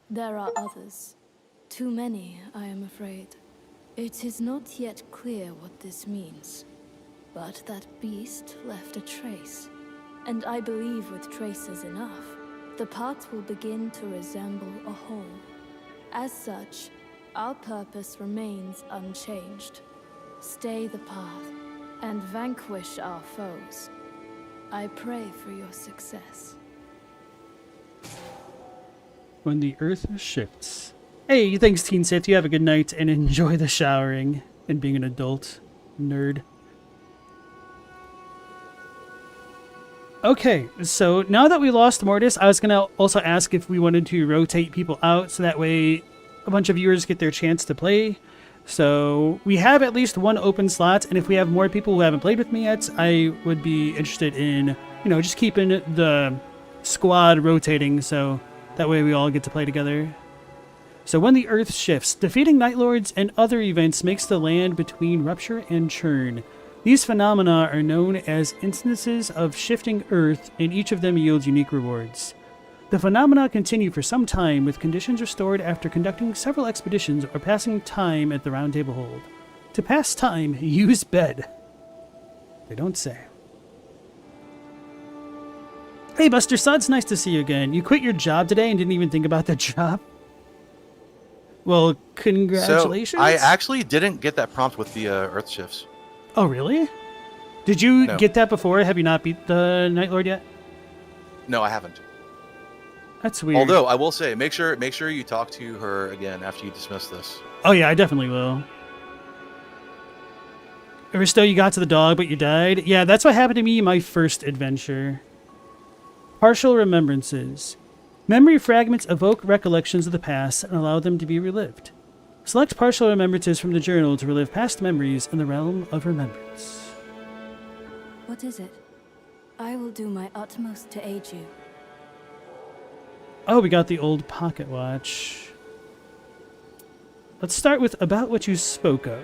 There are others. Too many, I am afraid. It is not yet clear what this means, but that beast left a trace. And I believe with traces enough, the parts will begin to resemble a whole. As such, our purpose remains unchanged. Stay the path and vanquish our foes. I pray for your success. When the earth shifts. Hey, thanks Teen Sith. You have a good night and enjoy the showering and being an adult. Nerd. Okay, so now that we lost Mortis, I was going to also ask if we wanted to rotate people out so that way a bunch of viewers get their chance to play. So we have at least one open slot, and if we have more people who haven't played with me yet, I would be interested in, just keeping the squad rotating so that way we all get to play together. So when the earth shifts, defeating Nightlords and other events makes the land between rupture and churn. These phenomena are known as instances of shifting earth, and each of them yields unique rewards. The phenomena continue for some time, with conditions restored after conducting several expeditions or passing time at the Roundtable hold. To pass time, use bed. They don't say. Hey Buster Suds, nice to see you again. You quit your job today and didn't even think about the job? Well, congratulations. So, I actually didn't get that prompt with the earth shifts. Oh, really? Did you No. get that before? Have you not beat the Nightlord yet? No, I haven't. That's weird. Although I will say, make sure you talk to her again after you dismiss this. Oh yeah, I definitely will. Aristo, you got to the dog, but you died? Yeah, that's what happened to me in my first adventure. Partial remembrances. Memory fragments evoke recollections of the past and allow them to be relived. Select partial remembrances from the journal to relive past memories in the realm of remembrance. What is it? I will do my utmost to aid you. Oh, we got the old pocket watch. Let's start with about what you spoke of. ...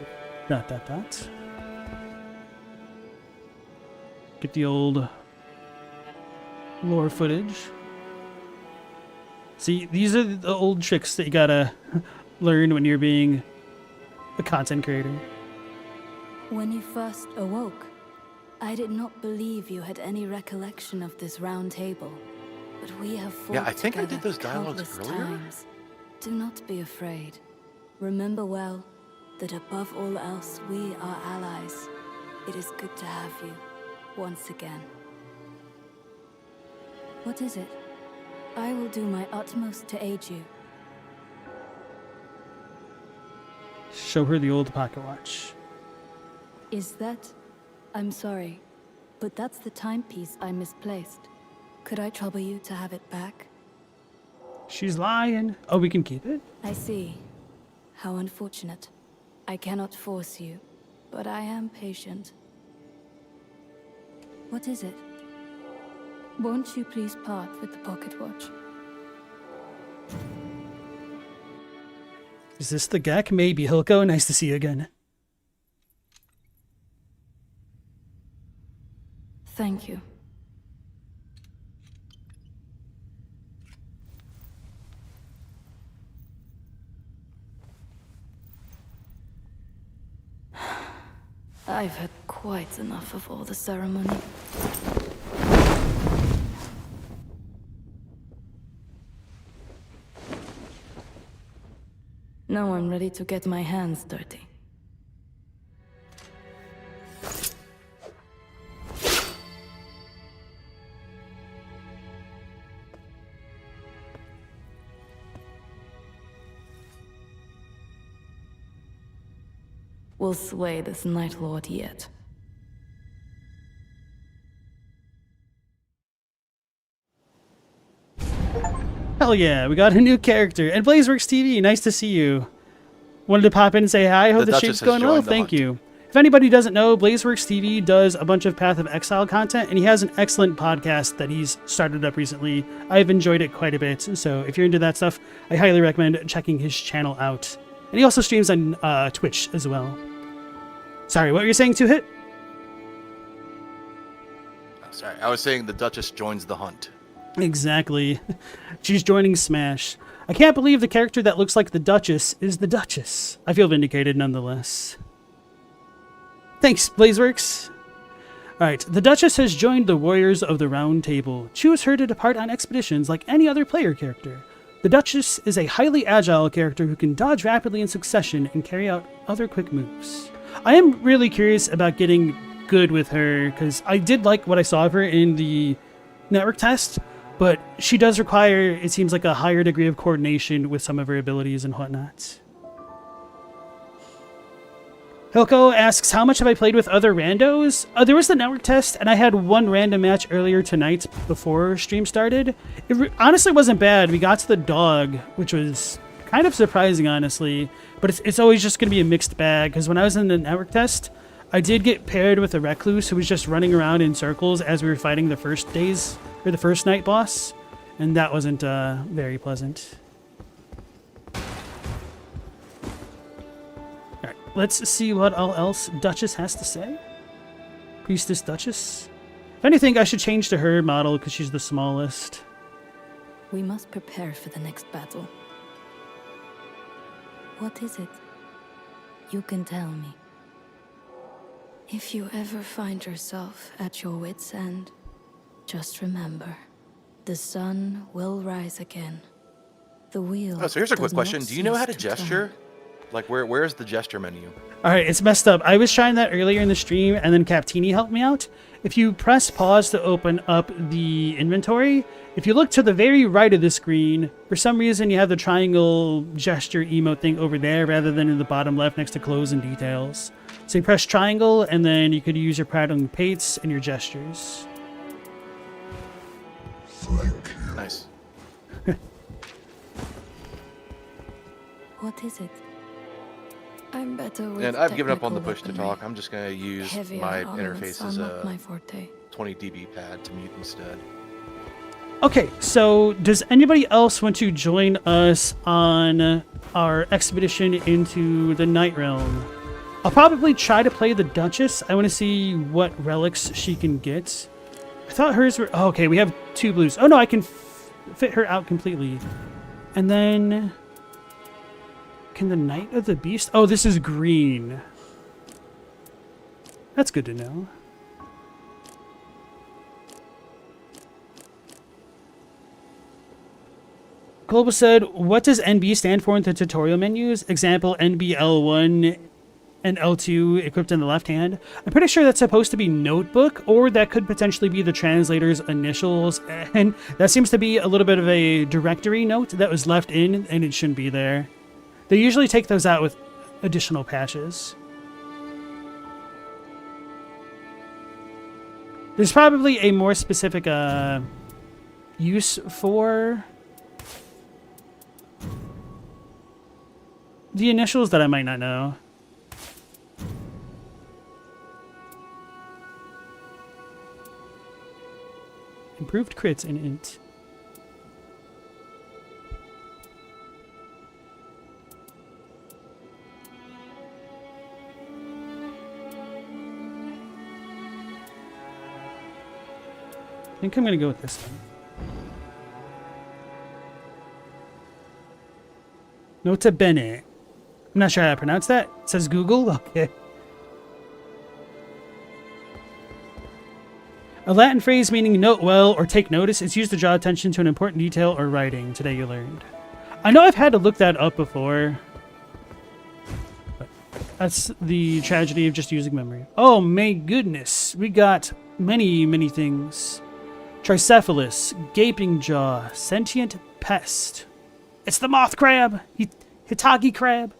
Get the old lore footage. See, these are the old tricks that you gotta learn when you're being a content creator. When you first awoke, I did not believe you had any recollection of this round table. But we have fought Yeah, I think I together did those dialogues countless earlier. times. Do not be afraid. Remember well that above all else, we are allies. It is good to have you once again. What is it? I will do my utmost to aid you. Show her the old pocket watch. Is that? I'm sorry, but that's the timepiece I misplaced. Could I trouble you to have it back? She's lying. Oh, we can keep it? I see. How unfortunate. I cannot force you, but I am patient. What is it? Won't you please part with the pocket watch? Is this the Gek? Maybe. Hilko, nice to see you again. Thank you. I've had quite enough of all the ceremony. Now I'm ready to get my hands dirty. We'll slay this Nightlord yet. Hell yeah, we got a new character. And BlazeWorks TV, nice to see you. Wanted to pop in and say hi. Hope the Duchess stream's has going well. joined the Thank hunt. you. If anybody doesn't know, BlazeWorks TV does a bunch of Path of Exile content, and he has an excellent podcast that he's started up recently. I've enjoyed it quite a bit, so if you're into that stuff, I highly recommend checking his channel out. And he also streams on Twitch as well. Sorry, what were you saying, Two Hit? Oh, sorry, I was saying the Duchess joins the hunt. Exactly. She's joining Smash. I can't believe the character that looks like the Duchess is the Duchess. I feel vindicated nonetheless. Thanks, BlazeWorks. Alright, the Duchess has joined the Warriors of the Round Table. Choose her to depart on expeditions like any other player character. The Duchess is a highly agile character who can dodge rapidly in succession and carry out other quick moves. I am really curious about getting good with her, because I did like what I saw of her in the network test, but she does require, it seems like, a higher degree of coordination with some of her abilities and whatnot. Hilko asks, how much have I played with other randos? There was the network test, and I had one random match earlier tonight before stream started. It honestly wasn't bad. We got to the dog, which was kind of surprising, honestly. But it's always just going to be a mixed bag, because when I was in the network test, I did get paired with a recluse who was just running around in circles as we were fighting the first night boss, and that wasn't very pleasant. Alright, let's see what all else Duchess has to say. Priestess Duchess. If anything, I should change to her model because she's the smallest. We must prepare for the next battle. What is it? You can tell me. If you ever find yourself at your wit's end, just remember, the sun will rise again. The wheel. Oh, so here's a quick does not question. Do you know how to cease turn. gesture? Like, where's the gesture menu? Alright, it's messed up. I was trying that earlier in the stream, and then Captini helped me out. If you press pause to open up the inventory, if you look to the very right of the screen, for some reason you have the triangle gesture emote thing over there rather than in the bottom left next to clothes and details. So you press triangle, and then you could use your prattling pates and your gestures. Thank you. Nice. What is it? I'm better with And I've given up on the technical push to weaponry. talk. I'm just going to use Heavier my armaments interface are as not a my forte. 20 dB pad to mute instead. Okay, so does anybody else want to join us on our expedition into the Night Realm? I'll probably try to play the Duchess. I want to see what relics she can get. I thought hers were... Oh, okay, we have 2 blues. Oh, no, I can fit her out completely. And then... Can the Knight of the Beast... Oh, this is green. That's good to know. Global said, what does NB stand for in the tutorial menus? Example, NBL1 and L2 equipped in the left hand. I'm pretty sure that's supposed to be notebook, or that could potentially be the translator's initials, and that seems to be a little bit of a directory note that was left in, and it shouldn't be there. They usually take those out with additional patches. There's probably a more specific use for the initials that I might not know. Improved crits in int. I think I'm gonna go with this one. Nota bene. I'm not sure how to pronounce that. It says Google. Okay. A Latin phrase meaning note well or take notice is used to draw attention to an important detail or writing. Today you learned. I know I've had to look that up before. But that's the tragedy of just using memory. Oh my goodness. We got many things. Tricephalus, Gaping Jaw, Sentient Pest. It's the Moth Crab! Hitagi Crab.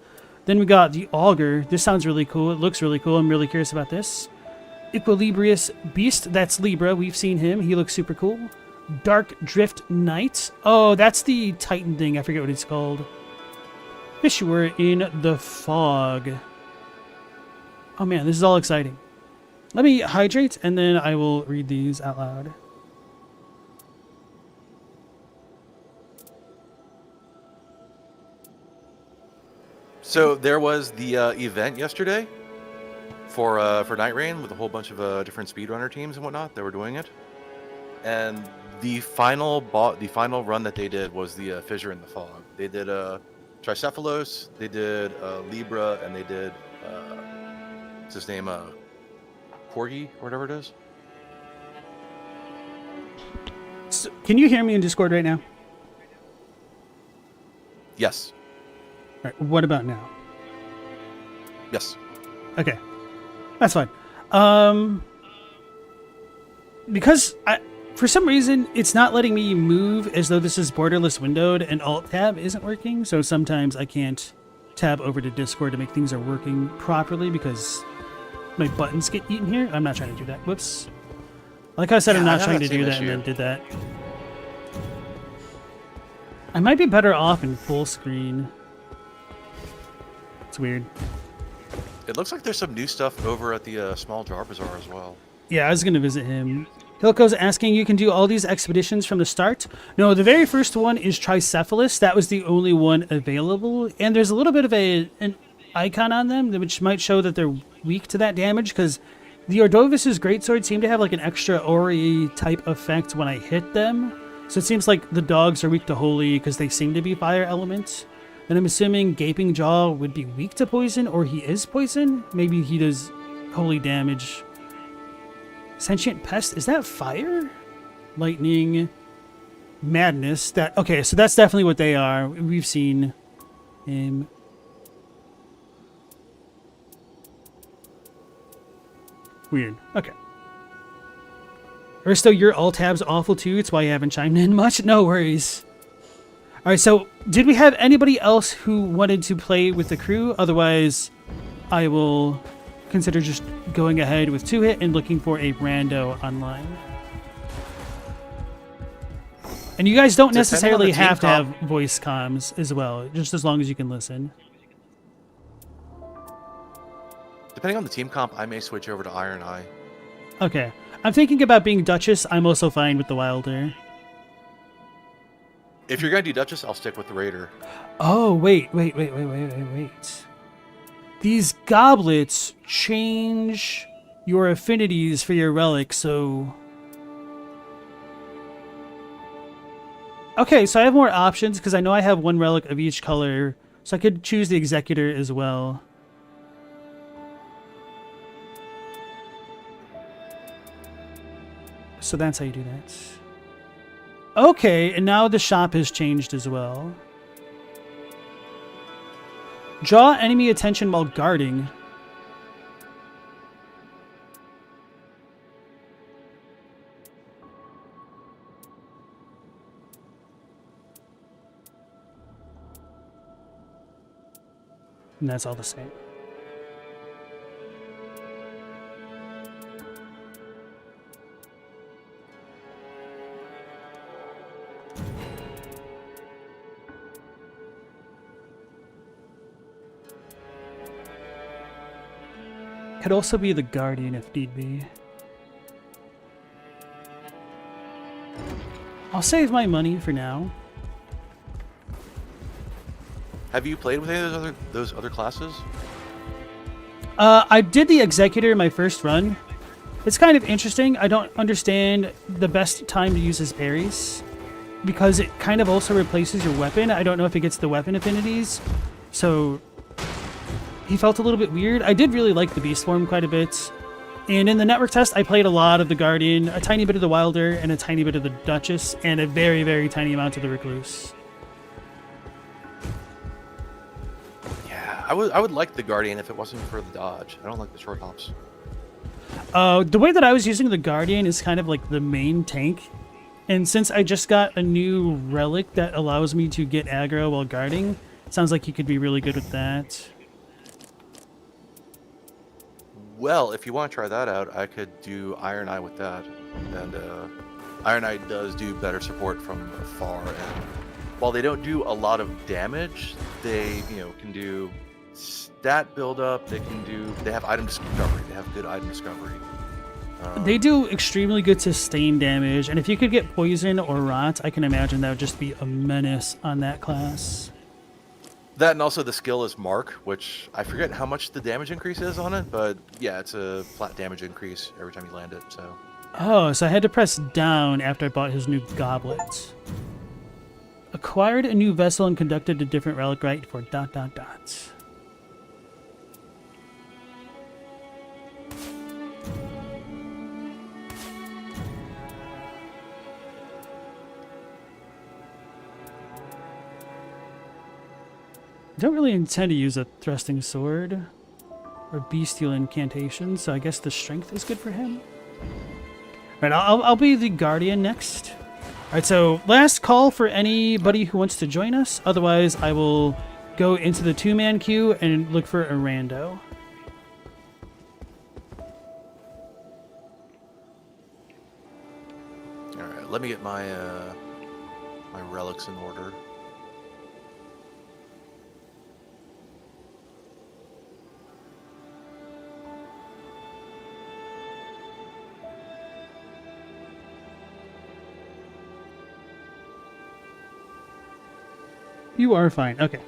Then we got the Augur. This sounds really cool. It looks really cool. I'm really curious about this. Equilibrious Beast. That's Libra. We've seen him. He looks super cool. Dark Drift Knight. Oh, that's the Titan thing. I forget what it's called. Fissure in the Fog. Oh man, this is all exciting. Let me hydrate and then I will read these out loud. So there was the event yesterday for Nightreign with a whole bunch of different speedrunner teams and whatnot that were doing it, and the final run that they did was the Fissure in the Fog. They did Tricephalos, they did Libra, and they did what's his name, Corgi or whatever it is. So, can you hear me in Discord right now? Yes. All right, what about now? Yes. Okay, that's fine. Because for some reason it's not letting me move as though this is borderless windowed, and Alt Tab isn't working. So sometimes I can't tab over to Discord to make things are working properly because my buttons get eaten here. I'm not trying to do that. Whoops. Like I said, I'm not trying to do that and then did that. I might be better off in full screen. It's weird. It looks like there's some new stuff over at the Small Jar Bazaar as well. Yeah, I was going to visit him. Hilco's asking, you can do all these expeditions from the start? No, the very first one is Tricephalus. That was the only one available. And there's a little bit of an icon on them, which might show that they're weak to that damage, because the Ordovis's Greatsword seemed to have like an extra Ori type effect when I hit them. So it seems like the dogs are weak to Holy because they seem to be fire elements. And I'm assuming Gaping Jaw would be weak to poison, or he is poison? Maybe he does holy damage. Sentient Pest, is that fire? Lightning, Madness. That okay, so that's definitely what they are. We've seen him. Weird. Okay. Aristo, your alt tab's awful too. It's why you haven't chimed in much. No worries. All right, so did we have anybody else who wanted to play with the crew? Otherwise, I will consider just going ahead with 2-hit and looking for a rando online. And you guys don't necessarily have to have voice comms as well, just as long as you can listen. Depending on the team comp, I may switch over to Iron Eye. Okay. I'm thinking about being Duchess. I'm also fine with the Wilder. If you're gonna do Duchess, I'll stick with the Raider. Oh, wait. These goblets change your affinities for your relic, so... Okay, so I have more options because I know I have one relic of each color, so I could choose the Executor as well. So that's how you do that. Okay, and now the shop has changed as well. Draw enemy attention while guarding. And that's all the same. Could also be the Guardian if need be. I'll save my money for now. Have you played with any of those other classes? I did the Executor in my first run. It's kind of interesting. I don't understand the best time to use his parries because it kind of also replaces your weapon. I don't know if it gets the weapon affinities, so he felt a little bit weird. I did really like the Beast form quite a bit. And in the network test, I played a lot of the Guardian, a tiny bit of the Wilder, and a tiny bit of the Duchess, and a very, very tiny amount of the Recluse. Yeah, I would like the Guardian if it wasn't for the dodge. I don't like the short hops. The way that I was using the Guardian is kind of like the main tank. And since I just got a new relic that allows me to get aggro while guarding, it sounds like you could be really good with that. Well, if you want to try that out, I could do Iron Eye with that. And Iron Eye does do better support from afar. And while they don't do a lot of damage, they can do stat buildup. They have item discovery. They have good item discovery. They do extremely good sustain damage, and if you could get poison or rot, I can imagine that would just be a menace on that class. That and also the skill is Mark, which I forget how much the damage increase is on it, but yeah, it's a flat damage increase every time you land it, so... Oh, so I had to press down after I bought his new goblet. Acquired a new vessel and conducted a different relic rite for ... I don't really intend to use a thrusting sword or bestial incantation, so I guess the strength is good for him. Alright, I'll be the Guardian next. Alright, so last call for anybody who wants to join us. Otherwise, I will go into the two-man queue and look for a rando. Alright, let me get my my relics in order. You are fine. Okay.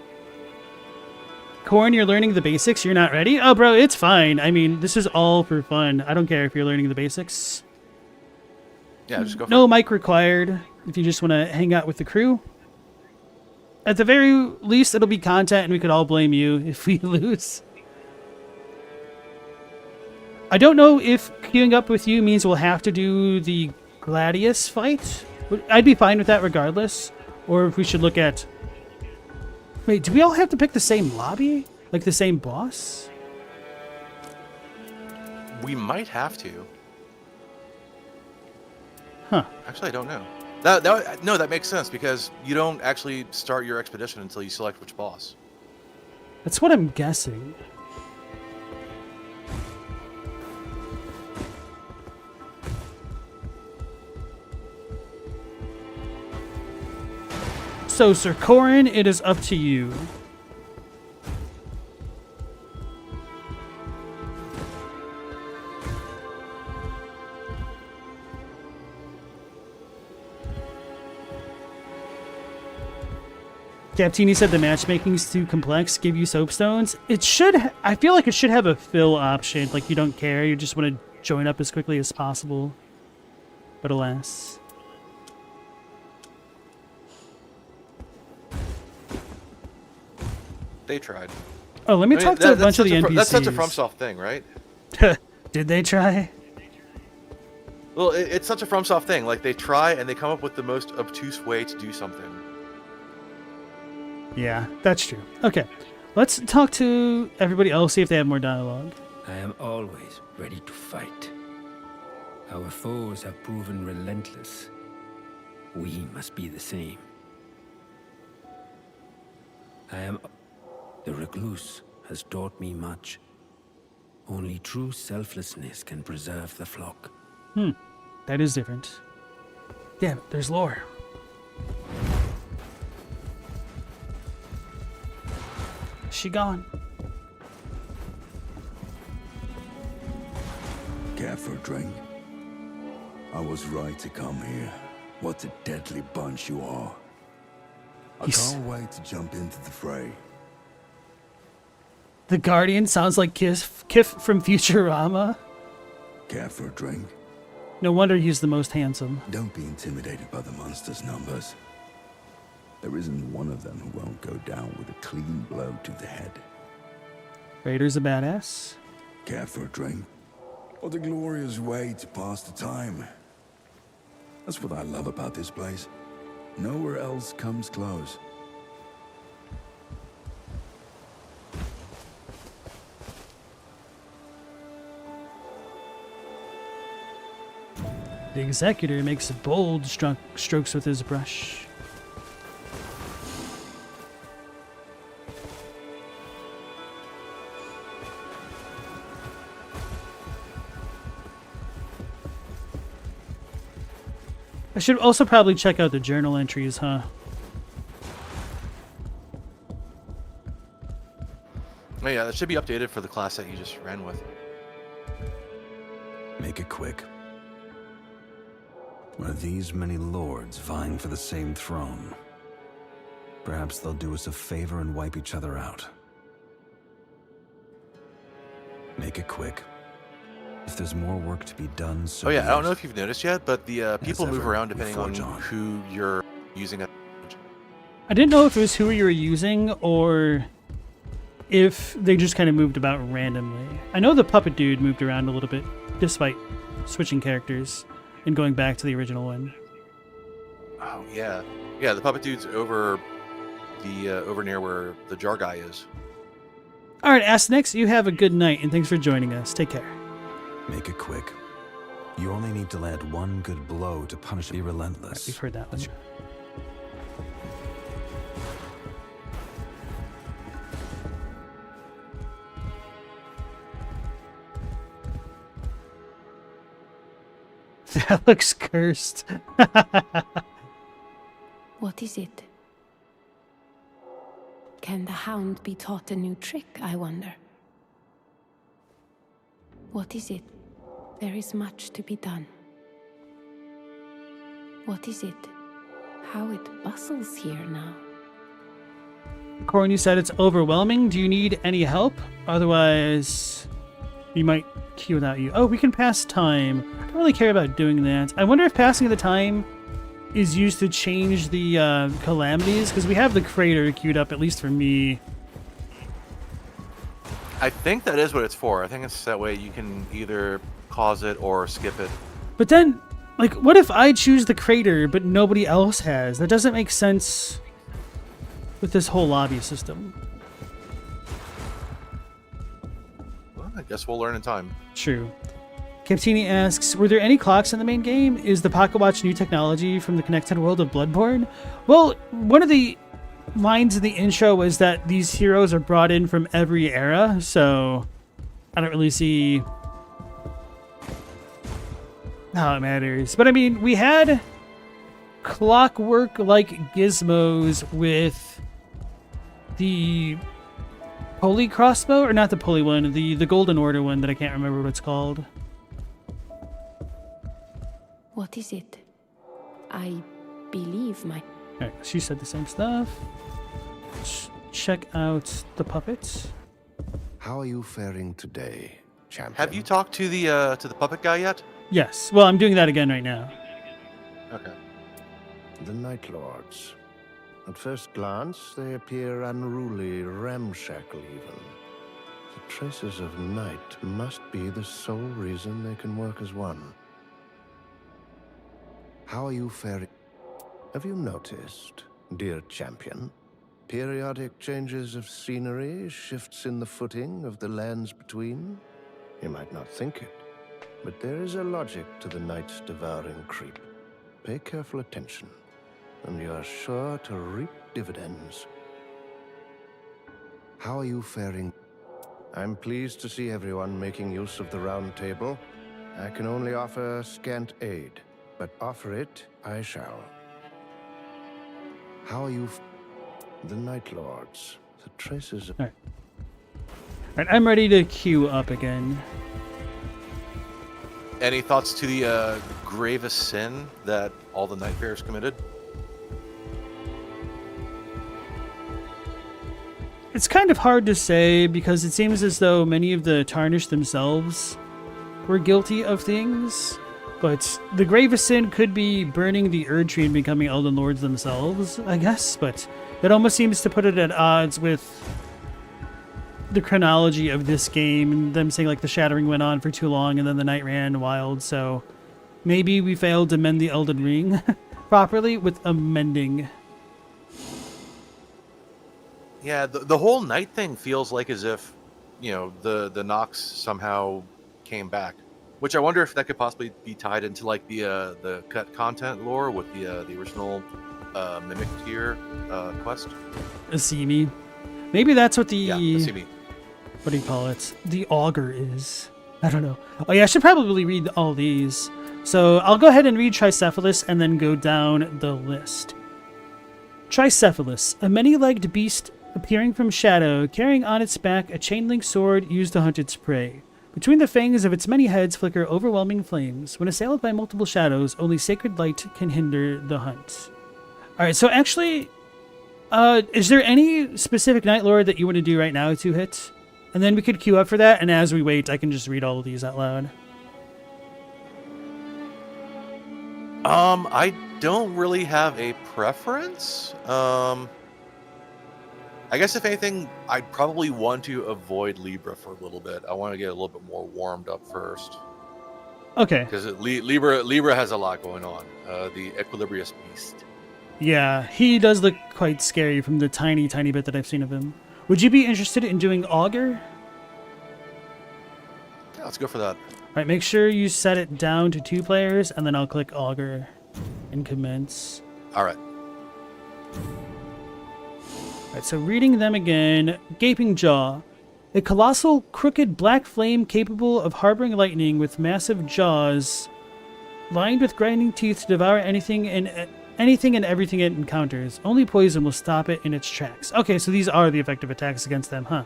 Corn, you're learning the basics. You're not ready? Oh, bro, it's fine. I mean, this is all for fun. I don't care if you're learning the basics. Yeah, just go for No it. mic required if you just want to hang out with the crew. At the very least, it'll be content, and we could all blame you if we lose. I don't know if queuing up with you means we'll have to do the Gladius fight. I'd be fine with that regardless. Or if we should look at... Wait, do we all have to pick the same lobby? Like the same boss? We might have to. Huh. Actually, I don't know. No, that makes sense because you don't actually start your expedition until you select which boss. That's what I'm guessing. So, Sir Corin, it is up to you. Captini said the matchmaking's too complex. Give you soapstones. It should. I feel like it should have a fill option. Like you don't care. You just want to join up as quickly as possible. But alas. They tried. Oh, let me talk to a bunch of the NPCs. That's such a FromSoft thing, right? Did they try? Well, it's such a FromSoft thing. Like, they try and they come up with the most obtuse way to do something. Yeah, that's true. Okay, let's talk to everybody else, see if they have more dialogue. I am always ready to fight. Our foes have proven relentless. We must be the same. The recluse has taught me much. Only true selflessness can preserve the flock. That is different. Damn it, there's lore. She gone. Care for a drink? I was right to come here. What a deadly bunch you are. I can't wait to jump into the fray. The Guardian sounds like Kif from Futurama. Care for a drink? No wonder he's the most handsome. Don't be intimidated by the monster's numbers. There isn't one of them who won't go down with a clean blow to the head. Raider's a badass. Care for a drink? What a glorious way to pass the time. That's what I love about this place. Nowhere else comes close. The Executor makes bold strokes with his brush. I should also probably check out the journal entries, huh? Oh yeah, that should be updated for the class that you just ran with. Make it quick. Are these many lords vying for the same throne? Perhaps they'll do us a favor and wipe each other out. Make it quick. If there's more work to be done, so Oh yeah, be I don't it. know if you've noticed yet, but the people move ever, around we depending on forge on. who you're using. I didn't know if it was who you were using or if they just kind of moved about randomly. I know the puppet dude moved around a little bit despite switching characters and going back to the original one. Oh yeah, yeah. The puppet dude's over near where the jar guy is. All right, Ask Next, you have a good night and thanks for joining us. Take care. Make it quick. You only need to land one good blow to punish. Be relentless. We've heard that one. That looks cursed. What is it? Can the hound be taught a new trick, I wonder? What is it? There is much to be done. What is it? How it bustles here now. Corin, you said it's overwhelming. Do you need any help? Otherwise, we might queue without you. Oh, we can pass time. I don't really care about doing that. I wonder if passing the time is used to change the calamities, because we have the crater queued up, at least for me. I think that is what it's for. I think it's that way you can either cause it or skip it. But then, like, what if I choose the crater, but nobody else has? That doesn't make sense with this whole lobby system. Well, I guess we'll learn in time. True. Captini asks, were there any clocks in the main game? Is the Pocket Watch new technology from the connected world of Bloodborne? Well, one of the lines in the intro was that these heroes are brought in from every era, so I don't really see how it matters. But I mean, we had clockwork-like gizmos with the pulley crossbow, or not the pulley one, the Golden Order one that I can't remember what it's called. What is it? I believe my... Alright, she said the same stuff. check out the puppet. How are you faring today, champion? Have you talked to the puppet guy yet? Yes. Well, I'm doing that again right now. Okay. The Nightlords. At first glance, they appear unruly, ramshackle even. The traces of night must be the sole reason they can work as one. How are you faring? Have you noticed, dear champion, periodic changes of scenery, shifts in the footing of the lands between? You might not think it, but there is a logic to the night's devouring creep. Pay careful attention, and you are sure to reap dividends. How are you faring? I'm pleased to see everyone making use of the Roundtable. I can only offer scant aid, but offer it I shall. How are you? The Nightlords. The traces of... All right, I'm ready to queue up again. Any thoughts to the gravest sin that all the Nightfarers committed? It's kind of hard to say because it seems as though many of the Tarnished themselves were guilty of things. But the gravest sin could be burning the Erdtree and becoming Elden Lords themselves, I guess. But that almost seems to put it at odds with the chronology of this game. And them saying like the Shattering went on for too long and then the night ran wild. So maybe we failed to mend the Elden Ring properly with amending. Yeah, the whole night thing feels like as if, you know, the Nox somehow came back. Which I wonder if that could possibly be tied into like the cut content lore with the original Mimic tier quest. Asimi. Maybe that's what the Asimi. What do you call it? The auger is. I don't know. Oh yeah, I should probably read all these. So I'll go ahead and read Tricephalus and then go down the list. Tricephalus, a many-legged beast appearing from shadow, carrying on its back a chain-link sword used to hunt its prey. Between the fangs of its many heads flicker overwhelming flames. When assailed by multiple shadows, only sacred light can hinder the hunt. Alright, so actually, is there any specific Nightlord that you want to do right now to hit? And then we could queue up for that, and as we wait, I can just read all of these out loud. I don't really have a preference. I guess if anything, I'd probably want to avoid Libra for a little bit. I want to get a little bit more warmed up first. Okay. Because Libra has a lot going on. The Equilibrious Beast. Yeah, he does look quite scary from the tiny bit that I've seen of him. Would you be interested in doing Augur? Yeah, let's go for that. Alright, make sure you set it down to 2 players, and then I'll click Augur and commence. Alright. Alright, so reading them again. Gaping Jaw. A colossal, crooked black flame capable of harboring lightning with massive jaws lined with grinding teeth to devour anything and everything it encounters. Only poison will stop it in its tracks. Okay, so these are the effective attacks against them, huh?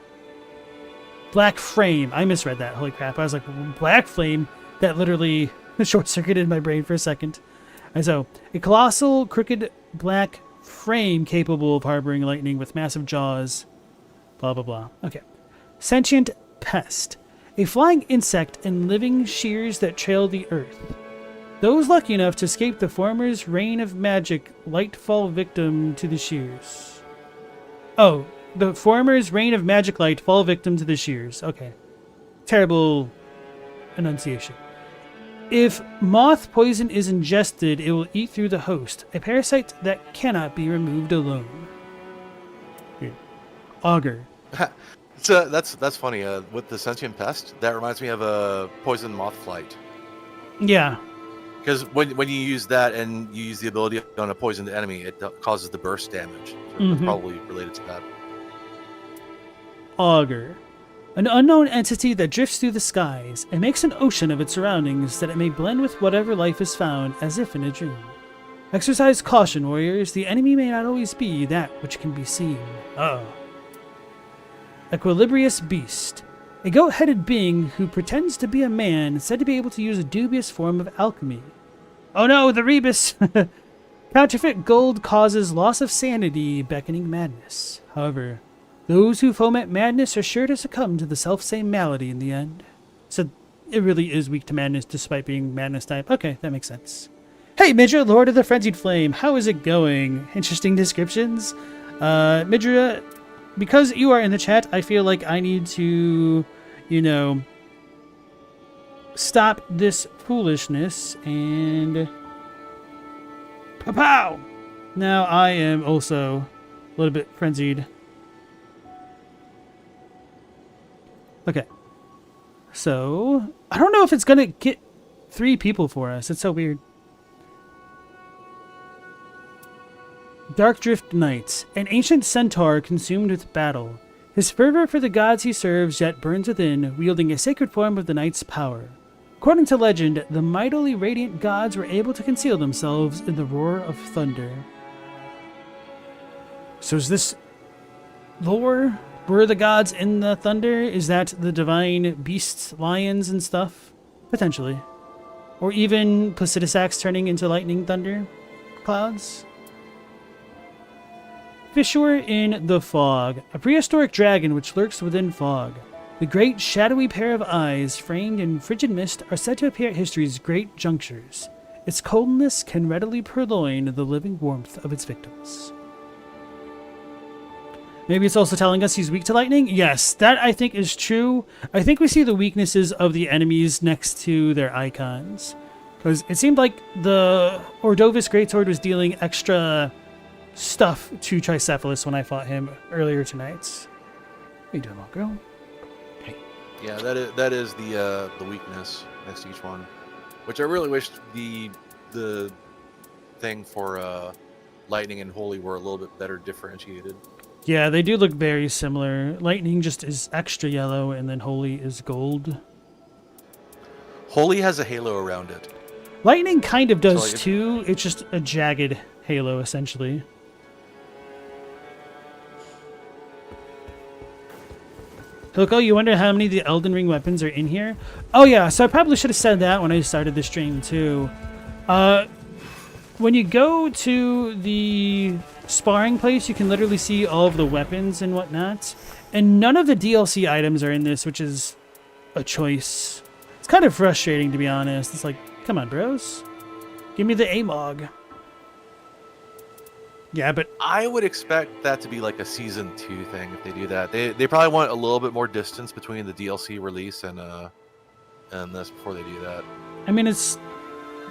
Black Frame. I misread that. Holy crap. I was like, Black Flame? That literally short-circuited my brain for a second. And so, a colossal, crooked black frame capable of harboring lightning with massive jaws. Blah, blah, blah. Okay. Sentient Pest. A flying insect and living shears that trail the earth. Those lucky enough to escape the former's reign of magic light fall victim to the shears. Oh, the former's reign of magic light fall victim to the shears. Okay. Terrible enunciation. If moth poison is ingested, it will eat through the host, a parasite that cannot be removed alone. Weird. Augur. So that's funny. With the Sentient Pest, that reminds me of a poison moth flight. Yeah. Because when you use that and you use the ability on a poisoned enemy, it causes the burst damage. So it's probably related to that. Augur. An unknown entity that drifts through the skies and makes an ocean of its surroundings that it may blend with whatever life is found as if in a dream. Exercise caution, warriors. The enemy may not always be that which can be seen. Equilibrious Beast. A goat-headed being who pretends to be a man, said to be able to use a dubious form of alchemy. Oh no, the Rebus! Counterfeit gold causes loss of sanity, beckoning madness. However, those who foment madness are sure to succumb to the self-same malady in the end. So it really is weak to madness despite being madness type. Okay, that makes sense. Hey, Midra, Lord of the Frenzied Flame, how is it going? Interesting descriptions. Midra, because you are in the chat, I feel like I need to, you know, stop this foolishness and... Pow! Now I am also a little bit frenzied. Okay. So, I don't know if it's gonna get 3 people for us. It's so weird. Darkdrift Knight, an ancient centaur consumed with battle. His fervor for the gods he serves yet burns within, wielding a sacred form of the knight's power. According to legend, the mightily radiant gods were able to conceal themselves in the roar of thunder. So is this lore? Were the gods in the thunder? Is that the divine beasts, lions, and stuff? Potentially. Or even Placidusax turning into lightning thunder clouds? Fissure in the Fog, a prehistoric dragon which lurks within fog. The great shadowy pair of eyes, framed in frigid mist, are said to appear at history's great junctures. Its coldness can readily purloin the living warmth of its victims. Maybe it's also telling us he's weak to lightning? Yes, that I think is true. I think we see the weaknesses of the enemies next to their icons. Because it seemed like the Ordovis Greatsword was dealing extra stuff to Tricephalus when I fought him earlier tonight. How you doing, little girl? Hey. Yeah, that is the weakness next to each one, which I really wish the thing for lightning and holy were a little bit better differentiated. Yeah, they do look very similar. Lightning just is extra yellow, and then holy is gold. Holy has a halo around it. Lightning kind of does So, like, too. It's just a jagged halo, essentially. Hilko, you wonder how many of the Elden Ring weapons are in here? Oh yeah, so I probably should have said that when I started the stream too. When you go to the sparring place, you can literally see all of the weapons and whatnot. And none of the DLC items are in this, which is a choice. It's kind of frustrating, to be honest. It's like, come on, bros. Give me the AMOG. Yeah, but I would expect that to be like a Season 2 thing if they do that. They probably want a little bit more distance between the DLC release and this before they do that. I mean, it's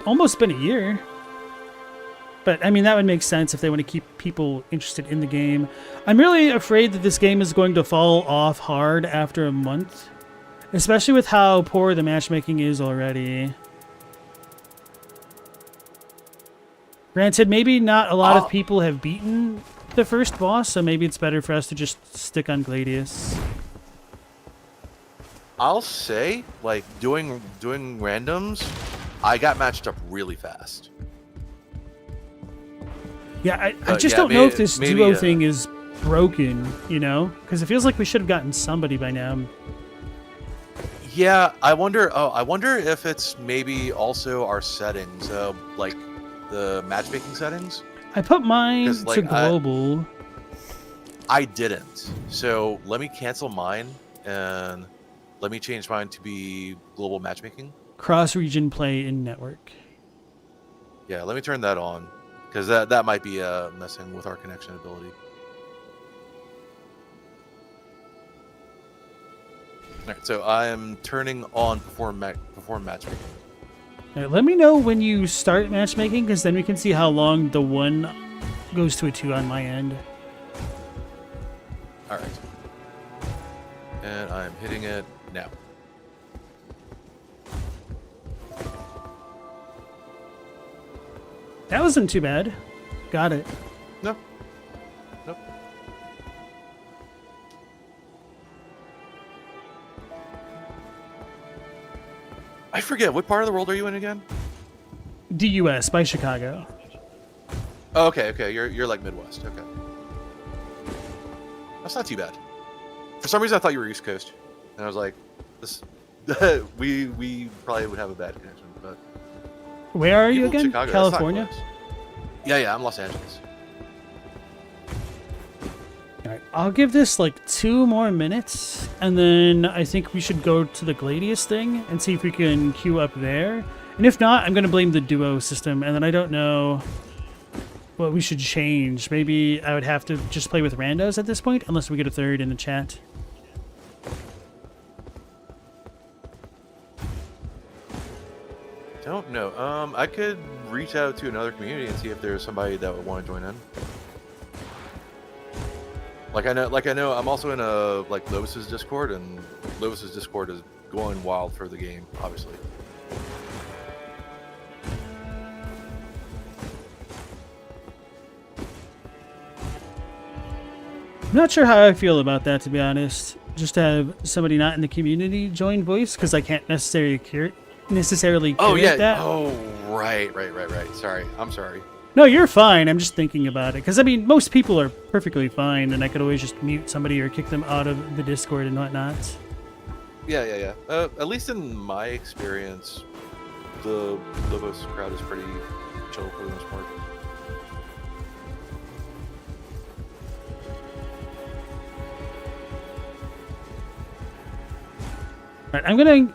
almost been a year. But, I mean, that would make sense if they want to keep people interested in the game. I'm really afraid that this game is going to fall off hard after a month. Especially with how poor the matchmaking is already. Granted, maybe not a lot of people have beaten the first boss, so maybe it's better for us to just stick on Gladius. I'll say, like, doing randoms, I got matched up really fast. Yeah, I just don't know if this duo thing is broken, you know? Because it feels like we should have gotten somebody by now. Yeah, I wonder if it's maybe also our settings, like the matchmaking settings. I put mine to global. I didn't. So let me cancel mine and let me change mine to be global matchmaking. Cross-region play in network. Yeah, let me turn that on. Because that might be messing with our connection ability. Alright, so I am turning on perform matchmaking. Right, let me know when you start matchmaking, because then we can see how long the 1 goes to a 2 on my end. Alright. And I'm hitting it now. That wasn't too bad. Got it. Nope. Nope. I forget, what part of the world are you in again? DUS by Chicago. Oh, okay. You're like Midwest. Okay. That's not too bad. For some reason, I thought you were East Coast, and I was like, "This, we probably would have a bad connection." But where are you again? Chicago, California. Yeah, I'm Los Angeles. Alright, I'll give this like 2 more minutes, and then I think we should go to the Gladius thing and see if we can queue up there. And if not, I'm going to blame the duo system, and then I don't know what we should change. Maybe I would have to just play with randos at this point, unless we get a third in the chat. Don't know. I could reach out to another community and see if there's somebody that would want to join in. Like I know, I'm also in Lovis's Discord, and Lovis's Discord is going wild for the game, obviously. I'm not sure how I feel about that, to be honest. Just to have somebody not in the community join voice, because I can't necessarily curate that. Oh, right. Sorry, I'm sorry. No, you're fine. I'm just thinking about it. Because, I mean, most people are perfectly fine, and I could always just mute somebody or kick them out of the Discord and whatnot. Yeah. At least in my experience, the Lobos crowd is pretty chill for the most part. Alright, I'm going to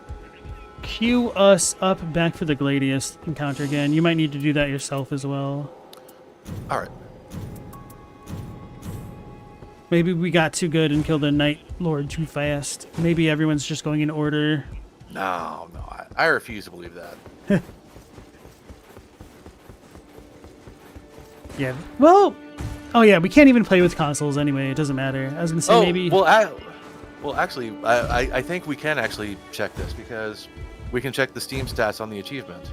queue us up back for the Gladius encounter again. You might need to do that yourself as well. Alright. Maybe we got too good and killed the Nightlord too fast. Maybe everyone's just going in order. No, I refuse to believe that. Yeah, well... Oh yeah, we can't even play with consoles anyway. It doesn't matter. I was going to say maybe... Well, actually, I think we can actually check this, because we can check the Steam stats on the achievement.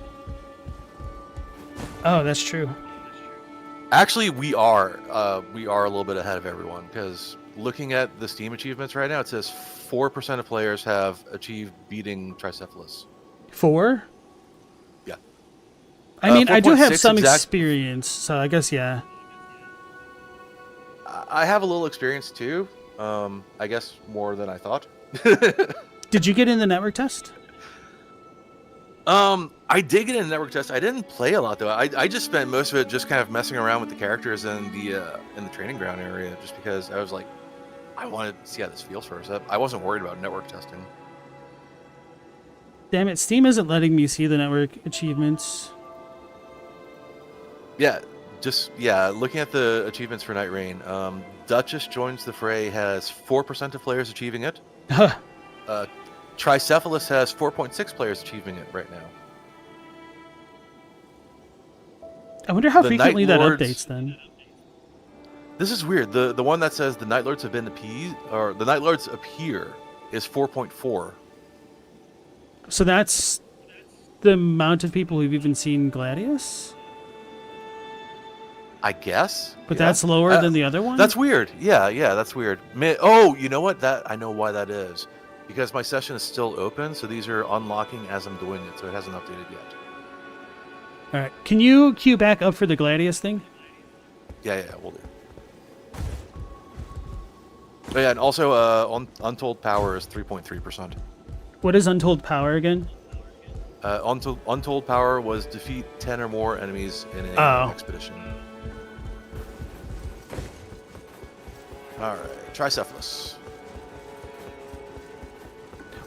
Oh, that's true. Actually, we are a little bit ahead of everyone, because looking at the Steam achievements right now, it says 4% of players have achieved beating Tricephalus. 4? Yeah. I mean, I do have some exact experience, so I guess, yeah. I have a little experience too. I guess more than I thought. Did you get in the network test? I did get in the network test. I didn't play a lot though. I just spent most of it just kind of messing around with the characters in the training ground area, just because I was like, I wanted to see how this feels first. I wasn't worried about network testing. Damn it, Steam isn't letting me see the network achievements. Yeah, looking at the achievements for Nightreign, Duchess joins the fray has 4% of players achieving it. Tricephalus has 4.6 players achieving it right now. I wonder how frequently that updates then. This is weird. The one that says the Nightlords have been appeased, or the Nightlords appear, is 4.4. So that's the amount of people who've even seen Gladius? I guess. But that's lower than the other one? That's weird. Yeah, that's weird. Oh, you know what? I know why that is. Because my session is still open, so these are unlocking as I'm doing it, so it hasn't updated yet. Alright, can you queue back up for the Gladius thing? Yeah, we'll do. Oh yeah, and also Untold Power is 3.3%. What is Untold Power again? Untold Power was defeat 10 or more enemies in an expedition. Alright, Tricephalus.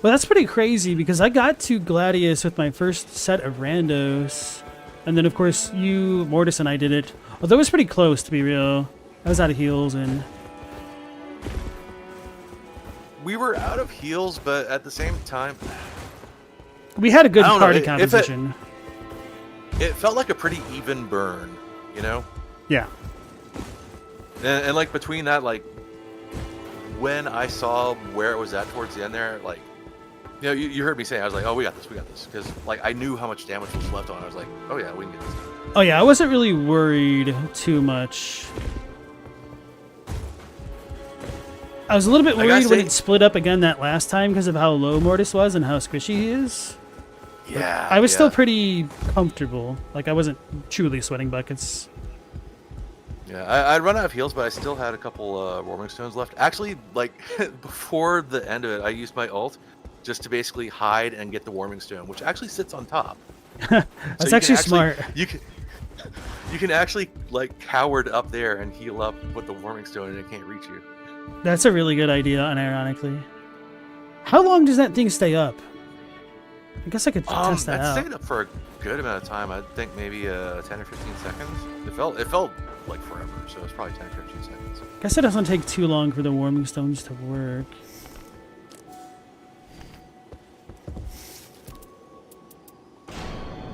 Well, that's pretty crazy, because I got to Gladius with my first set of randos. And then, of course, you, Mortis, and I did it. Although it was pretty close, to be real. I was out of heals, and... We were out of heals, but at the same time... We had a good party composition. It felt like a pretty even burn, you know? Yeah. And like, between that, like, when I saw where it was at towards the end there, like, you know, you heard me say, I was like, oh, we got this. Because, like, I knew how much damage was left on it. I was like, oh, yeah, we can get this. Oh, yeah, I wasn't really worried too much. I was a little bit worried when it split up again that last time because of how low Mortis was and how squishy he is. Yeah. I was still pretty comfortable. Like, I wasn't truly sweating buckets. Yeah, I'd run out of heals, but I still had a couple warming stones left. Actually, like, before the end of it, I used my ult just to basically hide and get the warming stone, which actually sits on top. That's actually smart. You can actually like coward up there and heal up with the warming stone, and it can't reach you. That's a really good idea, unironically. How long does that thing stay up? I guess I could test that out. It stayed up for a good amount of time. I think maybe 10 or 15 seconds. It felt like forever, so it's probably 10 or 15 seconds. I guess it doesn't take too long for the warming stones to work.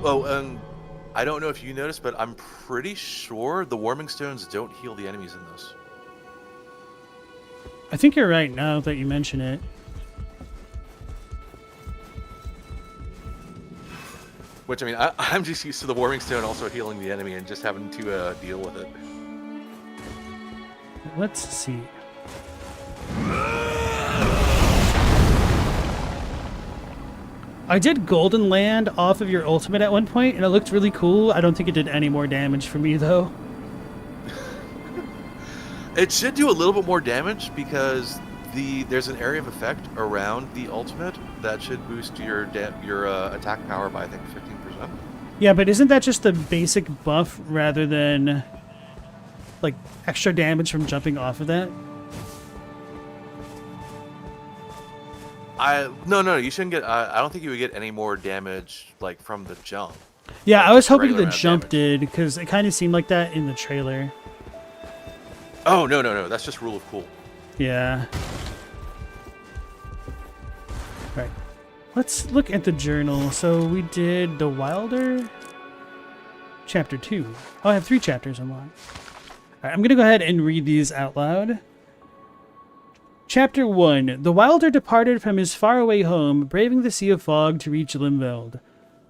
Oh, and I don't know if you noticed, but I'm pretty sure the warming stones don't heal the enemies in this. I think you're right now that you mention it. Which, I mean, I'm just used to the warming stone also healing the enemy and just having to deal with it. Let's see. I did Golden Land off of your ultimate at one point, and it looked really cool. I don't think it did any more damage for me, though. It should do a little bit more damage because there's an area of effect around the ultimate that should boost your attack power by, I think, 15%. Yeah, but isn't that just the basic buff rather than like extra damage from jumping off of that? No, you shouldn't get. I don't think you would get any more damage like from the jump. Yeah, like, I was hoping the amount of jump damage. did because it kind of seemed like that in the trailer. Oh no, that's just rule of cool. Yeah. Right. Let's look at the journal. So we did the Wilder, chapter 2. Oh, I have 3 chapters unlocked. Alright, I'm gonna go ahead and read these out loud. Chapter 1. The Wilder departed from his faraway home, braving the sea of fog to reach Limveld.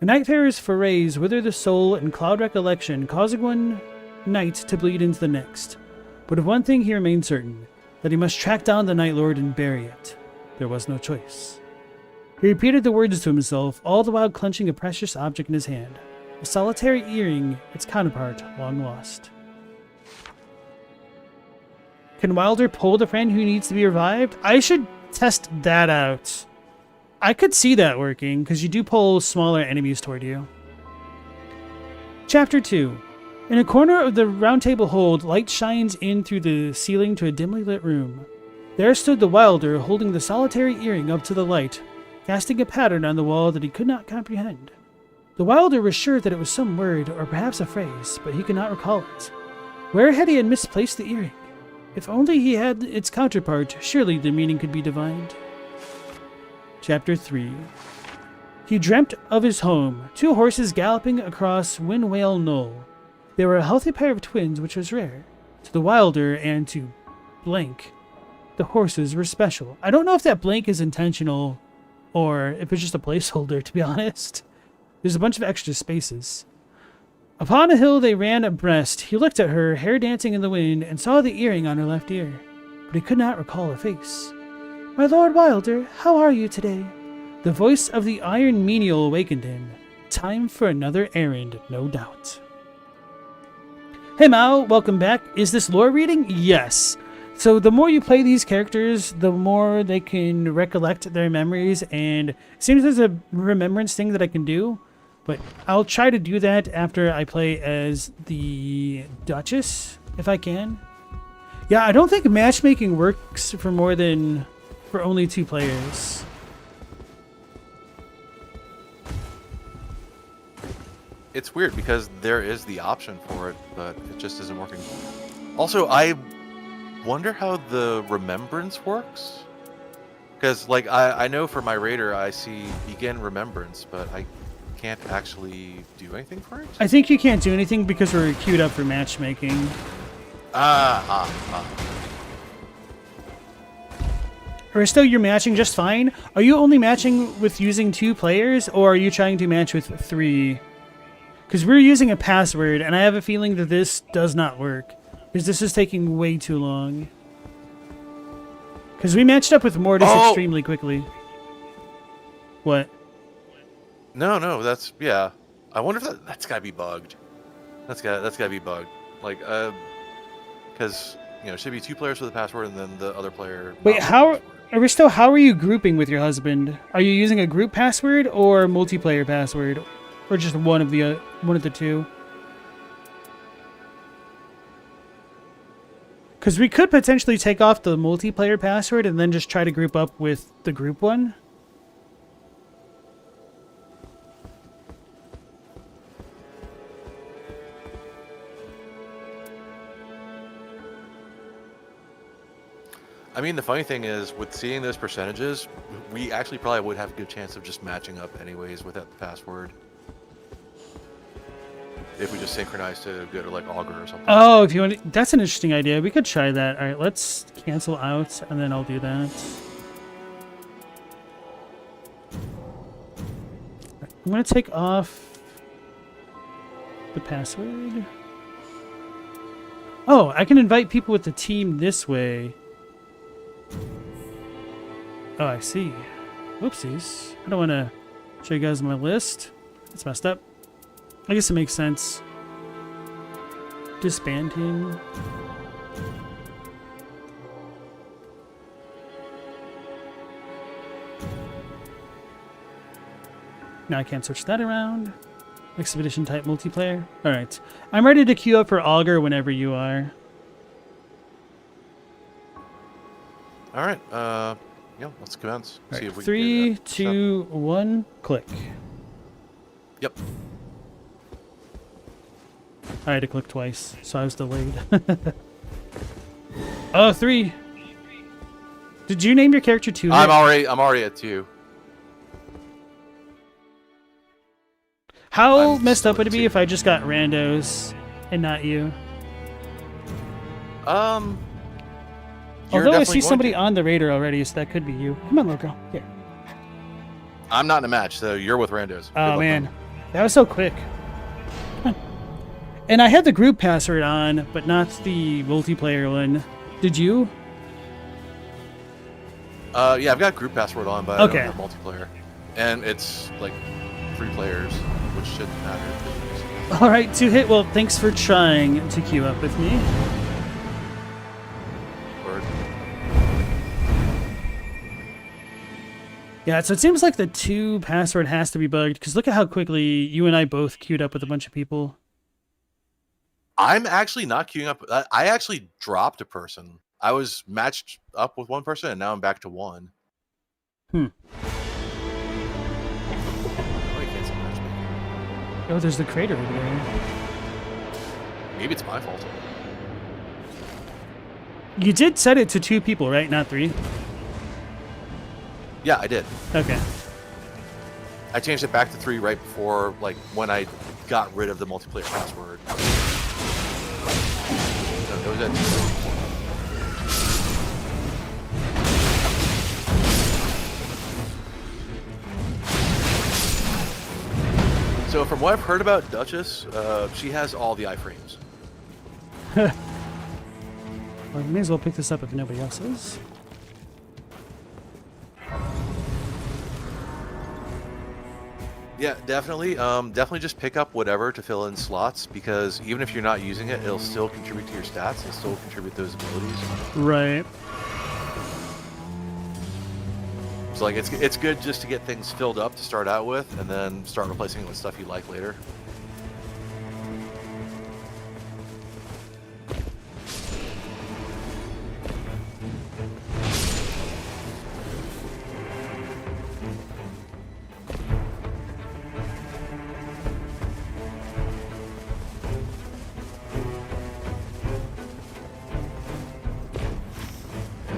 The Nightfarer's forays wither the soul in cloud recollection, causing one night to bleed into the next. But of one thing he remained certain, that he must track down the Nightlord and bury it. There was no choice. He repeated the words to himself, all the while clenching a precious object in his hand. A solitary earring, its counterpart long lost. Can Wilder pull the friend who needs to be revived? I should test that out. I could see that working, because you do pull smaller enemies toward you. Chapter 2. In a corner of the Roundtable hold, light shines in through the ceiling to a dimly lit room. There stood the Wilder, holding the solitary earring up to the light, casting a pattern on the wall that he could not comprehend. The Wilder was sure that it was some word, or perhaps a phrase, but he could not recall it. Where had he misplaced the earring? If only he had its counterpart, surely the meaning could be divined. Chapter 3. He dreamt of his home, 2 horses galloping across Windwale Knoll. They were a healthy pair of twins, which was rare. To the Wilder and to Blank, the horses were special. I don't know if that blank is intentional or if it's just a placeholder, to be honest. There's a bunch of extra spaces. Upon a hill they ran abreast. He looked at her, hair dancing in the wind, and saw the earring on her left ear. But he could not recall a face. "My Lord Wilder, how are you today?" The voice of the iron menial awakened him. Time for another errand, no doubt. Hey Mao, welcome back. Is this lore reading? Yes. So the more you play these characters, the more they can recollect their memories, and it seems there's a remembrance thing that I can do, but I'll try to do that after I play as the Duchess, if I can. Yeah, I don't think matchmaking works for only 2 players. It's weird because there is the option for it, but it just isn't working. Also, I wonder how the remembrance works. Because, like, I know for my raider, I see begin remembrance, but I can't actually do anything for it? I think you can't do anything because we're queued up for matchmaking. Or still you're matching just fine? Are you only matching with using 2 players, or are you trying to match with 3? Because we're using a password, and I have a feeling that this does not work. Because this is taking way too long. Because we matched up with Mortis extremely quickly. What? No, that's, yeah. I wonder if that's gotta be bugged. That's gotta be bugged. Like, because, you know, it should be 2 players with the password, and then the other player... Wait, how are you grouping with your husband? Are you using a group password or multiplayer password? Or just one of the 2? Because we could potentially take off the multiplayer password and then just try to group up with the group one. I mean, the funny thing is, with seeing those percentages, we actually probably would have a good chance of just matching up anyways without the password. If we just synchronize to go to like Augur or something. Oh, if you want, that's an interesting idea. We could try that. All right, let's cancel out, and then I'll do that. I'm gonna take off the password. Oh, I can invite people with the team this way. Oh, I see. Whoopsies. I don't want to show you guys my list. It's messed up. I guess it makes sense. Disband him. Now I can't switch that around. Expedition type multiplayer. Alright. I'm ready to queue up for Augur whenever you are. Alright, yeah, let's commence. Right. See if we 3, can 2, 1, click. Yep. I had to click twice, so I was delayed. Oh, 3. Did you name your character 2? I'm already at 2. How I'm messed up still would at it be 2. if I just got randos and not you? You're Although I definitely see going somebody to. on the radar already, so that could be you. Come on, little girl. Here. I'm not in a match, so you're with randos. Good Oh, luck, man. That was so quick. Come on. And I had the group password on, but not the multiplayer one. Did you? Yeah, I've got group password on, but Okay. I don't have multiplayer. And it's like 3 players, which shouldn't matter. All right, 2 hit. Well, thanks for trying to queue up with me. Word. Yeah, so it seems like the 2 password has to be bugged, because look at how quickly you and I both queued up with a bunch of people. I'm actually not queuing up. I actually dropped a person. I was matched up with one person, and now I'm back to 1. Hmm. Oh, you can't see matchmaking. Oh, there's the crater over there. Maybe it's my fault. You did set it to 2 people, right? Not 3? Yeah, I did. Okay. I changed it back to 3 right before, like, when I got rid of the multiplayer password. So it was at 2. So from what I've heard about Duchess, she has all the iframes. Well, you may as well pick this up if nobody else is. Yeah, definitely. Definitely just pick up whatever to fill in slots, because even if you're not using it, it'll still contribute to your stats. It'll still contribute those abilities. Right. So like it's good just to get things filled up to start out with, and then start replacing it with stuff you like later.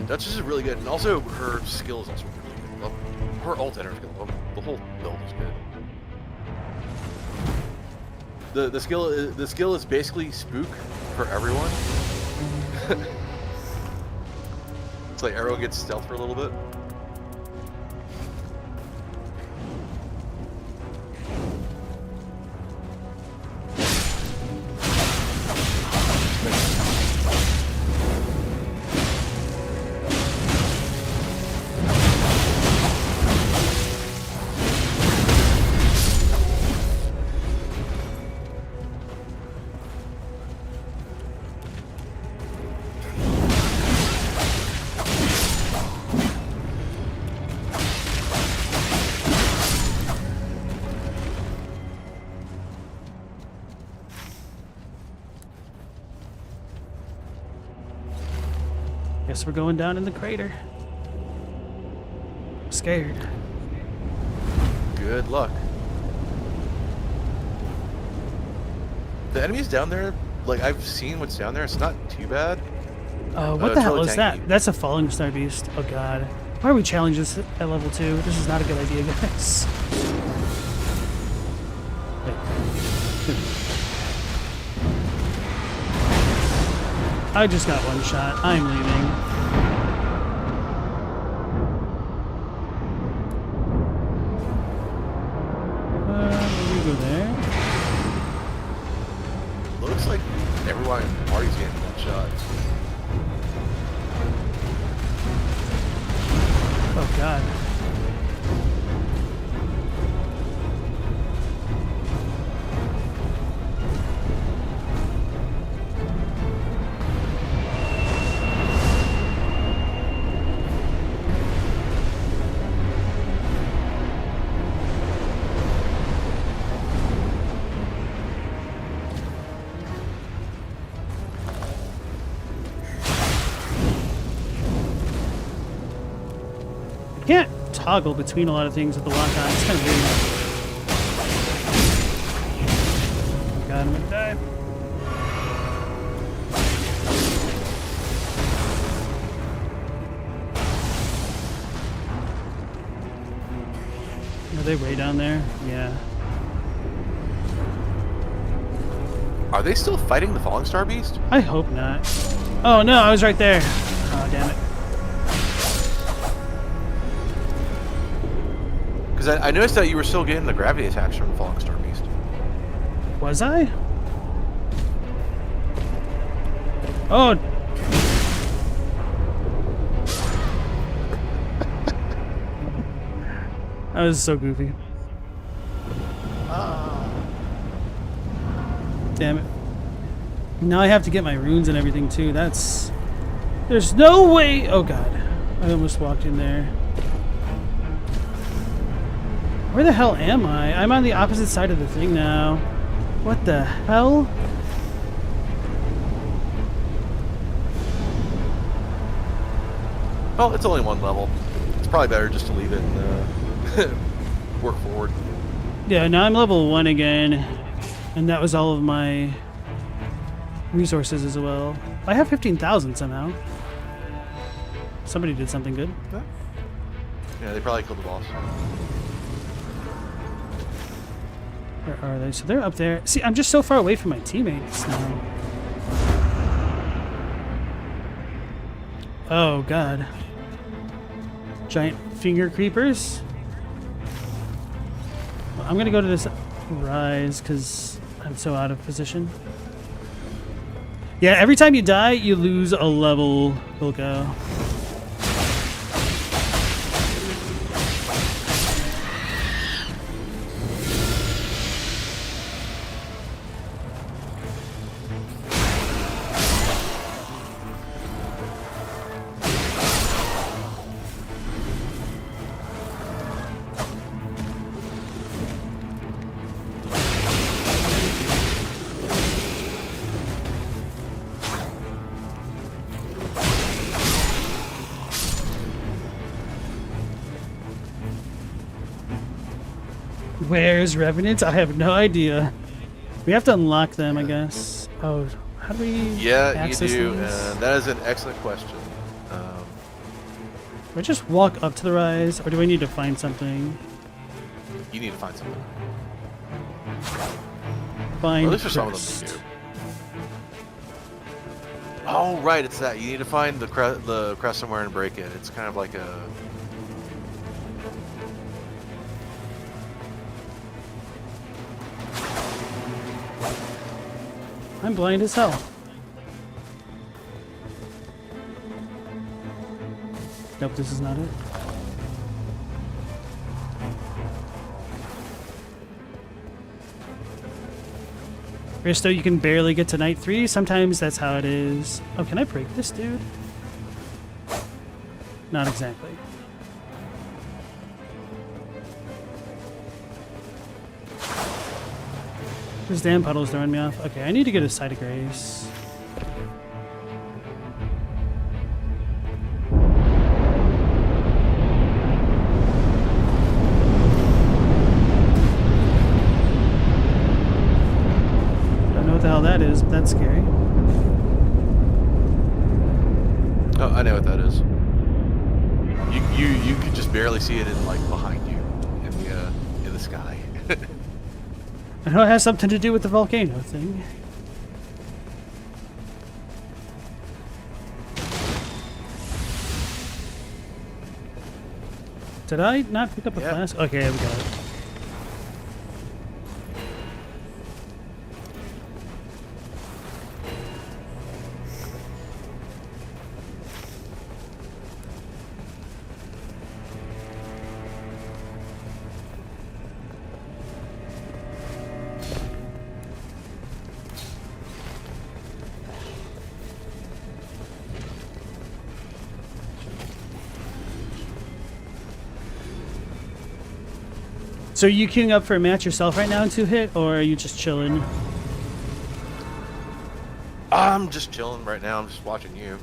Duchess is really good, and also her skill is also really good. Well, her ult and her skill, well, the whole build is good. The skill is basically spook for everyone. It's like Arrow gets stealth for a little bit. Guess we're going down in the crater. Scared. Good luck. The enemies down there, like I've seen what's down there. It's not too bad. What the hell really is tanky. that? That's a falling star beast. Oh god. Why are we challenging this at level 2? This is not a good idea, guys. I just got one shot. I'm leaving. Maybe we go there. Looks like everyone in the party's getting one shot. Oh god. Can't toggle between a lot of things with the lock-on. It's kind of weird. Oh god, I'm gonna die. Are they way down there? Yeah. Are they still fighting the Falling Star Beast? I hope not. Oh no, I was right there. Oh damn it. Because I noticed that you were still getting the gravity attacks from the Falling Star Beast. Was I? Oh. That was so goofy. Damn it. Now I have to get my runes and everything too. That's... There's no way... Oh god. I almost walked in there. Where the hell am I? I'm on the opposite side of the thing now. What the hell? Well, it's only one level. It's probably better just to leave it and work forward. Yeah, now I'm level 1 again. And that was all of my resources as well. I have 15,000 somehow. Somebody did something good. Yeah, they probably killed the boss. Where are they? So they're up there. See, I'm just so far away from my teammates now. Oh, God. Giant finger creepers. Well, I'm going to go to this rise because I'm so out of position. Yeah, every time you die, you lose a level. We'll go. Where's Revenant? I have no idea. We have to unlock them, I guess. Oh, how do we access you do, these? and that is an excellent question. Do I just walk up to the rise, or do I need to find something? You need to find something. Find Or at least for some of them first. you do. Oh, right, it's that. You need to find the crest somewhere and break it. It's kind of like a... I'm blind as hell. Nope, this is not it. Risto, you can barely get to night 3. Sometimes that's how it is. Oh, can I break this, dude? Not exactly. This damn puddle's throwing me off. Okay, I need to get a side of grace. what the hell that is, but that's scary. Oh, I know what that is. You could just barely see it in like behind you in the sky. I know it has something to do with the volcano thing. Did I not pick up a flask? Okay, we got it. So are you queuing up for a match yourself right now in 2-hit, or are you just chilling? I'm just chilling right now. I'm just watching you.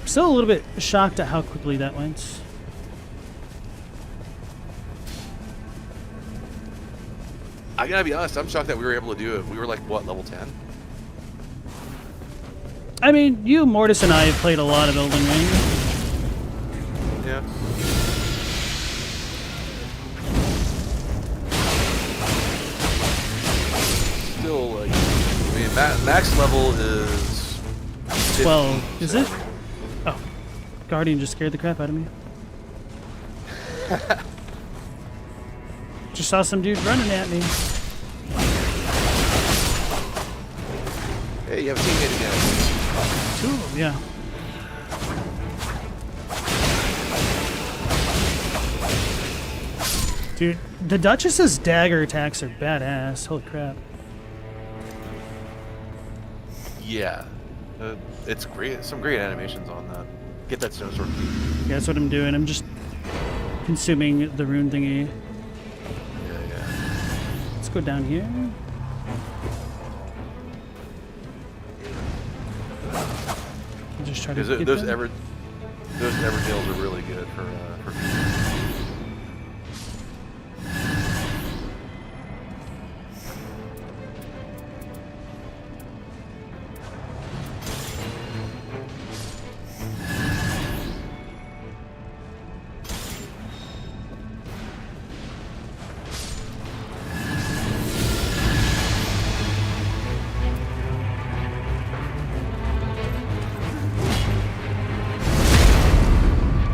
I'm still a little bit shocked at how quickly that went. I gotta be honest, I'm shocked that we were able to do it. We were like, what, level 10? I mean, you, Mortis, and I have played a lot of Elden Ring. Yeah. Still, like, I mean, max level is 12. 15, Is so. it? Oh. Guardian just scared the crap out of me. Just saw some dude running at me. Hey, you have a teammate again. 2 of them, yeah. Dude, the Duchess's dagger attacks are badass. Holy crap. Yeah. It's great. Some great animations on that. Get that snowsword key. Yeah, that's what I'm doing. I'm just consuming the rune thingy. Yeah. Let's go down here. Just try to Because get those them. those Everdales are really good for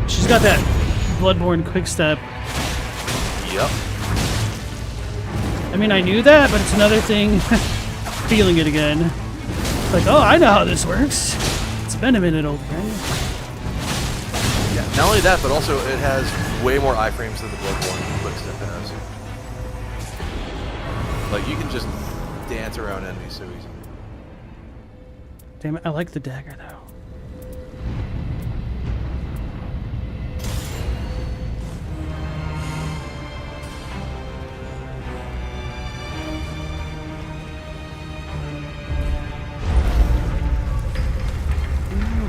She's got that Bloodborne quickstep. Yep. I mean, I knew that, but it's another thing feeling it again. Like, oh, I know how this works. It's been a minute, old friend. Yeah, not only that, but also it has way more iframes than the Bloodborne quickstep has. Like, you can just dance around enemies so easy. Damn it, I like the dagger, though.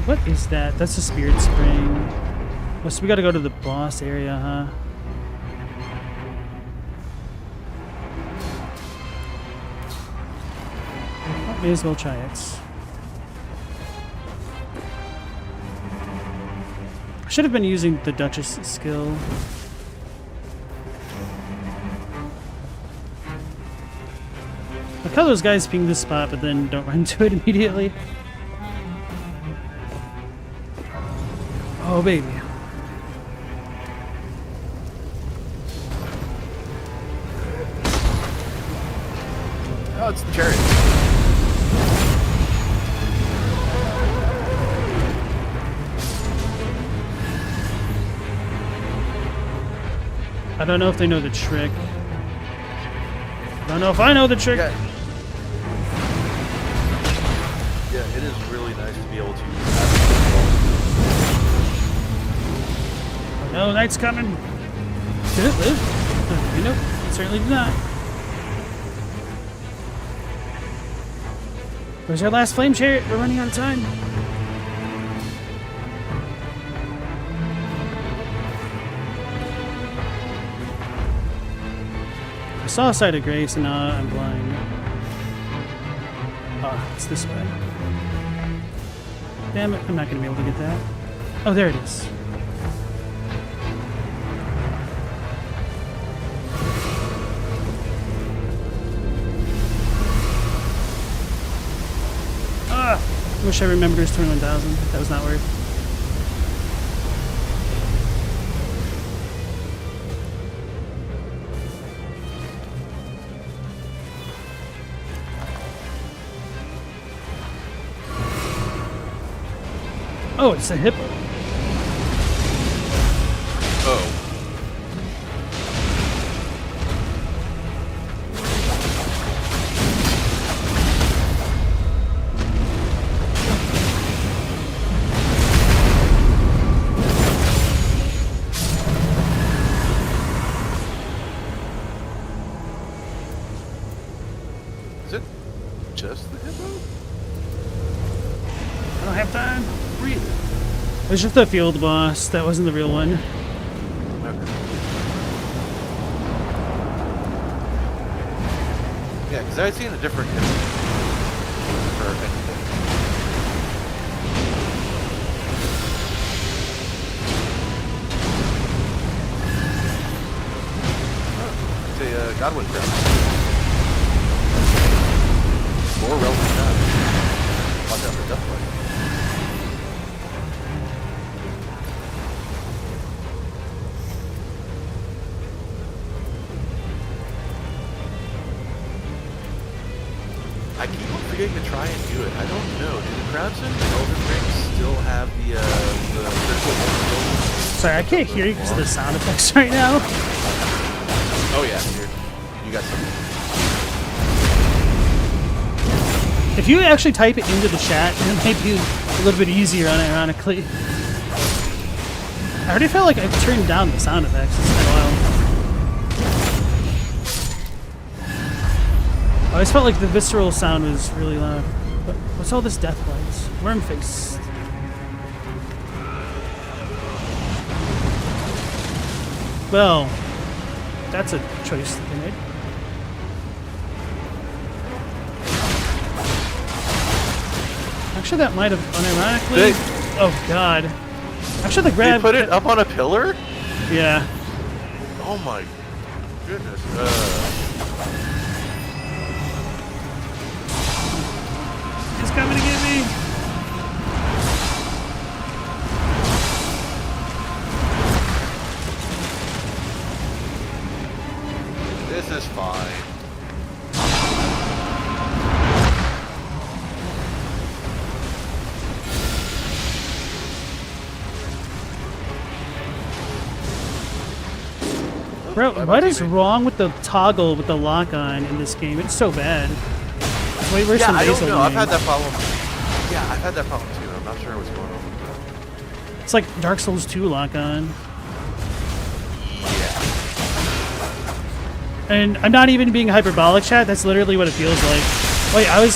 What is that? That's a spirit spring. Oh, so we gotta go to the boss area, huh? Well, may as well try it. I should have been using the Duchess skill. Look how those guys ping this spot, but then don't run to it immediately. Oh, baby. Oh, it's the chariot. I don't know if they know the trick. I don't know if I know the trick. Yeah, it is really nice to be able to. No, night's coming. Did it live? Okay, nope, it certainly did not. Where's our last flame chariot? We're running out of time. I saw a side of grace and now I'm blind. Oh, it's this way. Damn it, I'm not gonna be able to get that. Oh, there it is. Ah! I wish I remembered it was 21,000. That was not worth. Oh, it's a hippo. Oh. Is it just the hippo? I don't have time. Breathe. It was just the field boss. That wasn't the real one. Okay. Yeah, because I'd seen a different hippo for anything. Oh, it's a Godwin crown. More relevant now. Watch out for Deathlight. I keep on forgetting to try and do it. I don't know. Do the crowds in Elden Ring still have the critical vulnerability? Sorry, I can't hear you because of the sound effects right now. Oh yeah, you got something. If you actually type it into the chat, it might be a little bit easier, unironically. I already felt like I've turned down the sound effects. It's been a while. I always felt like the visceral sound was really loud. But what's all this death lights? Worm face. Well, that's a choice that they made. Actually, that might have unironically. Oh God! Actually, the grab. They put it up on a pillar? Yeah. Oh my goodness. He's coming to get me. This is fine. Bro, what is wrong with the toggle with the lock on in this game? It's so bad. It's way worse than I don't Basil know. I've game. had that problem. Yeah, I've had that problem too. I'm not sure what's going on with that. It's like Dark Souls 2 lock on. Yeah. And I'm not even being hyperbolic, chat. That's literally what it feels like. Wait, I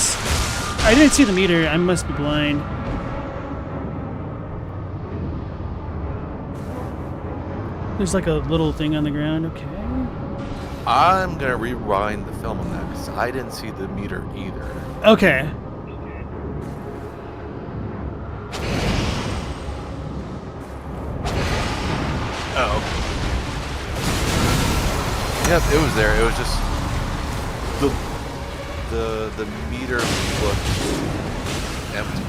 didn't see the meter. I must be blind. There's like a little thing on the ground. Okay. I'm gonna rewind the film on that because I didn't see the meter either. Okay. Oh. Yep, it was there. It was just the meter looked empty.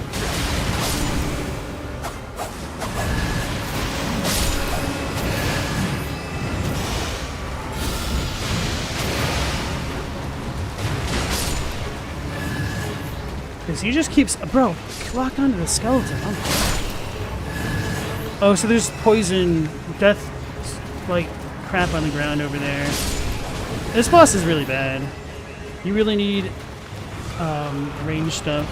Because he just keeps... Bro, lock onto the skeleton. Oh, so there's poison, death, like, crap on the ground over there. This boss is really bad. You really need range stuff.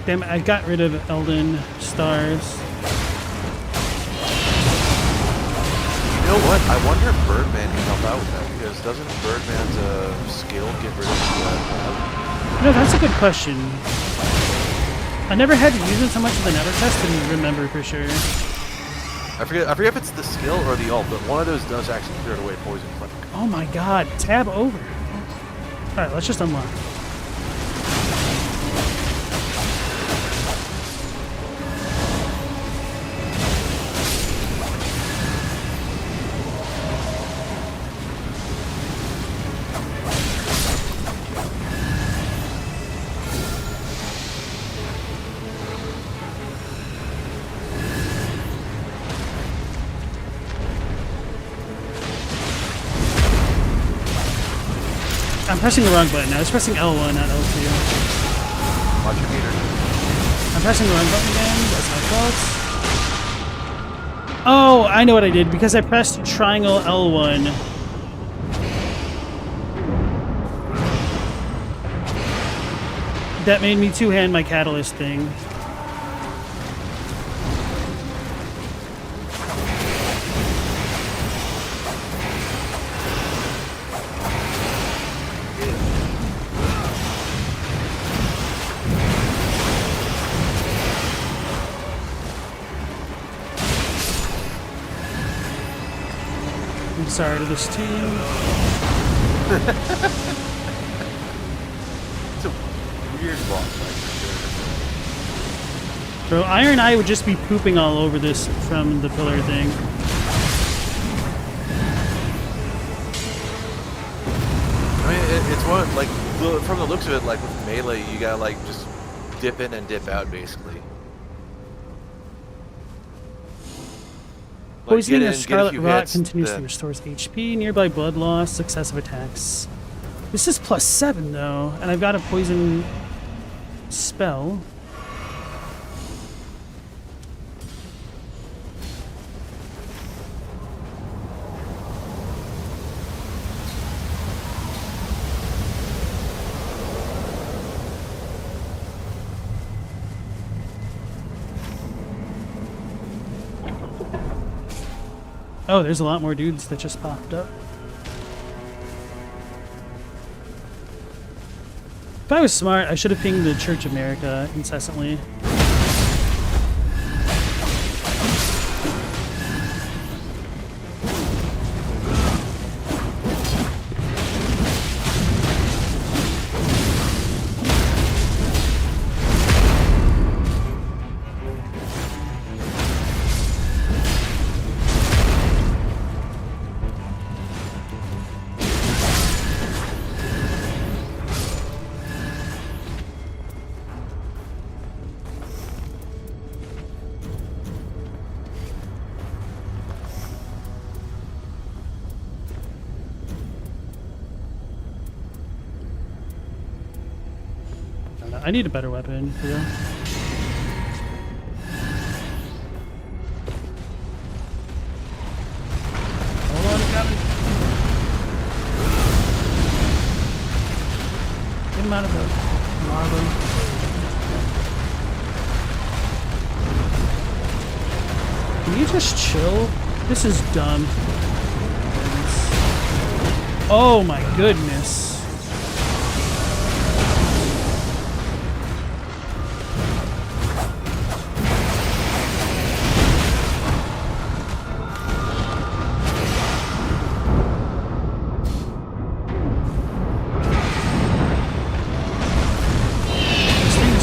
Damn it, I got rid of Elden Stars. You know what? I wonder if Birdman can help out with that because doesn't Birdman's skill get rid of that? No, that's a good question. I never had to use it so much in the nether test and remember for sure. I forget if it's the skill or the ult, but one of those does actually clear away poison clinic. Oh my god, tab over. Alright, let's just unlock. I'm pressing the wrong button. I was pressing L1, not L2. Watch your meter. I'm pressing the wrong button again. That's my fault. Oh, I know what I did. Because I pressed triangle L1. That made me two-hand my catalyst thing. I'm sorry to this team. It's a weird boss fight. Bro, Iron Eye would just be pooping all over this from the pillar thing. I mean, it's one like from the looks of it, like with melee, you gotta like just dip in and dip out basically. Poisoning get a in, Scarlet get a few Rot hits, continuously then- restores HP, nearby blood loss, successive attacks. This is +7 though, and I've got a poison spell. Oh, there's a lot more dudes that just popped up. If I was smart, I should have pinged the Church of America incessantly. I need a better weapon, for real. Hold on, I'm coming. Get him out of the lava. Can you just chill? This is dumb. Oh my goodness.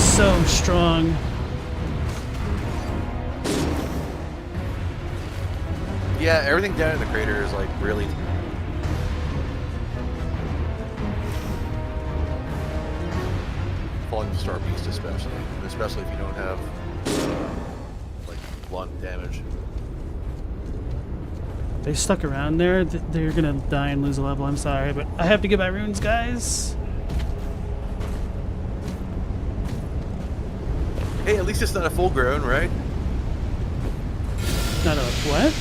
So strong. Yeah, everything down in the crater is like really. Falling Star Beast, especially if you don't have like blunt damage. They stuck around there. They're gonna die and lose a level. I'm sorry, but I have to get my runes, guys. Hey, at least it's not a full grown, right? Not a what?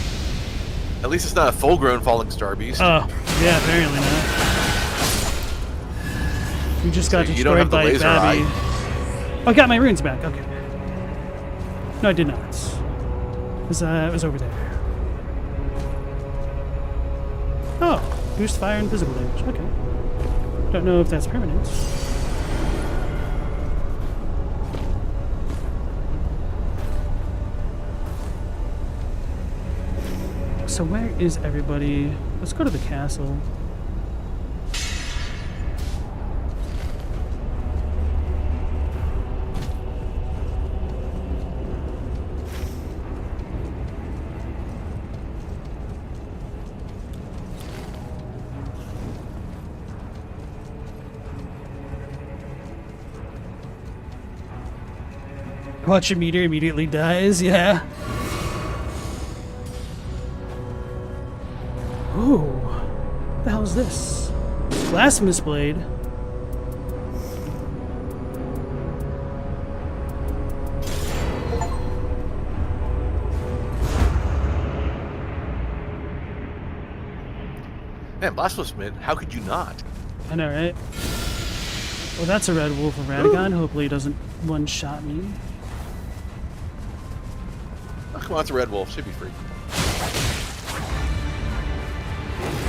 At least it's not a full grown Falling Star Beast. Oh, yeah, apparently not. You just got So you don't destroyed have the by laser Babby. eye. Oh, I got my runes back. Okay. No, I did not. It was over there. Oh, boost fire and physical damage. Okay. Don't know if that's permanent. So where is everybody? Let's go to the castle. Watch your meter immediately dies, yeah. Ooh, what the hell is this? Blasphemous blade. Man, Blasphemous Mid, how could you not? I know, right? Well, that's a red wolf of Radagon. Hopefully he doesn't one-shot me. Oh, come on, it's a red wolf. Should be free.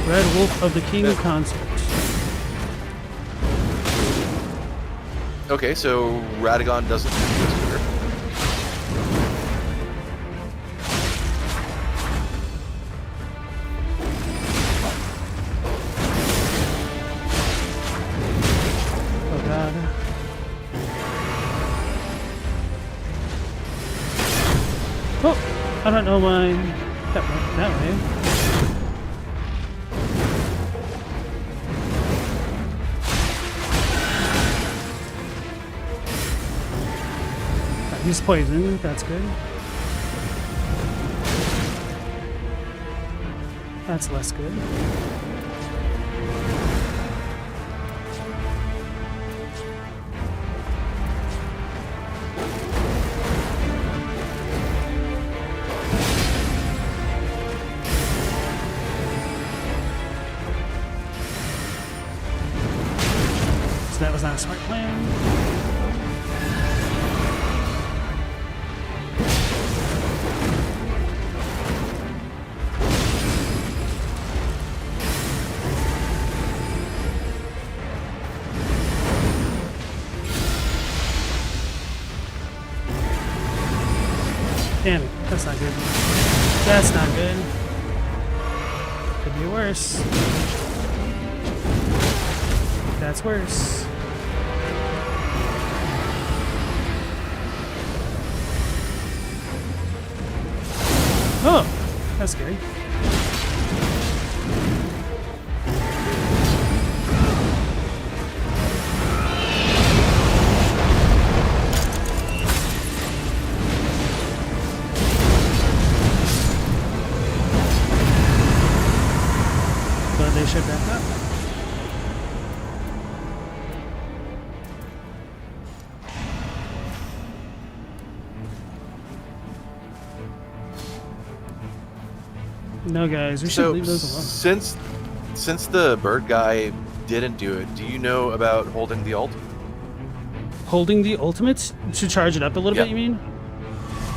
Red wolf of the King Consort. Okay, so Radagon doesn't exist here. Oh god. Oh! I don't know why that went that way. He's poisoned, that's good. That's less good. So that was not a smart plan. Damn it, that's not good. That's not good. Could be worse. That's worse. Oh, that's scary. They should back up. No, guys, we should leave those alone. Since the bird guy didn't do it, do you know about holding the ult? Holding the ultimate to charge it up a little bit, you mean?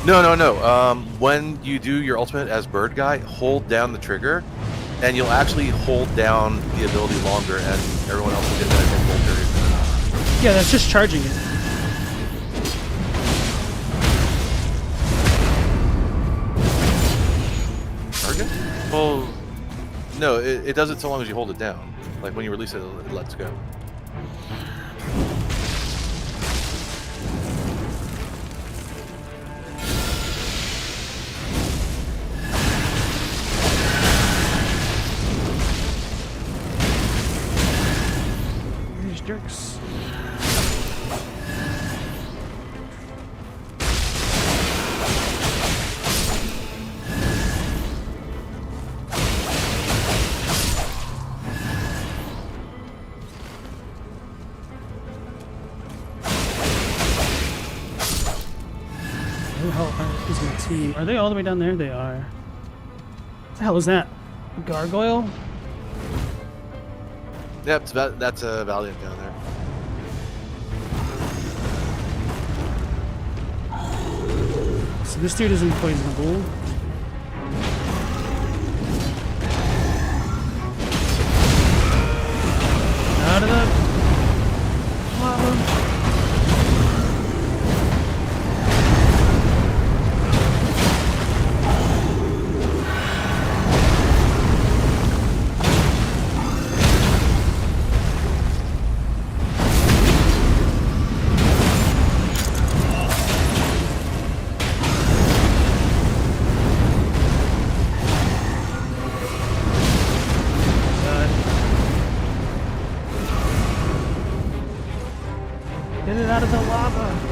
No. When you do your ultimate as bird guy, hold down the trigger, and you'll actually hold down the ability longer, and everyone else will get that full period. Yeah, that's just charging it. Target? Well, no, it does it so long as you hold it down. Like when you release it, it lets go. Jerks. Who the hell is my team? Are they all the way down there? They are. What the hell is that? A gargoyle? Yep, that's a Valiant down there. So this dude isn't poisonable. Out of the lava. Get it out of the lava.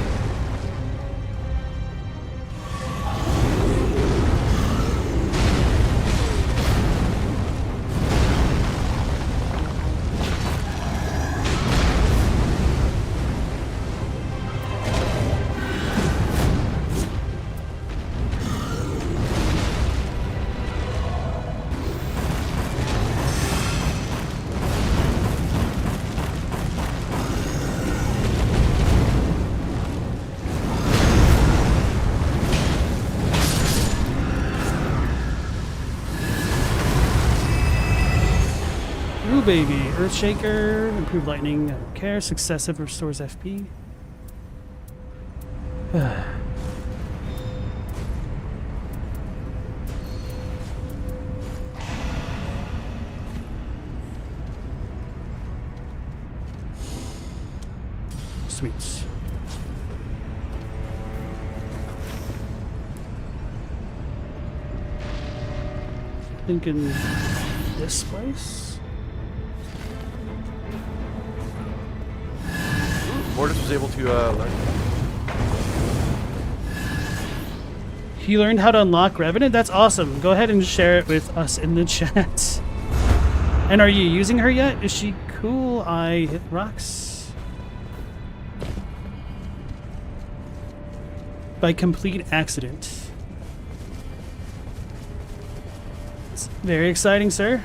Ooh, baby. Earthshaker, improved lightning, I don't care. Successive restores FP. Sweet. Thinking this place? Mortis was able to learn. He learned how to unlock Revenant? That's awesome. Go ahead and share it with us in the chat. And are you using her yet? Is she cool? I hit rocks. By complete accident. It's very exciting, sir.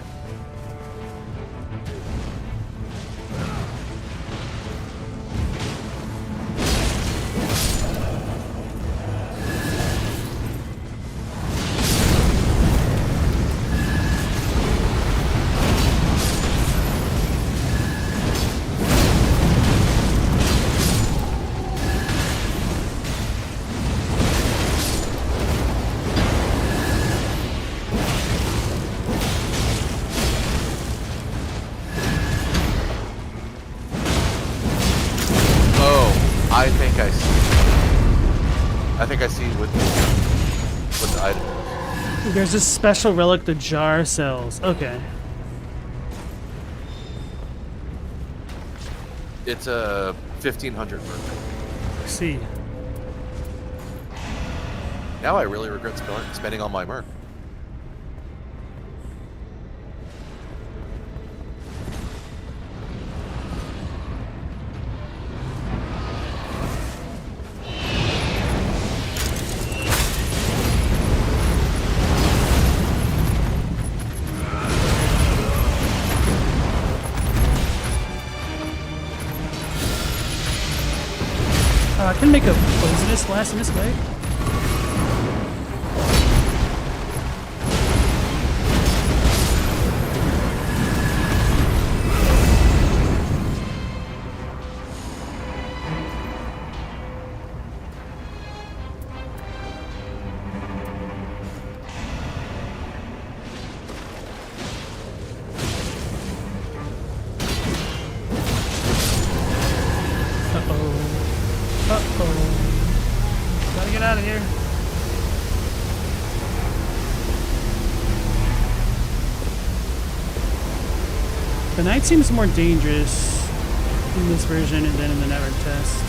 I think I see what the item is. There's a special relic the jar sells. Okay. It's a 1500 merc. Let's see. Now I really regret spending all my merc. I can make a poisonous blast in this way. Gotta get out of here. The Knight seems more dangerous in this version than in the network test.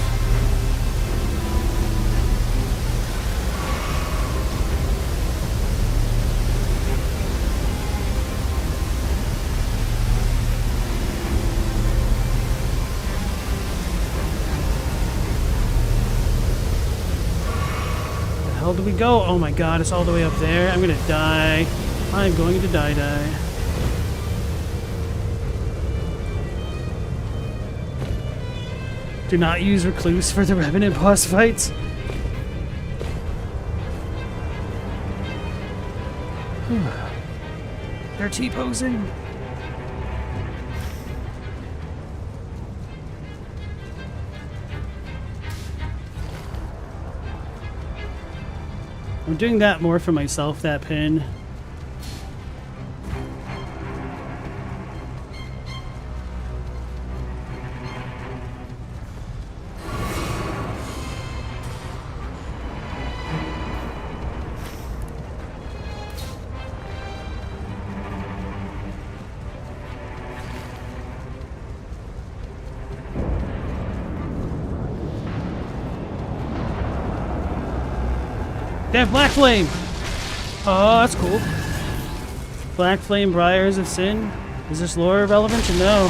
Where do we go? Oh my god, it's all the way up there. I'm gonna die. I'm going to die. Do not use Recluse for the Revenant boss fights. They're T-posing. I'm doing that more for myself, that pin. They have Black Flame! Oh, that's cool. Black Flame Briars of Sin. Is this lore relevant to know?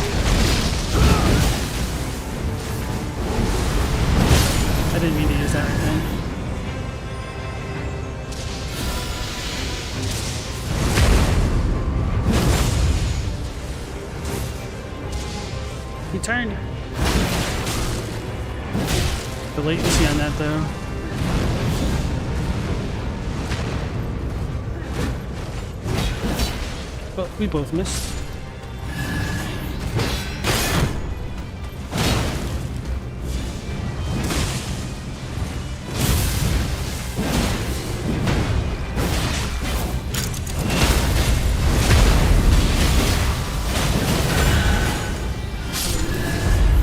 I didn't mean to use that right then. He turned. The latency on that though. But we both missed.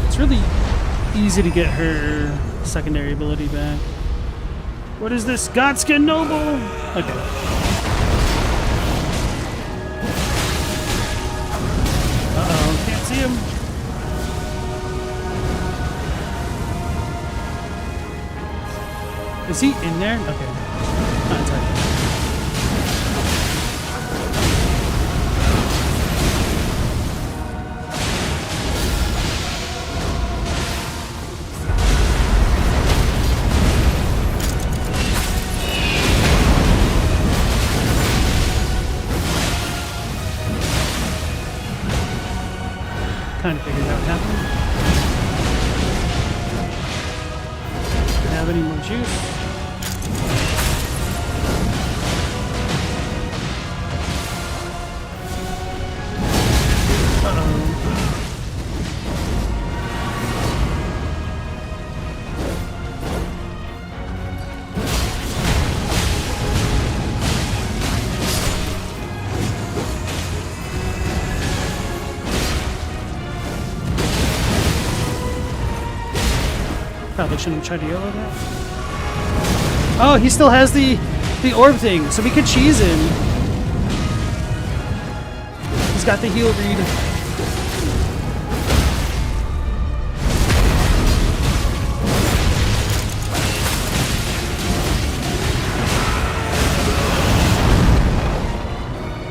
It's really easy to get her secondary ability back. What is this? Godskin Noble? Okay. See him. Is he in there? Okay. Not entirely. Kind of figured that would happen. Don't have any more juice. Probably shouldn't have tried to yellow that. Oh, he still has the orb thing, so we could cheese him. He's got the heal read.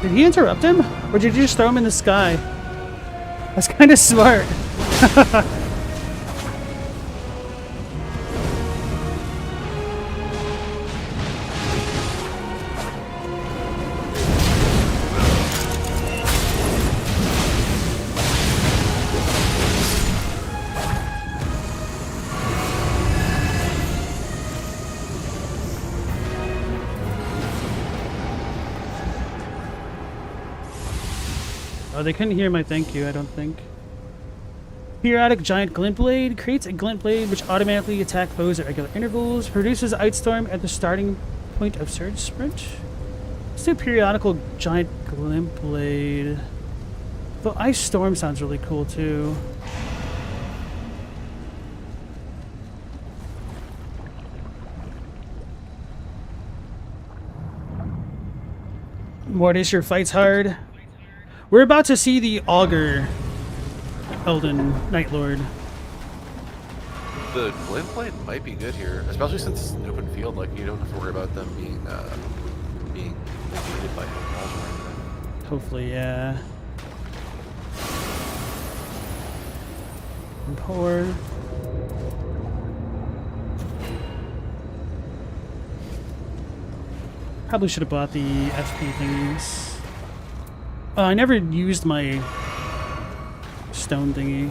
Did he interrupt him? Or did you just throw him in the sky? That's kind of smart. Oh, they couldn't hear my thank you, I don't think. Periodic Giant Glint Blade creates a Glint Blade which automatically attack foes at regular intervals. Produces Ice Storm at the starting point of Surge Sprint. Let's do Periodical Giant Glint Blade. Though Ice Storm sounds really cool too. Mortis, your fight's hard. We're about to see the Augur Elden Nightlord. The Glint Blade might be good here, especially since it's an open field. Like, you don't have to worry about them being defeated by walls or anything. Hopefully, yeah. And pour. Probably should have bought the FP thingies. I never used my stone thingy.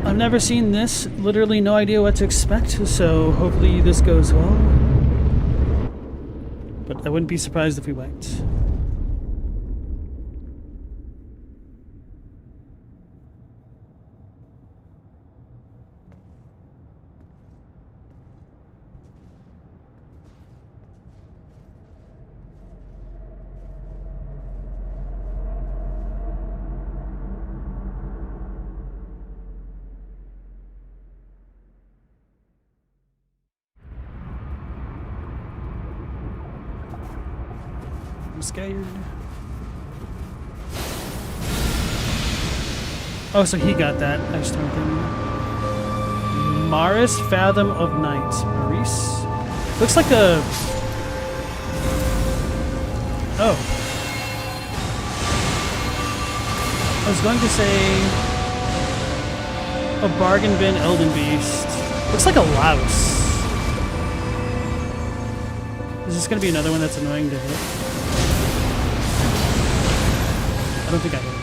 I've never seen this, literally no idea what to expect, so hopefully this goes well. But I wouldn't be surprised if we wiped. I'm scared. Oh, so he got that. I just don't think. Maris, Fathom of Night. Maurice? Looks like a... Oh. I was going to say... a bargain bin Elden Beast. Looks like a louse. Is this going to be another one that's annoying to hit? I don't think I hit it.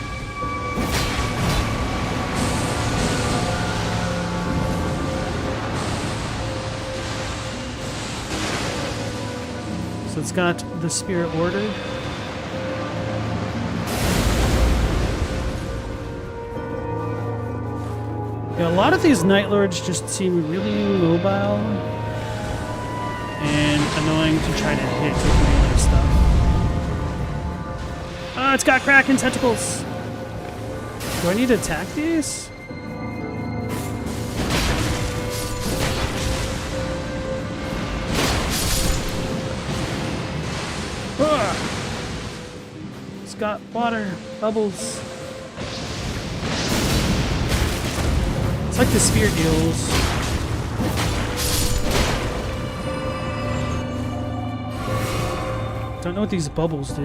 So it's got the Spirit Order. Yeah, a lot of these Nightlords just seem really mobile and annoying to try to hit with melee stuff. Oh, it's got Kraken tentacles! Do I need to attack these? It's got water, bubbles. It's like the spear deals. Don't know what these bubbles do.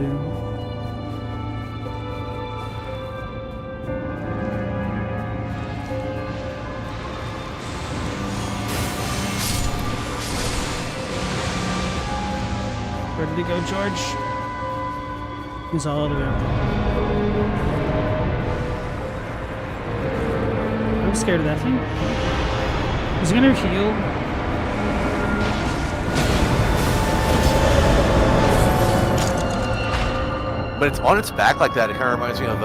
Where did he go, George? He's all the way up there. I'm scared of that thing. Is he gonna heal? But it's on its back like that. It kind of reminds me of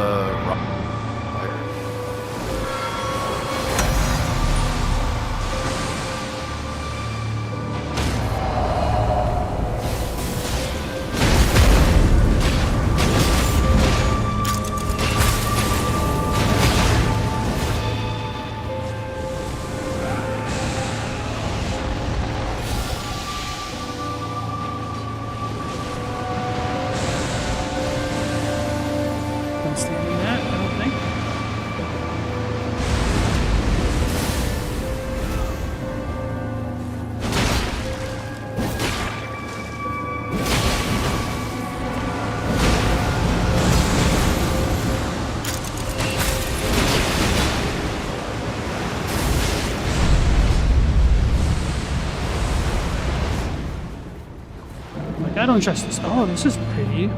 I don't trust this. Oh, this is pretty.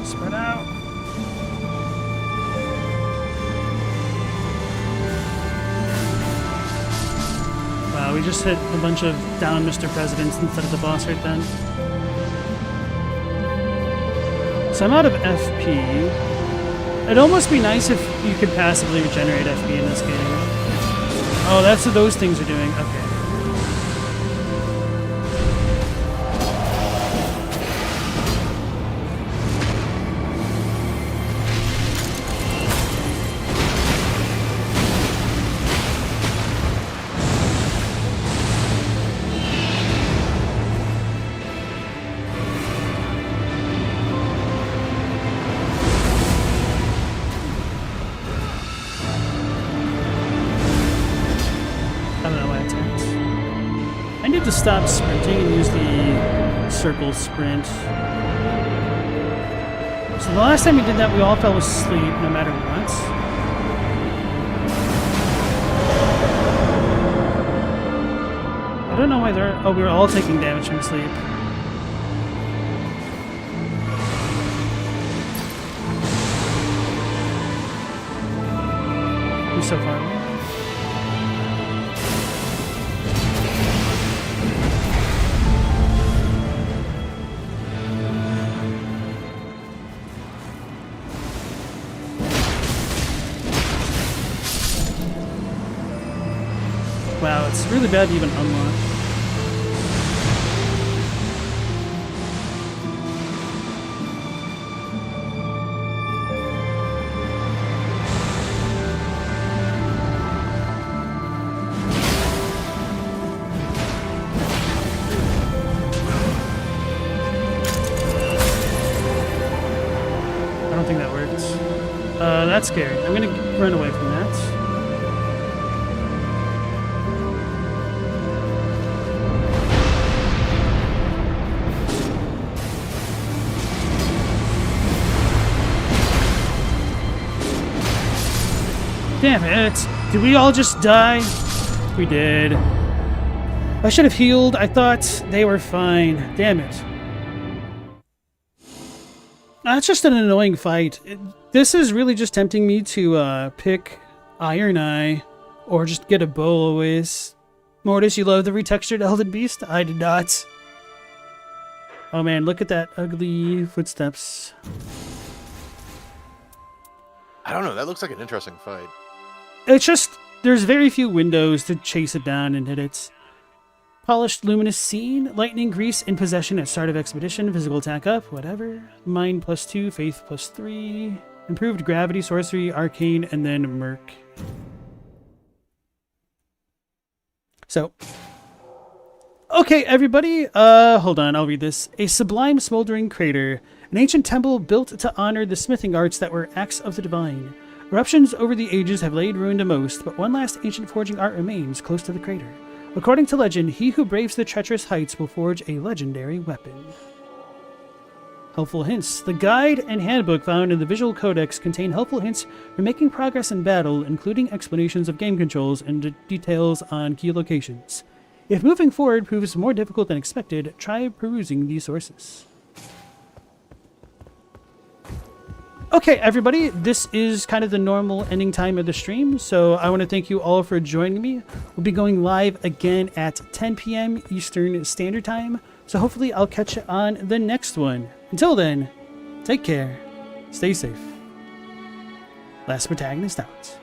Spread out. Wow, we just hit a bunch of down Mr. Presidents instead of the boss right then. So I'm out of FP. It'd almost be nice if you could passively regenerate FP in this game. Oh, that's what those things are doing. Okay. To stop sprinting and use the circle sprint. So the last time we did that, we all fell asleep no matter what. I don't know why they're... Oh, we were all taking damage from sleep. We're so far away. Wow, it's really bad to even unlock. that's scary. I'm gonna run away from that. Damn it! Did we all just die? We did. I should have healed. I thought they were fine. Damn it. That's just an annoying fight. This is really just tempting me to pick Iron Eye or just get a bow always. Mortis, you love the retextured Elden Beast? I did not. Oh man, look at that ugly footsteps. I don't know. That looks like an interesting fight. It's just, there's very few windows to chase it down and hit it. Polished luminous scene, lightning grease in possession at start of expedition, physical attack up, whatever. Mind +2, faith +3, improved gravity, sorcery, arcane, and then merc. So, okay, everybody, hold on, I'll read this. A sublime smoldering crater, an ancient temple built to honor the smithing arts that were acts of the divine. Eruptions over the ages have laid ruin to most, but one last ancient forging art remains close to the crater. According to legend, he who braves the treacherous heights will forge a legendary weapon. Helpful hints. The guide and handbook found in the visual codex contain helpful hints for making progress in battle, including explanations of game controls and details on key locations. If moving forward proves more difficult than expected, try perusing these sources. Okay, everybody, this is kind of the normal ending time of the stream, so I want to thank you all for joining me. We'll be going live again at 10 p.m. Eastern Standard Time, so hopefully I'll catch you on the next one. Until then, take care, stay safe. Last Protagonist out.